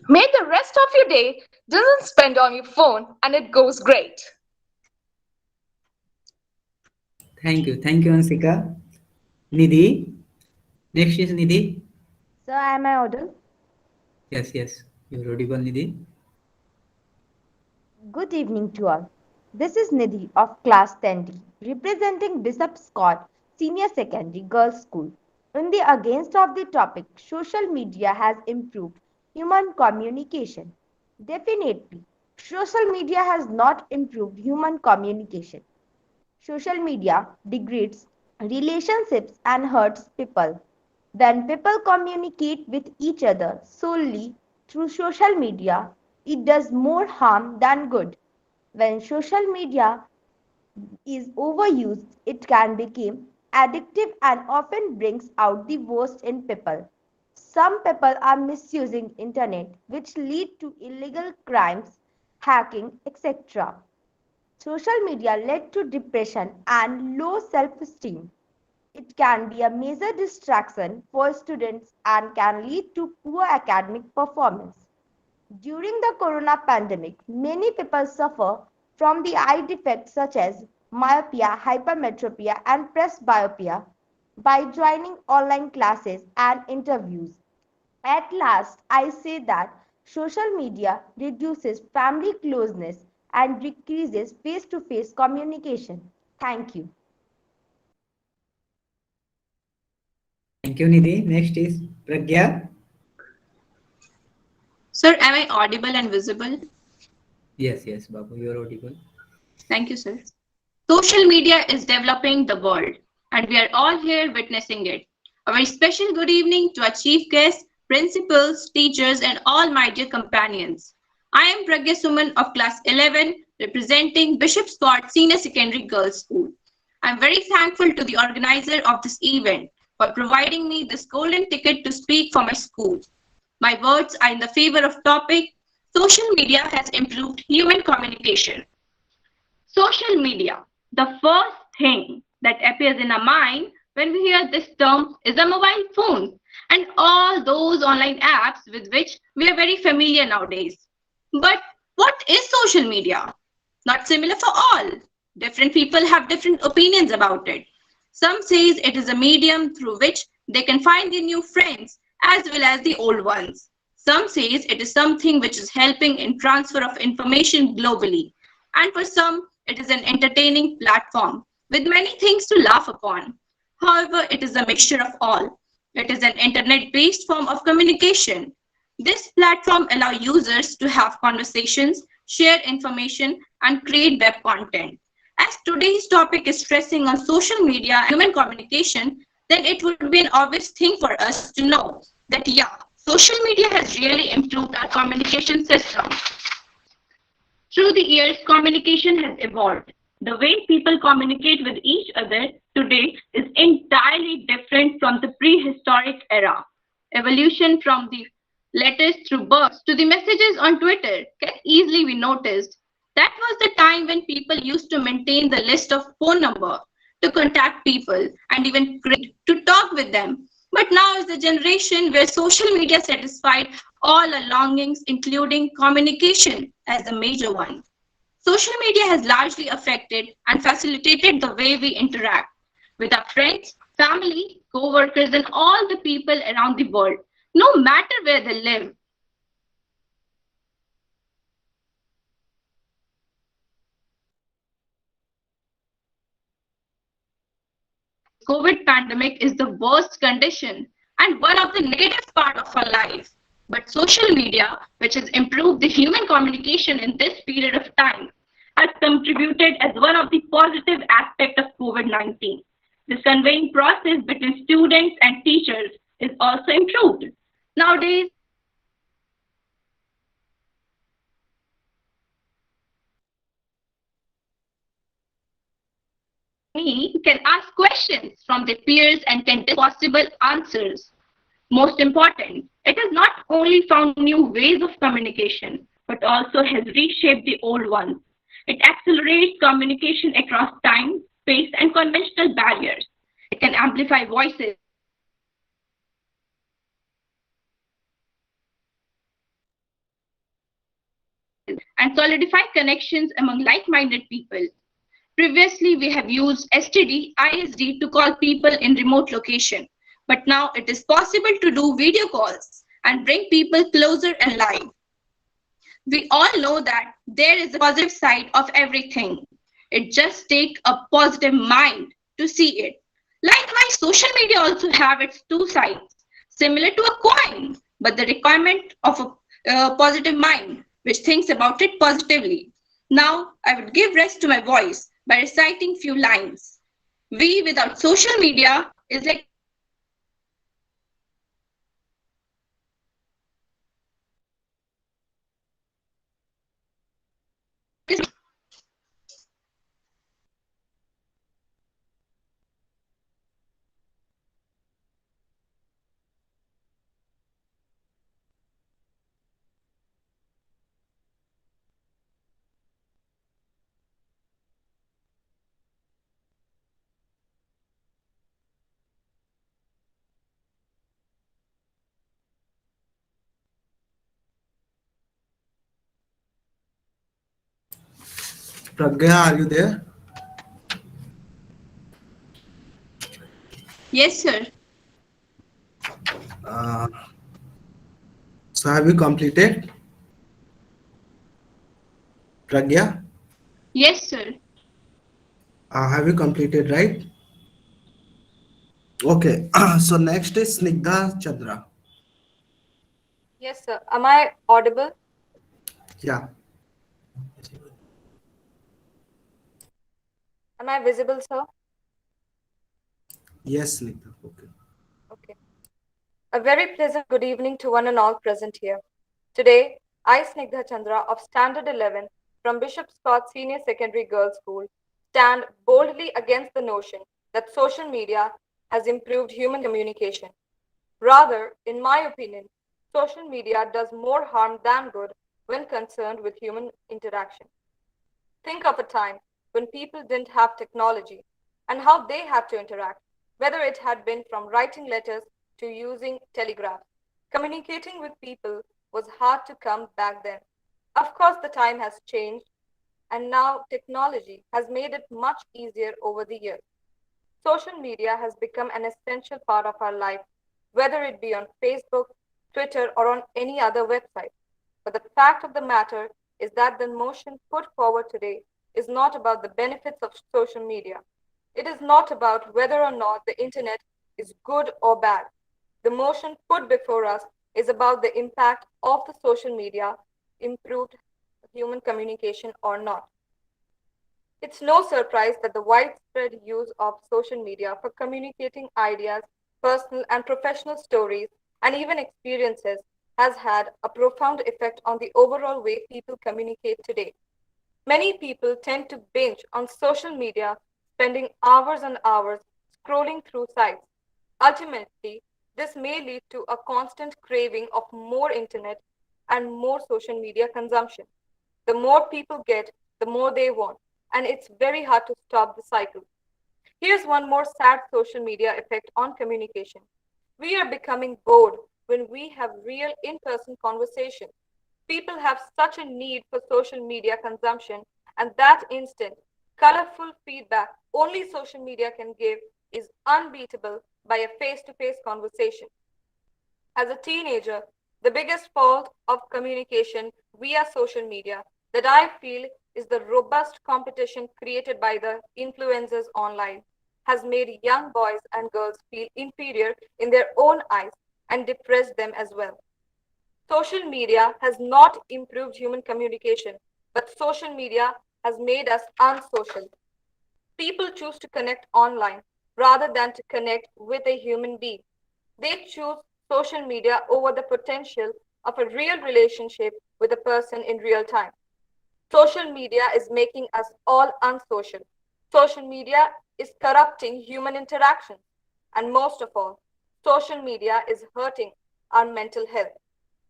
May the rest of your day doesn't spend on your phone and it goes great. Thank you, Ansika. Nidhi, next is Nidhi. Sir, am I audible? Yes, you're audible, Nidhi. Good evening to all. This is Nidhi of Class 10D, representing Bishop Scott Senior Secondary Girls School. In the against of the topic, social media has improved human communication. Definitely, social media has not improved human communication. Social media degrades relationships and hurts people. When people communicate with each other solely through social media, it does more harm than good. When social media is overused, it can become addictive and often brings out the worst in people. Some people are misusing internet which lead to illegal crimes, hacking, etc. Social media led to depression and low self-esteem. It can be a major distraction for students and can lead to poor academic performance. During the corona pandemic, many people suffer from the eye defects such as myopia, hypermetropia, and presbyopia by joining online classes and interviews. At last, I say that social media reduces family closeness and decreases face to face communication. Thank you. Thank you, Nidhi. Next is Pragya. Sir, am I audible and visible? Yes, Babu, you're audible. Thank you, sir. Social media is developing the world, and we are all here witnessing it. A very special good evening to our chief guests, principals, teachers, and all my dear companions. I am Pragya Suman of class 11, representing Bishop Scott Senior Secondary Girls School. I am very thankful to the organizer of this event for providing me this golden ticket to speak for my school. My words are in the favor of topic. Social media has improved human communication. Social media. The first thing that appears in our mind when we hear this term is a mobile phone and all those online apps with which we are very familiar nowadays. But what is social media? Not similar for all. Different people have different opinions about it. Some says it is a medium through which they can find their new friends as well as the old ones. Some says it is something which is helping in transfer of information globally. And for some, it is an entertaining platform with many things to laugh upon. However, it is a mixture of all. It is an internet-based form of communication. This platform allows users to have conversations, share information, and create web content. As today's topic is stressing on social media and human communication, then it would be an obvious thing for us to know that yeah, social media has really improved our communication system. Through the years, communication has evolved. The way people communicate with each other today is entirely different from the prehistoric era. Evolution from the letters through birds to the messages on Twitter can easily be noticed. That was the time when people used to maintain the list of phone number to contact people and even to talk with them. But now is the generation where social media satisfied all our longings, including communication as the major one. Social media has largely affected and facilitated the way we interact with our friends, family, co-workers, and all the people around the world, no matter where they live. COVID pandemic is the worst condition and one of the negative part of our life. But social media, which has improved the human communication in this period of time, has contributed as one of the positive aspects of COVID-19. This conveying process between students and teachers is also improved. Nowadays, me can ask questions from their peers and can possible answers. Most important, it has not only found new ways of communication, but also has reshaped the old ones. It accelerates communication across time, space, and conventional barriers. It can amplify voices and solidify connections among like minded people. Previously, we have used STD, ISD to call people in remote location, but now it is possible to do video calls and bring people closer and live. We all know that there is a positive side of everything. It just takes a positive mind to see it. Likewise, social media also have its two sides, similar to a coin, but the requirement of a positive mind, which thinks about it positively. Now, I would give rest to my voice by reciting few lines. We without social media is like Pragya, are you there? yes, sir. Uh, so have you completed, Pragya? Yes, sir. Have you completed, right? Okay. So next is Snigdha Chandra. Yes, sir. Am I audible? Yeah. Am I visible, sir? Yes, Snigdha. Okay. Okay. A very pleasant good evening to one and all present here. Today, I, Snigdha Chandra of Standard 11 from Bishop Scott Senior Secondary Girls School, stand boldly against the notion that social media has improved human communication. Rather, in my opinion, social media does more harm than good when concerned with human interaction. Think of a time when people didn't have technology and how they had to interact, whether it had been from writing letters to using telegraphs. Communicating with people was hard to come back then. Of course, the time has changed, and now technology has made it much easier over the years. Social media has become an essential part of our life, whether it be on Facebook, Twitter, or on any other website. But the fact of the matter is that the motion put forward today is not about the benefits of social media. It is not about whether or not the internet is good or bad. The motion put before us is about the impact of the social media improved human communication or not. It's no surprise that the widespread use of social media for communicating ideas, personal and professional stories, and even experiences has had a profound effect on the overall way people communicate today. Many people tend to binge on social media, spending hours and hours scrolling through sites. Ultimately, this may lead to a constant craving of more internet and more social media consumption. The more people get, the more they want, and it's very hard to stop the cycle. Here's one more sad social media effect on communication. We are becoming bored when we have real in person conversations. People have such a need for social media consumption, and that instant, colorful feedback only social media can give is unbeatable by a face to face conversation. As a teenager, the biggest fault of communication via social media that I feel is the robust competition created by the influencers online has made young boys and girls feel inferior in their own eyes and depressed them as well. Social media has not improved human communication, but social media has made us unsocial. People choose to connect online rather than to connect with a human being. They choose social media over the potential of a real relationship with a person in real time. Social media is making us all unsocial. Social media is corrupting human interactions. And most of all, social media is hurting our mental health.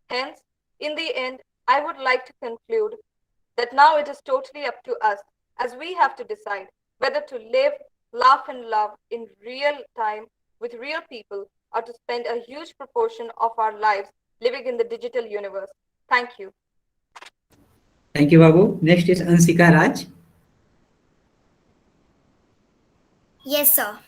Hence, in the end, I would like to conclude that now it is totally up to us as we have to decide whether to live, laugh, and love in real time with real people or to spend a huge proportion of our lives living in the digital universe. Thank you. Thank you, Babu. Next is Ansika Raj. Yes, sir.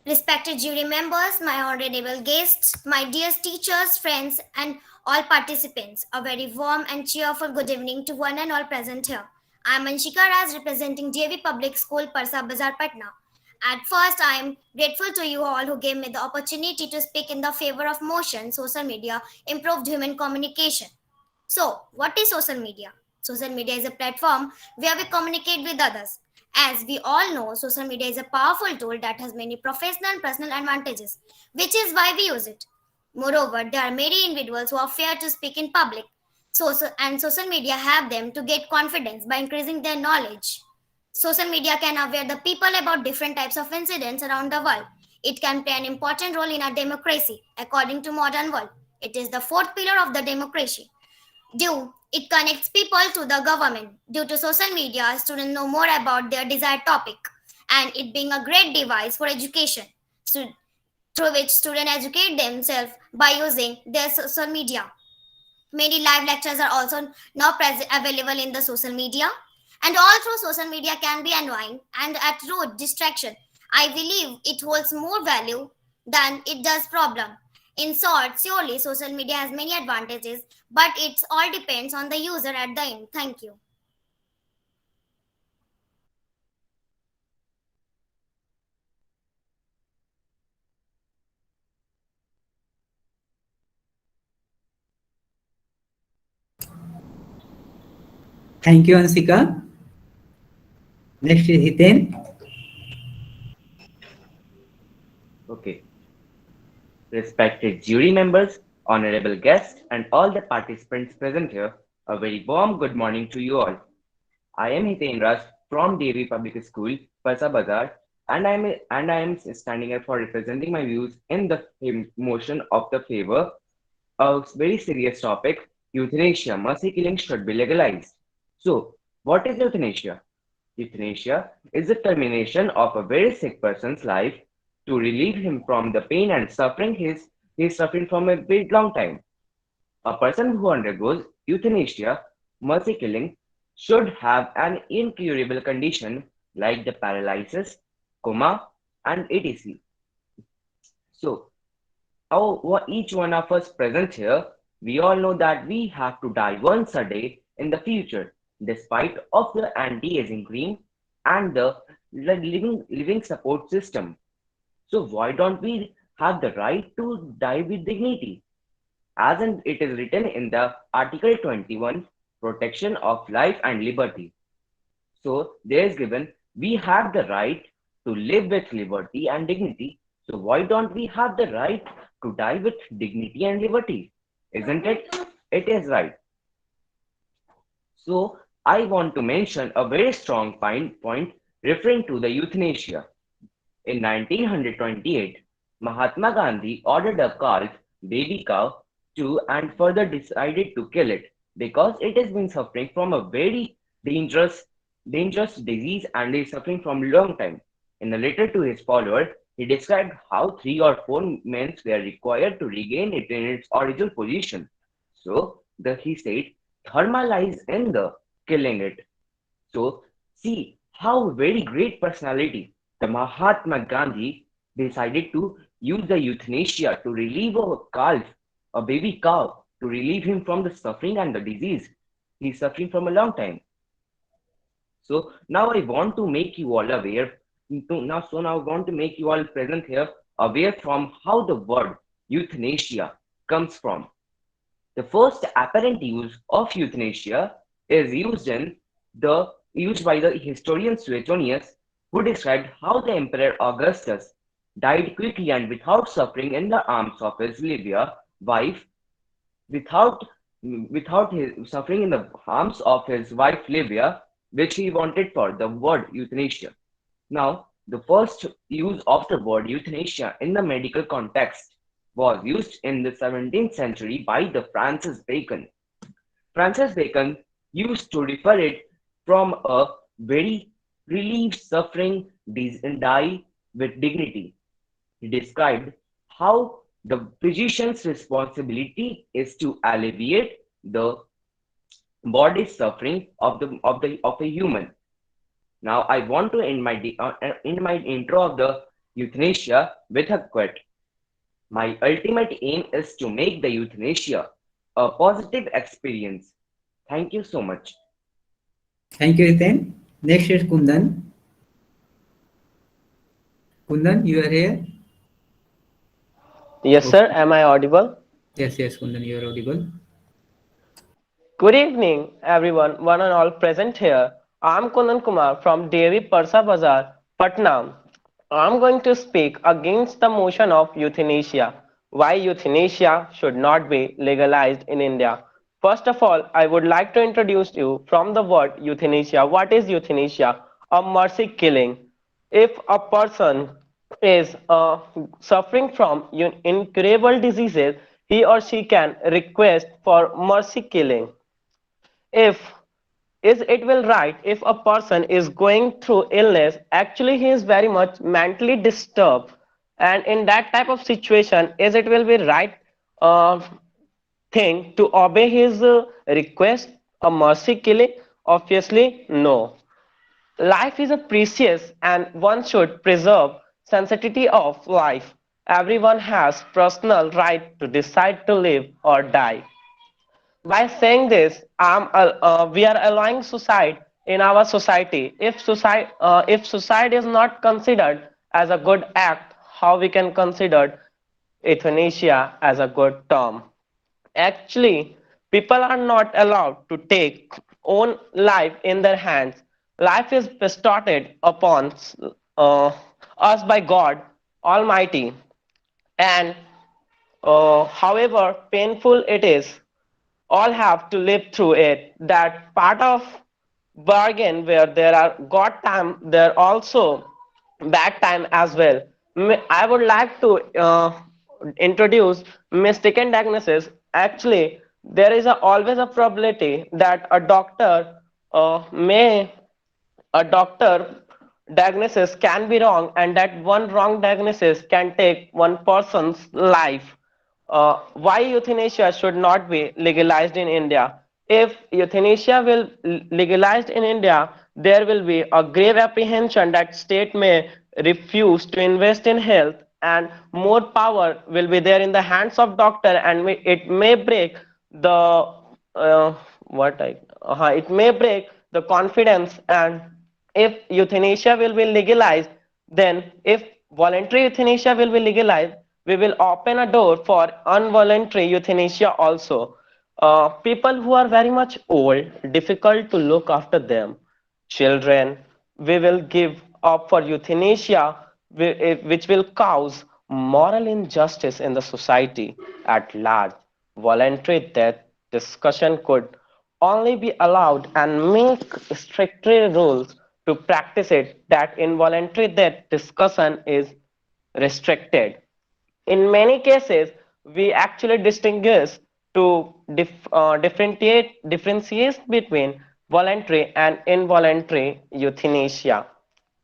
Respected jury members, my honorable guests, my dear teachers, friends, and all participants, a very warm and cheerful good evening to one and all present here. I am Anshika Raj representing JV Public School, Parsa Bazar, Patna. At first, I am grateful to you all who gave me the opportunity to speak in the favor of motion, social media, improved human communication. So, what is social media? Social media is a platform where we communicate with others. As we all know, social media is a powerful tool that has many professional and personal advantages, which is why we use it. Moreover, there are many individuals who are feared to speak in public. Social media help them to get confidence by increasing their knowledge. Social media can aware the people about different types of incidents around the world. It can play an important role in our democracy. According to modern world, it is the fourth pillar of the democracy. Due, it connects people to the government. Due to social media, students know more about their desired topic, and it being a great device for education, through which students educate themselves by using their social media. Many live lectures are also now available in the social media, and all through social media can be annoying and at root distraction. I believe it holds more value than it does problem. In short, surely social media has many advantages, but it all depends on the user at the end. Thank you. Thank you, Ansika. Next is Hiten. Okay. Respected jury members, honorable guests, and all the participants present here, a very warm good morning to you all. I am Hiten Raj from Devi Public School, Parsa Bazar, and I am standing here for representing my views in the motion of the favor. A very serious topic: euthanasia. Mercy killing should be legalized. So, what is euthanasia? Euthanasia is the termination of a very sick person's life to relieve him from the pain and suffering he is suffering from a very long time. A person who undergoes euthanasia, mercy killing, should have an incurable condition like the paralysis, coma, and etc. So, each one of us present here, we all know that we have to die once a day in the future, despite of the anti-aging cream and the living support system. So why don't we have the right to die with dignity? As in it is written in the Article 21, protection of life and liberty. So there is given we have the right to live with liberty and dignity. So why don't we have the right to die with dignity and liberty? Isn't it? It is right. So I want to mention a very strong point referring to the euthanasia. In 1928, Mahatma Gandhi ordered a calf, baby cow, to and further decided to kill it because it has been suffering from a very dangerous, dangerous disease and is suffering from a long time. In a letter to his follower, he described how 3 or 4 men were required to regain it in its original position. So, he said, Dharma lies in the killing it. So, see how very great personality the Mahatma Gandhi decided to use the euthanasia to relieve a calf, a baby cow, to relieve him from the suffering and the disease he's suffering from a long time. So now I want to make you all aware. Now I want to make you all present here aware from how the word euthanasia comes from. The first apparent use of euthanasia is used by the historian Suetonius, who described how the Emperor Augustus died quickly and without suffering in the arms of his Livia wife, without without his suffering in the arms of his wife Livia, which he wanted for the word euthanasia. Now, the first use of the word euthanasia in the medical context was used in the 17th century by the Francis Bacon. Francis Bacon used to refer it from a very relieved suffering and die with dignity. He described how the physician's responsibility is to alleviate the body's suffering of a human. Now, I want to end my intro of the euthanasia with a quote. My ultimate aim is to make the euthanasia a positive experience. Thank you so much. Thank you, Hiten. Next is Kundan. Kundan, you are here? Yes, sir. Okay. Am I audible? Yes, Kundan, you are audible. Good evening, everyone, one and all present here. I'm Kundan Kumar from Devi Parsa Bazar, Patna. I'm going to speak against the motion of euthanasia. Why euthanasia should not be legalized in India. First of all, I would like to introduce you from the word euthanasia. What is euthanasia? A mercy killing. If a person is suffering from incurable diseases, he or she can request for mercy killing. If is it will right if a person is going through illness, actually he is very much mentally disturbed, and in that type of situation, is it will be right uh, thing to obey his request a mercy killing? Obviously no. Life is a precious and one should preserve sanctity of life. Everyone has personal right to decide to live or die. By saying this, we are allowing suicide in our society. If suicide is not considered as a good act, how we can consider euthanasia as a good term? Actually, people are not allowed to take own life in their hands. Life is bestowed upon uh, us by God Almighty, and however painful it is, all have to live through it. That part of bargain where there are good time, there also bad time as well. I would like to introduce mistaken diagnosis. Actually, there is always a probability that a doctor diagnosis can be wrong, and that one wrong diagnosis can take one person's life. Why euthanasia should not be legalized in India? If euthanasia will legalized in India, there will be a grave apprehension that state may refuse to invest in health, and more power will be there in the hands of doctor, and it may break the it may break the confidence. And if euthanasia will be legalized, then if voluntary euthanasia will be legalized, we will open a door for involuntary euthanasia also. People who are very much old, difficult to look after them, children, we will give up for euthanasia, which will cause moral injustice in the society at large. Voluntary death discussion could only be allowed and make stricter rules to practice it, that involuntary death discussion is restricted. In many cases, we actually distinguish to differentiate between voluntary and involuntary euthanasia.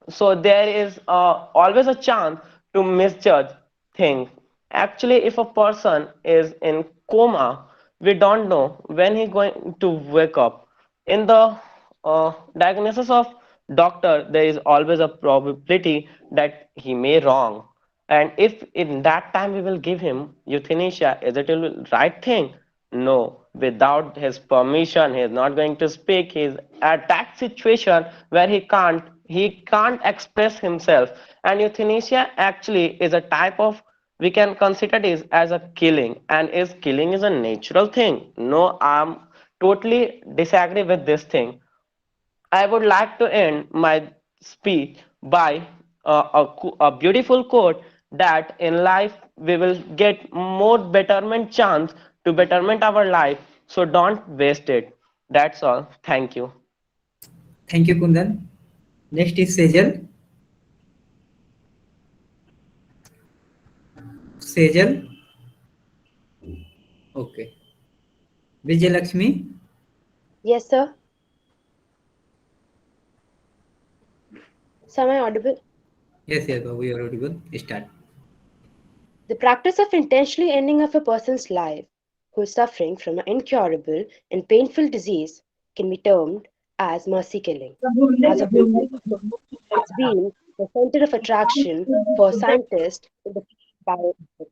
So there is always a chance to misjudge things. Actually, if a person is in coma, we don't know when he's going to wake up. In the diagnosis of doctor, there is always a probability that he may wrong. And if in that time we will give him euthanasia, is it a right thing? No. Without his permission, he is not going to speak. He is at that situation where he can't express himself. And euthanasia actually is a type of we can consider this as a killing, and is killing is a natural thing? No, I'm totally disagree with this thing. I would like to end my speech by a beautiful quote that in life we will get more betterment chance to betterment our life, so don't waste it. That's all. Thank you. Thank you, Kundan. Next is Sejal. Sejal. Okay. Vijay Lakshmi. Yes, sir. So am I audible? Yes, yes, Babu, you are audible. Start. The practice of intentionally ending of a person's life who is suffering from an incurable and painful disease can be termed as mercy killing. As of recent, it's been the center of attraction for scientists in the field of bioethics.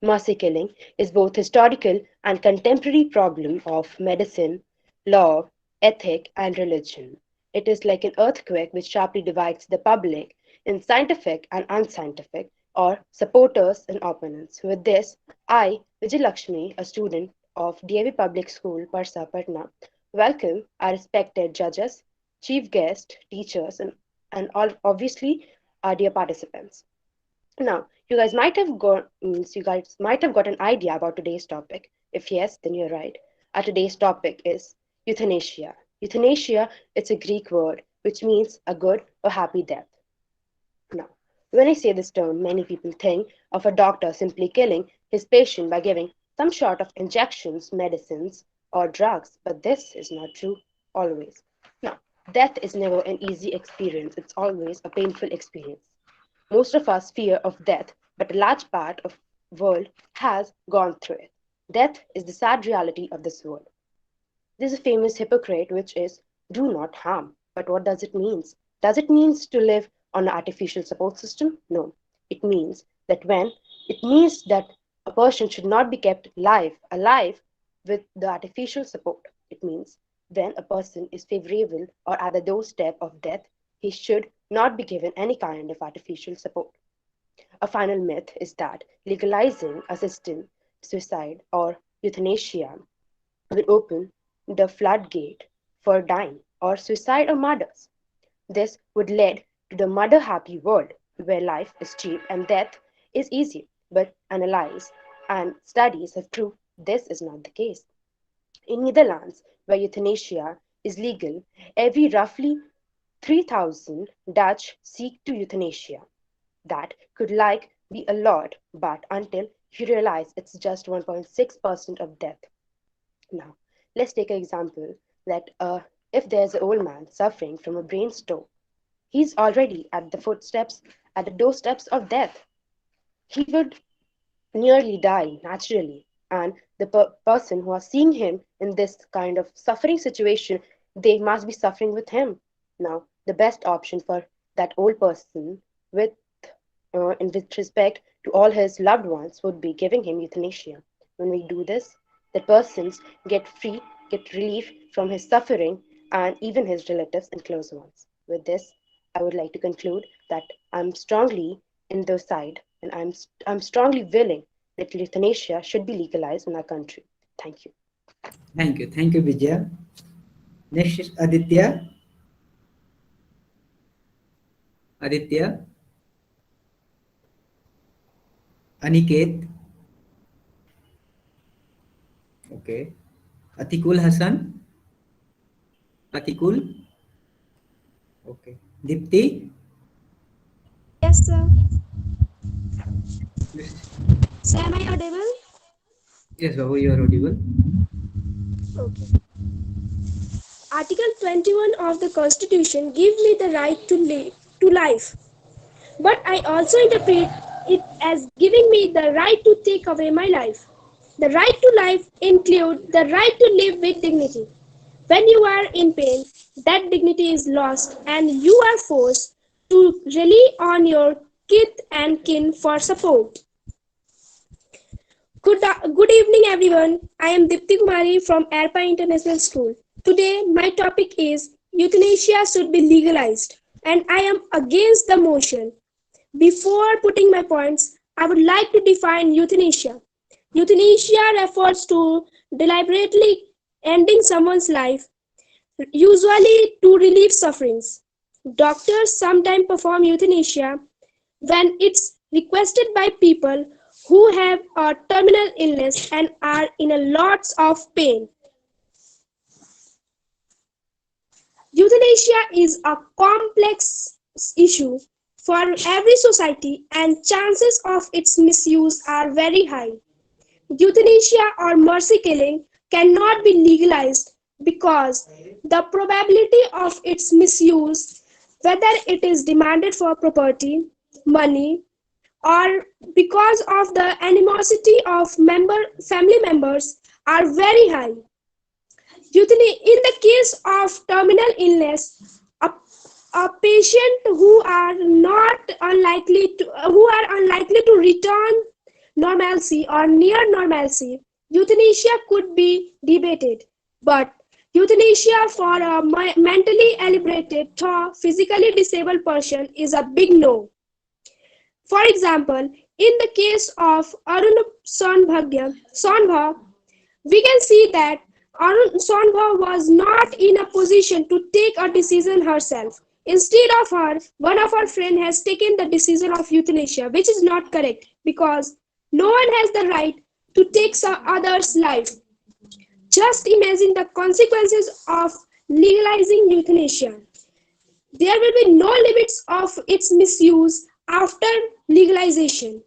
Mercy killing is both historical and contemporary problem of medicine, law, ethic, and religion. It is like an earthquake which sharply divides the public in scientific and unscientific, or supporters and opponents. With this, I, Vijay a student of DAV Public School, Parsa, Patna, welcome our respected judges, chief guests, teachers, and all obviously our dear participants. Now, you guys might have got an idea about today's topic. If yes, then you're right. Our today's topic is euthanasia. Euthanasia, it's a Greek word which means a good or happy death. Now, when I say this term, many people think of a doctor simply killing his patient by giving some sort of injections, medicines, or drugs, but this is not true always. Now, death is never an easy experience, it's always a painful experience. Most of us fear of death, but a large part of the world has gone through it. Death is the sad reality of this world. There's a famous Hippocrate which is do not harm. But what does it mean? Does it mean to live on an artificial support system? No. It means that a person should not be kept alive with the artificial support. It means when a person is favorable or at the doorstep of death, he should not be given any kind of artificial support. A final myth is that legalizing assisted suicide or euthanasia will open the floodgate for dying or suicide or murders. This would lead to the murder happy world where life is cheap and death is easy. But analyze and studies have proved this is not the case. In Netherlands, where euthanasia is legal, every roughly 3,000 Dutch seek to euthanasia. That could like be a lot, but until you realize it's just 1.6% of death. Now, let's take an example that if there's an old man suffering from a brain stroke, he's already at the doorsteps of death. He would nearly die naturally, and the person who are seeing him in this kind of suffering situation, they must be suffering with him. Now, the best option for that old person, with with respect to all his loved ones, would be giving him euthanasia. When we do this, the persons get relief from his suffering, and even his relatives and close ones. With this, I would like to conclude that I'm strongly in the side, and I'm strongly willing that euthanasia should be legalized in our country. Thank you. Thank you. Thank you, Vijaya. Next is Aditya. Aditya. Aniket. Okay. Atikul Hassan. Atikul. Okay. Dipti. Yes, sir. Yes, So am I audible? yes, Babu, you are audible. Okay. Article 21 of the Constitution gives me the right to live to life. But I also interpret it as giving me the right to take away my life. The right to life includes the right to live with dignity. When you are in pain, that dignity is lost and you are forced to rely on your kith and kin for support. Good evening, everyone. I am Dipti Kumari from Airpa International School. Today, my topic is euthanasia should be legalized, and I am against the motion. Before putting my points, I would like to define euthanasia. Euthanasia refers to deliberately ending someone's life, usually to relieve sufferings. Doctors sometimes perform euthanasia when it's requested by people who have a terminal illness and are in a lots of pain. Euthanasia is a complex issue for every society and chances of its misuse are very high. Euthanasia or mercy killing cannot be legalized because the probability of its misuse, whether it is demanded for property, money, or because of the animosity of family members, are very high. In the case of terminal illness, a patient who are unlikely to return normalcy or near normalcy, euthanasia could be debated. But euthanasia for a mentally ill or physically disabled person is a big no. For example, in the case of Arun Sonbha, we can see that Arun Sonbha was not in a position to take a decision herself. Instead of her, one of her friends has taken the decision of euthanasia, which is not correct because no one has the right to take some other's life. Just imagine the consequences of legalizing euthanasia. There will be no limits of its misuse after legalization.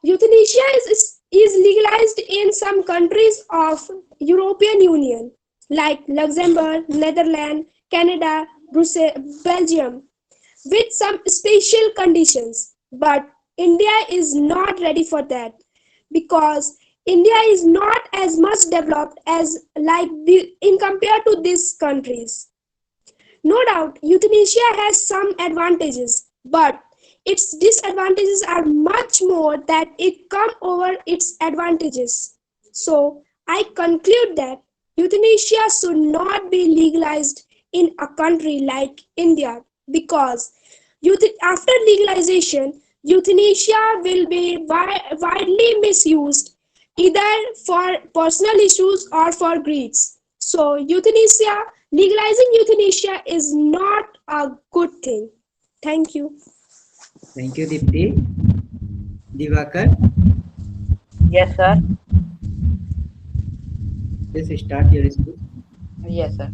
Euthanasia is legalized in some countries of European Union like Luxembourg, Netherlands, Canada, Belgium with some special conditions. But India is not ready for that because India is not as much developed as in compared to these countries. No doubt, euthanasia has some advantages, but its disadvantages are much more that it come over its advantages. So, I conclude that euthanasia should not be legalized in a country like India because after legalization, euthanasia will be widely misused either for personal issues or for greeds. So, legalizing euthanasia is not a good thing. Thank you. Thank you, Dipti. Divakar, Yes, sir. please start your speech. Yes, sir.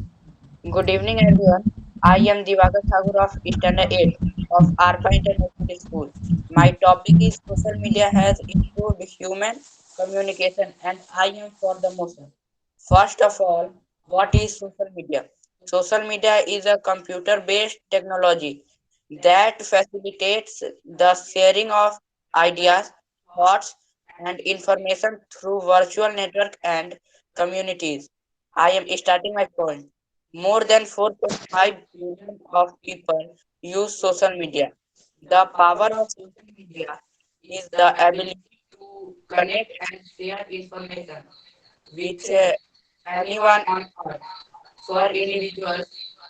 Good evening, everyone. I am Divakar Thakur of Standard 8 of ARPA International School. My topic is social media has improved human communication and I am for the motion. First of all, what is social media? Social media is a computer-based technology that facilitates the sharing of ideas, thoughts, and information through virtual network and communities. I am starting my point. More than 4.5 billion of people use social media. The power of social media is the ability to connect and share information with anyone on earth. For individuals,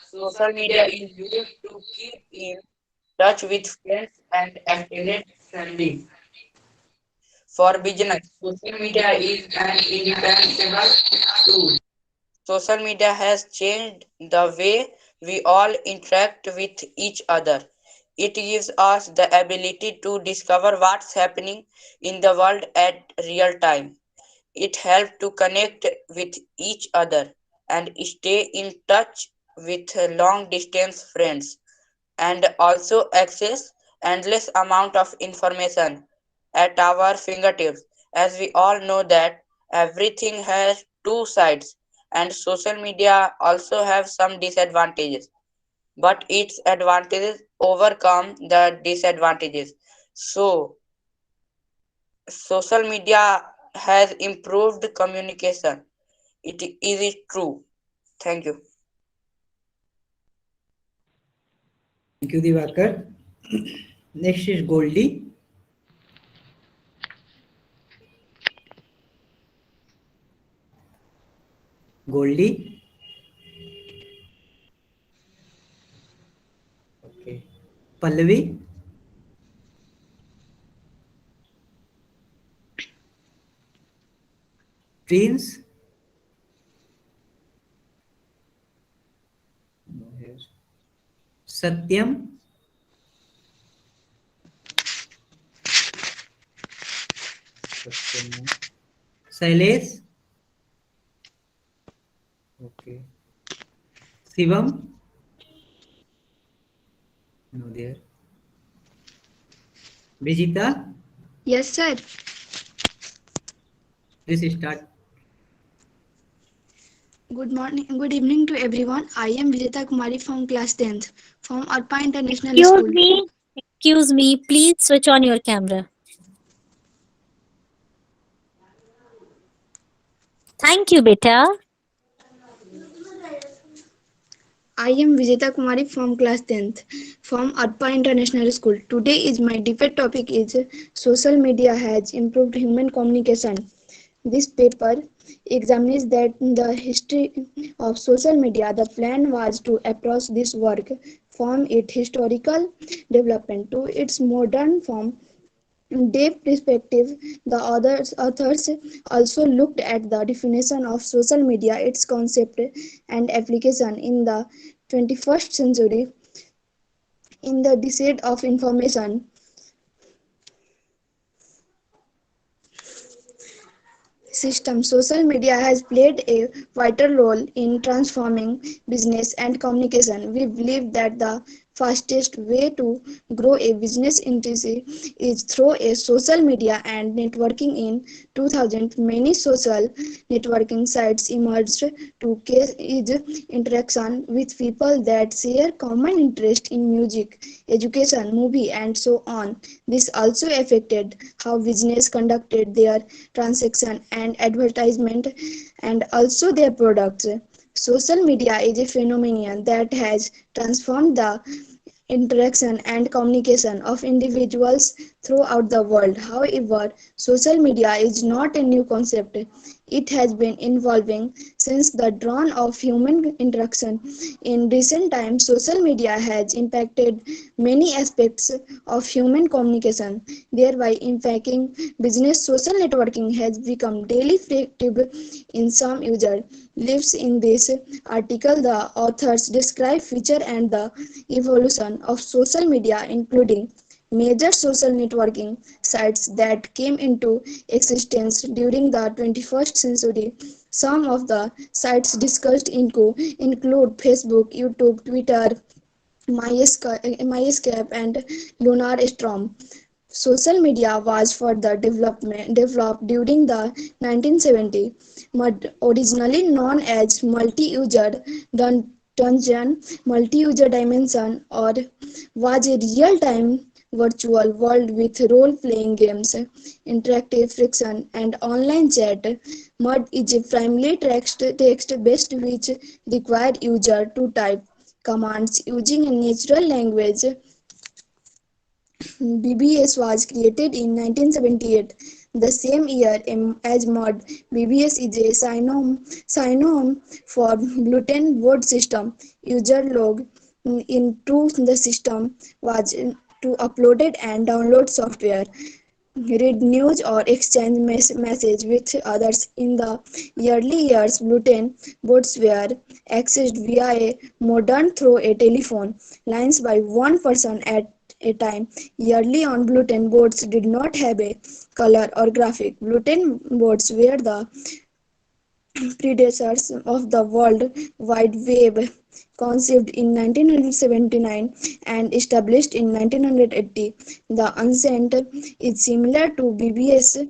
social media is used to keep in touch with friends and extended family. For business, social media is an indispensable tool. Social media has changed the way we all interact with each other. It gives us the ability to discover what's happening in the world at real time. It helps to connect with each other and stay in touch with long distance friends and also access endless amount of information at our fingertips. As we all know that everything has two sides and social media also have some disadvantages, but its advantages overcome the disadvantages. So social media has improved communication. It is true. Thank you. Thank you, Divakar. Next is Goldie. Goldie. Okay. Pallavi. Prince. No here. Satyam. Satyam. No. Shailesh. Okay. Shivam. No there. Vijita. Yes, sir. Please start. Good morning, good evening to everyone. I am Vijeta Kumari from class 10th from Arpa International Excuse School. me, excuse me, please switch on your camera. Thank you, beta. I am Vijeta Kumari from class 10th from Arpa International School. Today is my debate topic is social media has improved human communication. This paper examines that the history of social media. The plan was to approach this work from its historical development to its modern form. Deep perspective, the authors also looked at the definition of social media, its concept and application in the 21st century. In the decade of information system, social media has played a vital role in transforming business and communication. We believe that the fastest way to grow a business entity is through a social media and networking. In 2000, many social networking sites emerged to gauge interaction with people that share common interest in music, education, movie, and so on. This also affected how business conducted their transaction and advertisement and also their products. Social media is a phenomenon that has transformed the interaction and communication of individuals throughout the world. However, social media is not a new concept. It has been evolving since the dawn of human interaction. In recent times, social media has impacted many aspects of human communication, thereby impacting business. Social networking has become daily effective in some users' lives. In this article, the authors describe feature and the evolution of social media, including major social networking sites that came into existence during the 21st century. Some of the sites discussed include Facebook, YouTube, Twitter, MyScape, and Lunar Storm. Social media was further developed during the 1970s, originally known as multi-user dungeon, multi-user dimension, or was a real-time virtual world with role-playing games, interactive friction, and online chat. MUD is a primarily text-based which require user to type commands using a natural language. BBS was created in 1978, the same year as MOD. BBS is a synonym for Bulletin Board System. User log into the system was to upload and download software, read news, or exchange message with others. In the early years, bulletin boards were accessed via a modem through a telephone lines by one person at a time. Early on, bulletin boards did not have a color or graphic. Bulletin boards were the predecessors of the World Wide Web, conceived in 1979 and established in 1980. The Unsent is similar to BBS.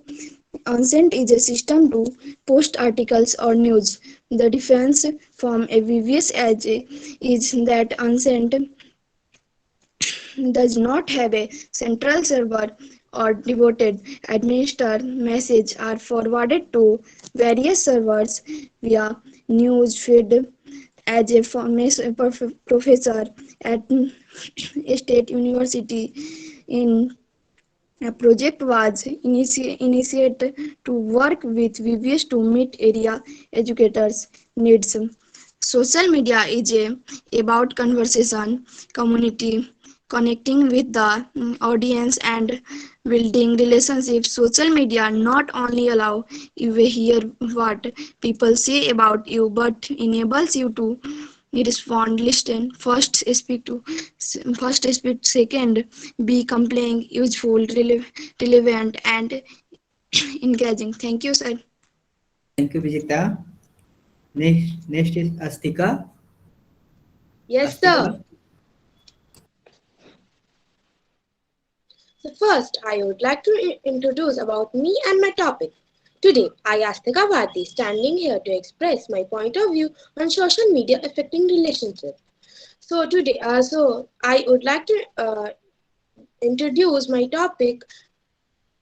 Unsent is a system to post articles or news. The difference from a BBS is that Unsent does not have a central server or devoted administrator. Messages are forwarded to various servers via news feed. As a professor at State University in a project was initiated to work with VBS to meet area educators' needs. Social media is about conversation, community, connecting with the audience and building relationships. Social media not only allow you to hear what people say about you, but enables you to respond, listen, first speak, second, be compelling, useful, relevant, and engaging. Thank you, sir. Thank you, Vijita. Next is Astika. Yes, sir. Astika. So first, I would like to introduce about me and my topic. Today, I Astika Bharti standing here to express my point of view on social media affecting relationships. So I would like to introduce my topic,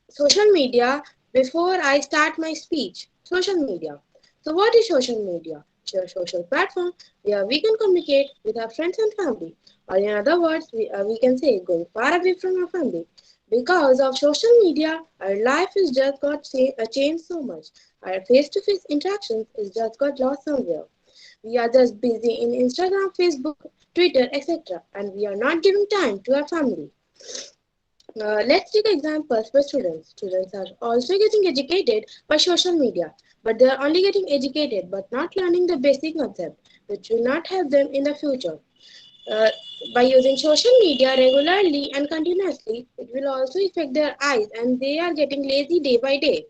social media, before I start my speech. Social media. So what is social media? It's a social platform where we can communicate with our friends and family. Or in other words, we can say going far away from our family. Because of social media, our life has just got changed so much. Our face-to-face interactions is just got lost somewhere. We are just busy in Instagram, Facebook, Twitter, etc. And we are not giving time to our family. Let's take examples for students. Students are also getting educated by social media, but they are only getting educated but not learning the basic concept, which will not help them in the future. Uh, by using social media regularly and continuously, it will also affect their eyes and they are getting lazy day by day.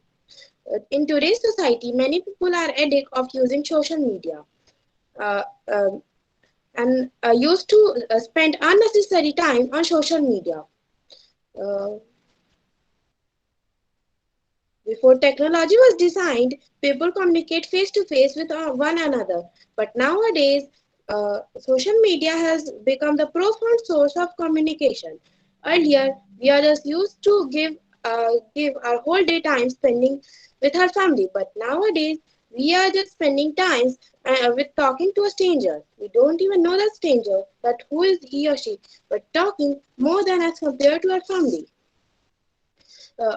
In today's society, many people are addict of using social media uh, um, and used to spend unnecessary time on social media. Uh, Before technology was designed, people communicate face to face with one another. But nowadays, social media has become the profound source of communication. Earlier, we are just used to give our whole day time spending with our family. But nowadays, we are just spending time with talking to a stranger. We don't even know that stranger, that who is he or she, but talking more than as compared to our family. Uh,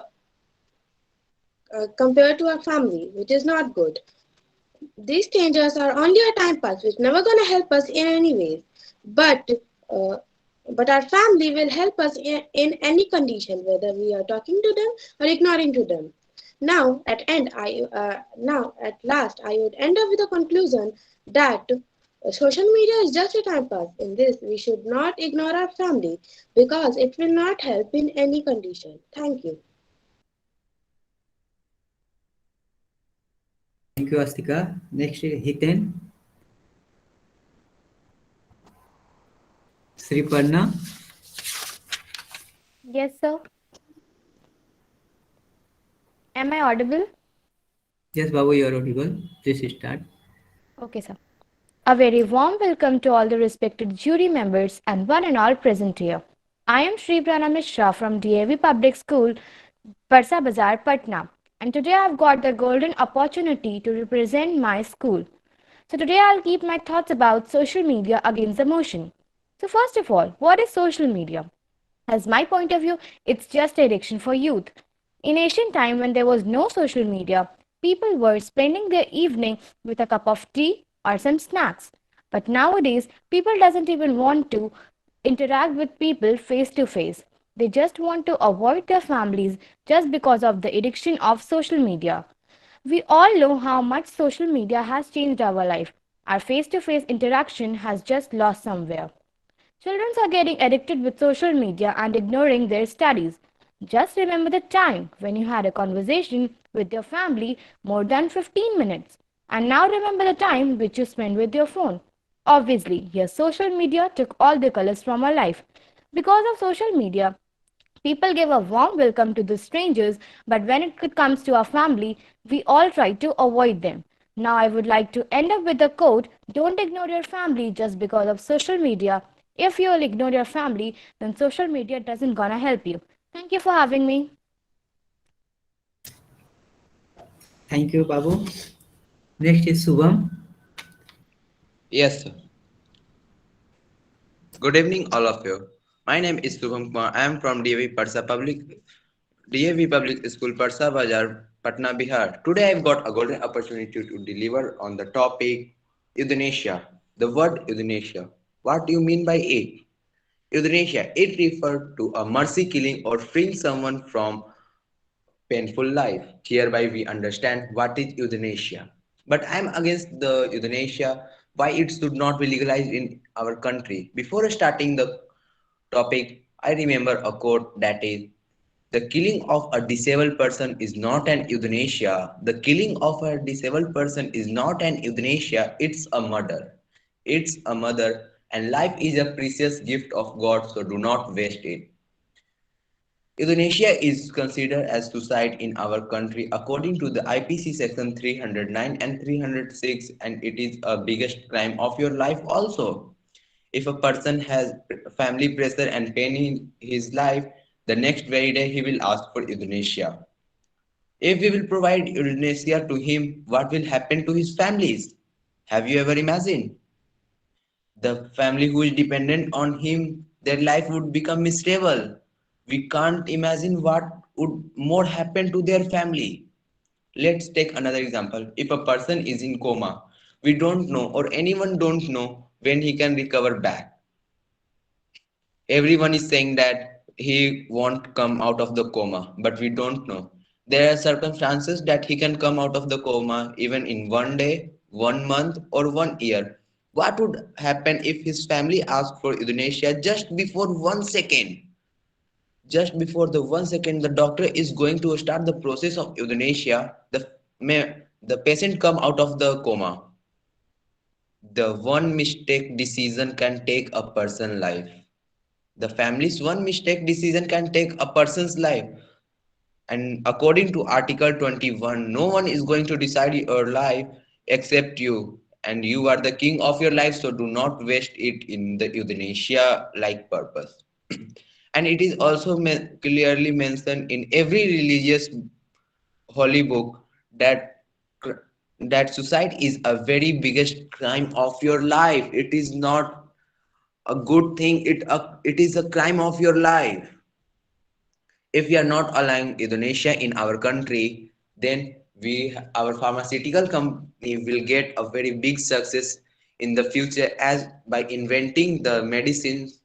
Compared to our family, which is not good. These changes are only a time pass, which never gonna help us in any ways. But uh, but our family will help us in any condition, whether we are talking to them or ignoring to them. Now at last I would end up with a conclusion that social media is just a time pass. In this, we should not ignore our family because it will not help in any condition. Thank you. Thank you, Astika. Next is Hiten. Sriparna. Yes, sir. Am I audible? Yes, Babu, you are audible. Please start. Okay, sir. A very warm welcome to all the respected jury members and one and all present here. I am Sri Prana Mishra from DAV Public School, Parsa Bazar, Patna. And today I've got the golden opportunity to represent my school. So today I'll keep my thoughts about social media against the motion. So first of all, what is social media? As my point of view, it's just a addiction for youth. In ancient time when there was no social media, people were spending their evening with a cup of tea or some snacks. But nowadays, people doesn't even want to interact with people face to face. They just want to avoid their families just because of the addiction of social media. We all know how much social media has changed our life. Our face to face interaction has just lost somewhere. Children are getting addicted with social media and ignoring their studies. Just remember the time when you had a conversation with your family more than 15 minutes. And now remember the time which you spent with your phone. Obviously, your social media took all the colors from our life. Because of social media, people give a warm welcome to the strangers, but when it comes to our family, we all try to avoid them. Now, I would like to end up with a quote: don't ignore your family just because of social media. If you will ignore your family, then social media doesn't gonna help you. Thank you for having me. Thank you, Babu. Next is Subham. Yes, sir. Good evening, all of you. My name is Subham Kumar. I am from DAV Public School, Parsa Bazar, Patna, Bihar. Today I've got a golden opportunity to deliver on the topic euthanasia. The word euthanasia. What do you mean by it? Euthanasia, it referred to a mercy killing or freeing someone from painful life. Hereby we understand what is euthanasia. But I am against the euthanasia, why it should not be legalized in our country. Before starting the topic, I remember a quote that is, the killing of a disabled person is not an euthanasia. The killing of a disabled person is not an euthanasia, it's a murder. It's a murder, and life is a precious gift of God, so do not waste it. Euthanasia is considered as suicide in our country according to the IPC section 309 and 306, and it is a biggest crime of your life also. If a person has family pressure and pain in his life, the next very day he will ask for euthanasia. If we will provide euthanasia to him, what will happen to his families? Have you ever imagined? The family who is dependent on him, their life would become miserable. We can't imagine what would more happen to their family. Let's take another example. If a person is in coma, we don't know or anyone don't know when he can recover back. Everyone is saying that he won't come out of the coma, but we don't know. There are circumstances that he can come out of the coma even in 1 day, 1 month, or 1 year. What would happen if his family asked for euthanasia just before 1 second? Just before the 1 second, the doctor is going to start the process of euthanasia. The patient come out of the coma. The one mistake decision can take a person's life. The family's one mistake decision can take a person's life. And according to Article 21, no one is going to decide your life except you. And you are the king of your life, so do not waste it in the euthanasia like purpose. And it is also clearly mentioned in every religious holy book that that suicide is a very biggest crime of your life. It is not a good thing. It is a crime of your life. If we are not allowing euthanasia in our country, then our pharmaceutical company will get a very big success in the future as by inventing the medicines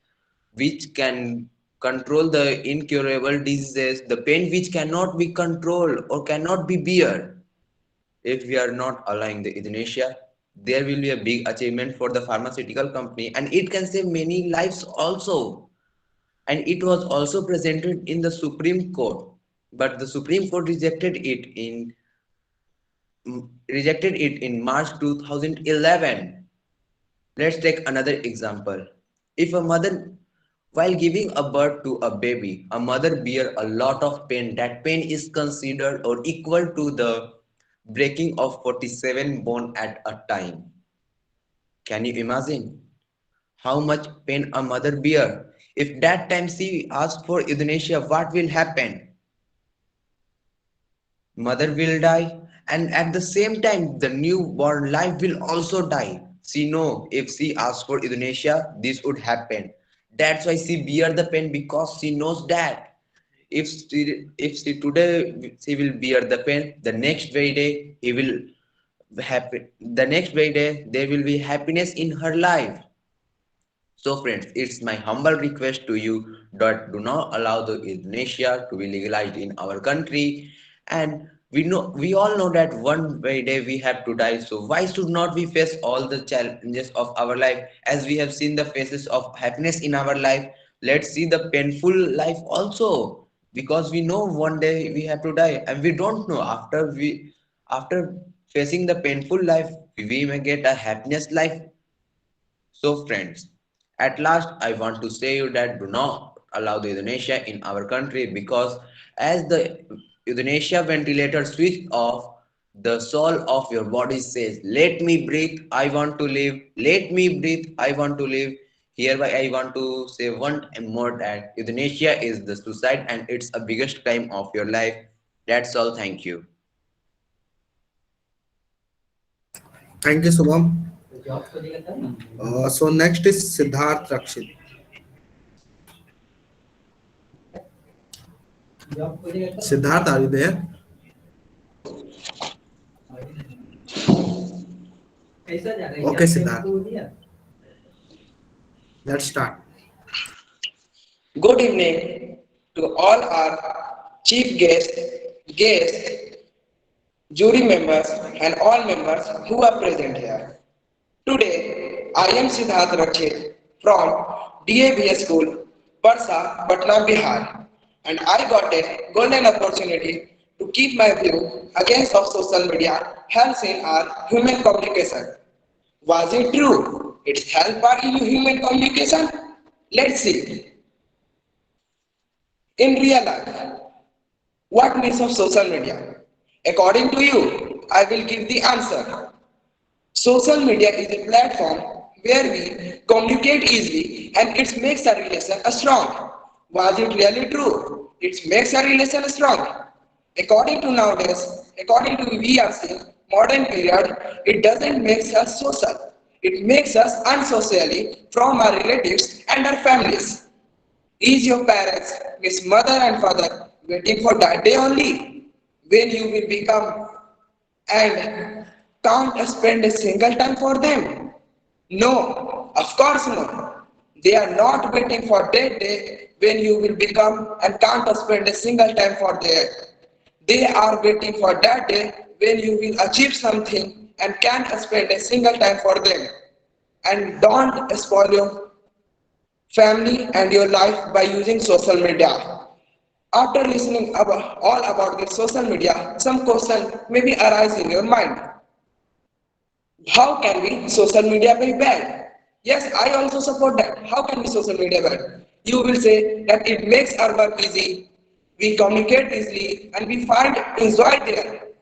which can control the incurable diseases, the pain which cannot be controlled or cannot be bear. If we are not allowing the euthanasia, there will be a big achievement for the pharmaceutical company and it can save many lives also. And it was also presented in the Supreme Court, but the Supreme Court rejected it in March 2011. Let's take another example. If a mother, while giving a birth to a baby, a mother bear a lot of pain, that pain is considered or equal to the breaking of 47 bone at a time. Can you imagine how much pain a mother bear? If that time she asks for euthanasia, what will happen? Mother will die, and at the same time, the newborn life will also die. She know if she asks for euthanasia, this would happen. That's why she bear the pain because she knows that if she today she will bear the pain, the next very day he will happy. The next very day there will be happiness in her life. So friends, it's my humble request to you that do not allow the euthanasia to be legalized in our country. And we all know that one very day we have to die. So why should not we face all the challenges of our life as we have seen the faces of happiness in our life? Let's see the painful life also because we know one day we have to die and we don't know after facing the painful life we may get a happiness life. So friends, at last I want to say you that do not allow the euthanasia in our country because as the euthanasia ventilator switch off, the soul of your body says, let me breathe, I want to live, let me breathe, I want to live. Hereby I want to say one and more that euthanasia is the suicide and it's a biggest crime of your life. That's all, thank you. Thank you, Subham. So next is Siddharth Rakshit. Siddharth, are you there? Okay, Siddharth. Let's start. Good evening to all our chief guests, jury members, and all members who are present here. Today, I am Siddharth Rakshit from DABS School, Parsa, Patna, Bihar, and I got a golden opportunity to keep my view against of social media helps in our human communication. Was it true? It's help our in human communication? Let's see. In real life, what means of social media? According to you, I will give the answer. Social media is a platform where we communicate easily and it makes a relation strong. Was it really true? It makes a relation strong. According to nowadays, according to VRC, modern period, it doesn't make us social. It makes us unsocially from our relatives and our families. Is your parents, his mother and father, waiting for that day only when you will become and can't spend a single time for them? No, of course no. They are not waiting for that day when you will become and can't spend a single time for them. They are waiting for that day when you will achieve something and can't spend a single time for them. And don't spoil your family and your life by using social media. After listening all about the social media, some question maybe arise in your mind. How can we social media be bad? Yes, I also support that. How can we social media bad? You will say that it makes our work easy, we communicate easily, and we find enjoy there.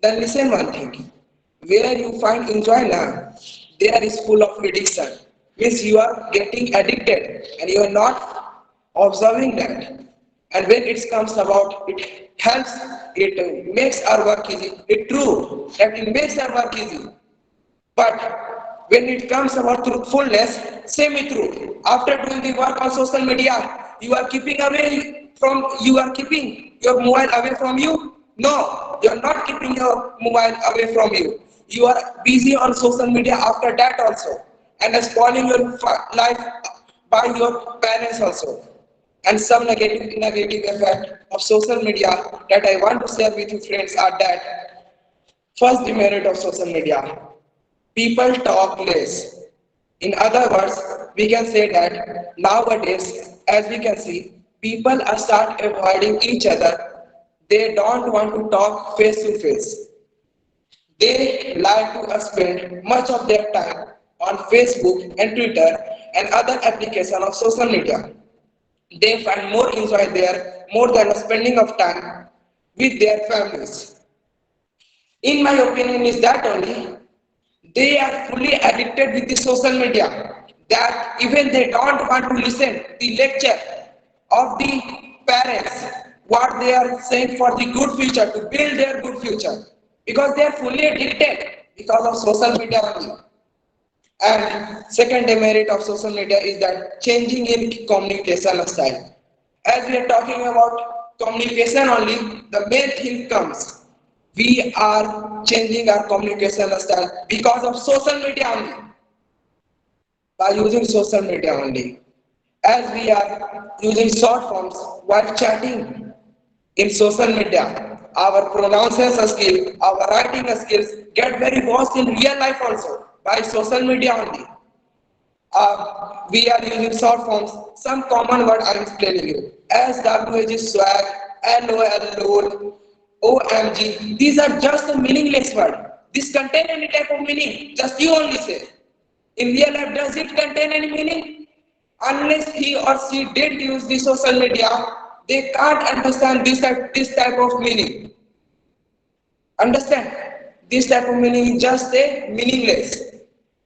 Then listen one thing. Where you find enjoy now, there is full of addiction. Means you are getting addicted and you are not observing that. And when it comes about, it helps, it makes our work easy. It's true that it makes our work easy. But when it comes about truthfulness, semi-truth. After doing the work on social media, you are keeping your mobile away from you. No, you are not keeping your mobile away from you. You are busy on social media after that also, and spoiling your life by your parents also. And some negative effect of social media that I want to share with you friends are that first demerit of social media. People talk less. In other words, we can say that nowadays, as we can see, people are start avoiding each other. They don't want to talk face to face. They like to spend much of their time on Facebook and Twitter and other applications of social media. They find more enjoy there more than spending of time with their families. In my opinion, is that only they are fully addicted with the social media that even they don't want to listen the lecture of the parents what they are saying for the good future to build their good future because they are fully addicted because of social media only. And second demerit of social media is that changing in communication style. As we are talking about communication only, the main thing comes. We are changing our communication style because of social media only, by using social media only. As we are using short forms while chatting in social media, our pronunciation skill, our writing skills get very worse in real life also by social media only. We are using short forms. Some common word I am explaining you. SWH is swag, LOL, OMG. These are just a meaningless word. This contain any type of meaning. Just you only say. In real life, does it contain any meaning? Unless he or she did use the social media, they can't understand this type of meaning. Understand? This type of meaning is just a meaningless.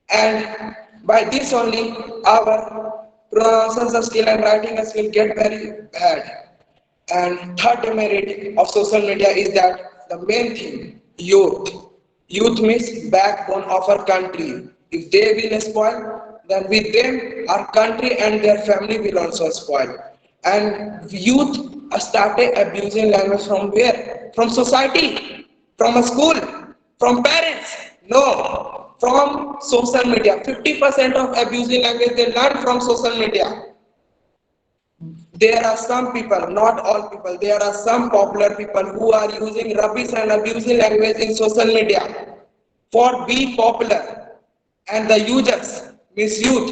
And by this only our pronunciation skill and writing skill get very bad. And third demerit of social media is that the main thing, youth. Youth means backbone of our country. If they will spoil, then with them our country and their family will also spoil. And youth started abusing language from where? From society, from a school, from parents. No, from social media. 50% of abusing language they learn from social media. there are some people, not all people, there are some popular people who are using rubbish and abusing language in social media for being popular, and the users, means youth,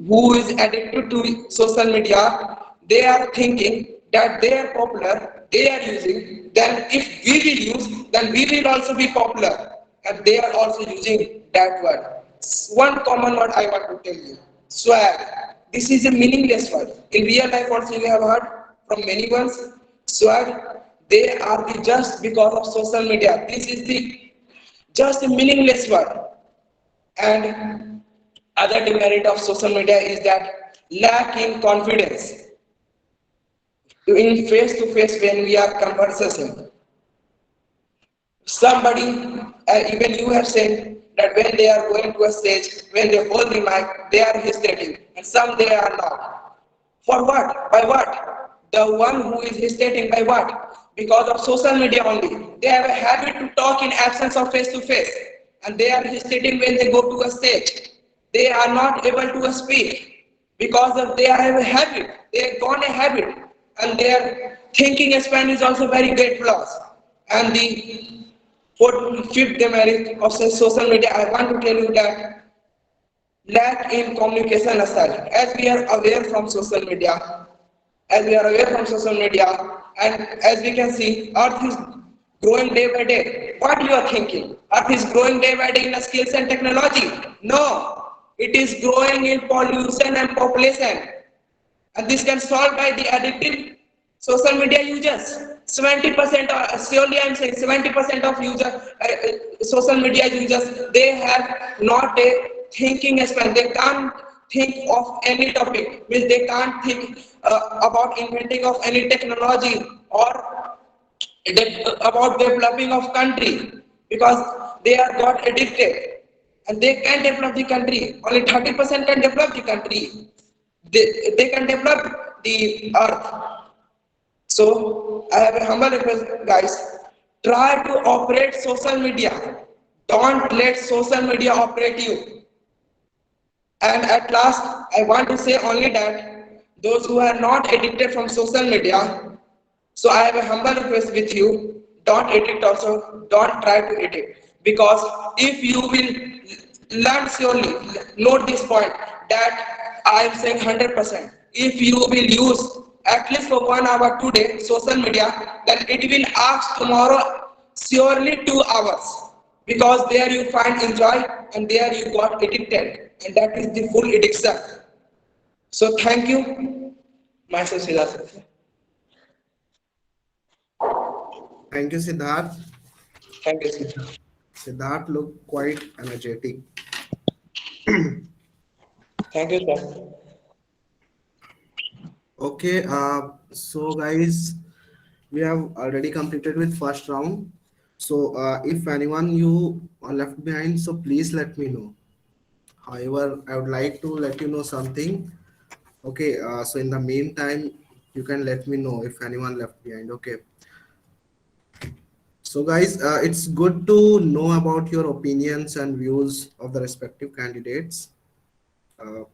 who is addicted to social media, they are thinking that they are popular, they are using, then if we will use, then we will also be popular, and they are also using that word. One common word I want to tell you, swag. This is a meaningless word. In real life also you have heard from many ones, swag, they are the just because of social media. This is the just a meaningless word. And other demerit of social media is that lack in confidence in face to face when we are conversing. Somebody, even you have said that when they are going to a stage, when they hold the mic, they are hesitating, and some they are not. For what? By what? The one who is hesitating by what? Because of social media only. They have a habit to talk in absence of face to face, and they are hesitating when they go to a stage. They are not able to speak because of they have a habit. They have gone a habit, and their thinking span is also very great flaws. And the fifth demerit of social media, I want to tell you that lack in communication style. As we are aware from social media, as we are aware from social media, and as we can see, Earth is growing day by day. What you are thinking? Earth is growing day by day in skills and technology? No, it is growing in pollution and population. And this can solve by the addictive social media users. 70% or surely I'm saying 70% of social media users, they have not a thinking span. They can't think of any topic, means they can't think about inventing of any technology or about developing of country, because they are got addicted and they can develop the country. Only 30% can develop the country. They can develop the earth. So I have a humble request, guys. Try to operate social media. Don't let social media operate you. And at last, I want to say only that those who are not addicted from social media, so I have a humble request with you. Don't edit also. Don't try to edit. Because if you will learn surely, note this point that I am saying 100%. If you will use at least for 1 hour today social media, then it will ask tomorrow surely 2 hours. Because there you find enjoy and there you got addicted. And that is the full addiction. So thank you. Myself Siddharth. Thank you, Siddharth. Thank you, Siddharth. Siddharth looked quite energetic. Thank you, sir. Okay, so guys, we have already completed with first round. So if anyone you are left behind, so please let me know. However, I would like to let you know something. Okay, so in the meantime, you can let me know if anyone left behind. Okay. So guys, it's good to know about your opinions and views of the respective candidates. Uh,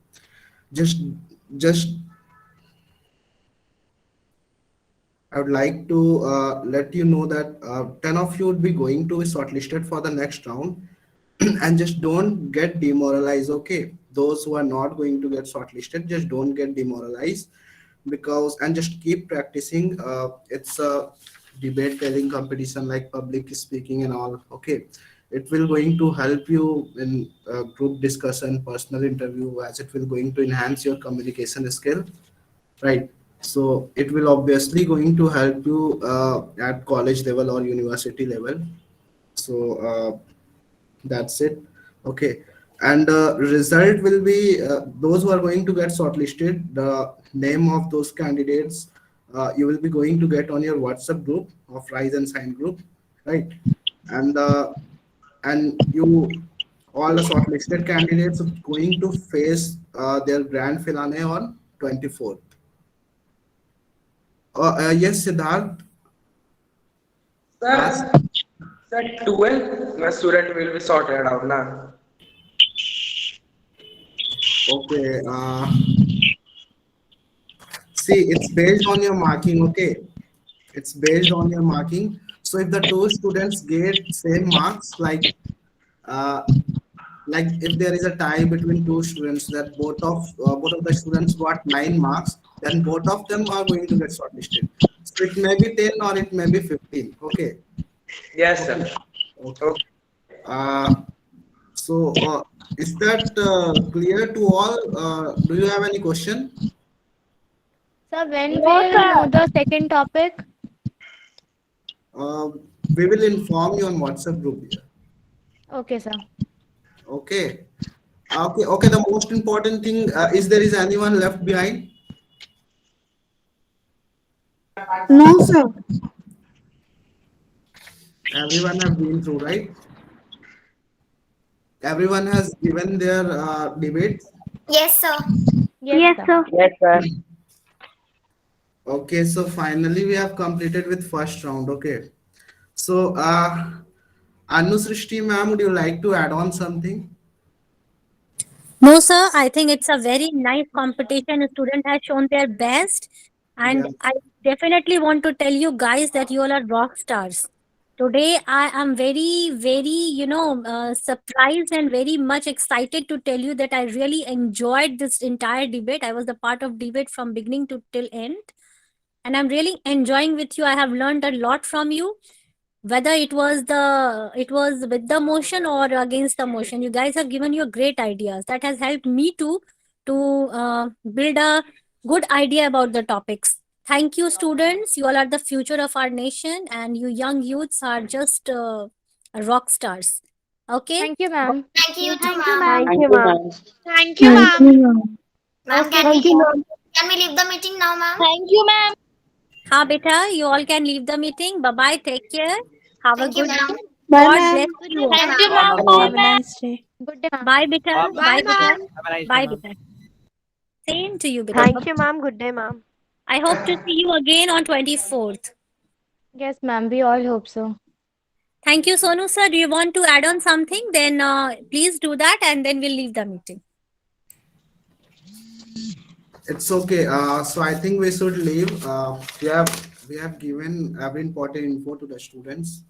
just, just I would like to let you know that 10 of you would be going to be shortlisted for the next round. And just don't get demoralized, okay? Those who are not going to get shortlisted, just don't get demoralized, because and just keep practicing. It's a debate telling competition like public speaking and all, okay? It will going to help you in group discussion, personal interview, as it will going to enhance your communication skill, right? So it will obviously going to help you at college level or university level. So that's it. Okay. And result will be those who are going to get shortlisted, the name of those candidates you will be going to get on your WhatsApp group of Rise and Sign group, right? And you all the shortlisted candidates are going to face their grand finale on 24th. Yes, Siddharth. Ask. Sir, sir, 12 student will be sorted out now. Okay. See, it's based on your marking, okay? It's based on your marking. So if the two students get same marks, uh, like if there is a tie between two students that both of the students got 9 marks, then both of them are going to get shortlisted. So it may be 10 or it may be 15. Okay. Yes, Okay. sir. Okay. Uh, so is that clear to all? Do you have any question? Sir, when No, will know sir. the second topic? Uh, we will inform you on WhatsApp group here. Okay, sir. Okay. Okay. The most important thing is there is anyone left behind? No, sir. Everyone have been through, right? Everyone has given their debates. Yes, sir. Yes, sir. Yes, sir. Okay, so finally we have completed with first round. Okay. So Anu Srishti ma'am, would you like to add on something? No, sir, I think it's a very nice competition. A student has shown their best, and Yeah. I definitely want to tell you guys that you all are rock stars. Today, I am very, very, surprised and very much excited to tell you that I really enjoyed this entire debate. I was a part of debate from beginning to till end, and I'm really enjoying with you. I have learned a lot from you, whether it was with the motion or against the motion. You guys have given you great ideas that has helped me to build a good idea about the topics. Thank you, students. You all are the future of our nation, and you young youths are just rock stars. Okay. Thank you, ma'am. Thank you, too, Thank you, ma'am. ma'am. Thank you, ma'am. Thank you, Thank ma'am. you, ma'am. Ma'am, Okay. Thank you, ma'am. can we leave the meeting now, ma'am? Thank you, ma'am. Ha beta, you all can leave the meeting. Bye bye, take care, have a Thank you, good ma'am. day. Bye, God ma'am. bless Good you day, all. Thank you, ma'am. ma'am. Bye, Bye, ma'am. Have a ma'am. nice day. Good day, ma'am. Bye beta, Bye, bye beta, ma'am. Have a nice day, bye ma'am. beta. Same to you, beta. Thank Bye. you, ma'am. Good day, ma'am. I hope to see you again on 24th. Yes, ma'am. We all hope so. Thank you, Sonu sir. Do you want to add on something? Then please do that, and then we'll leave the meeting. It's okay. So I think we should leave. We have given every important info to the students.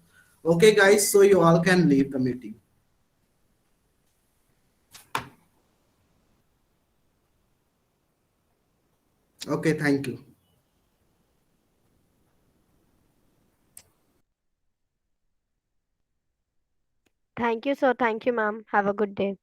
Okay, guys. So you all can leave the meeting. Okay. Thank you. Thank you, sir. Thank you, ma'am. Have a good day.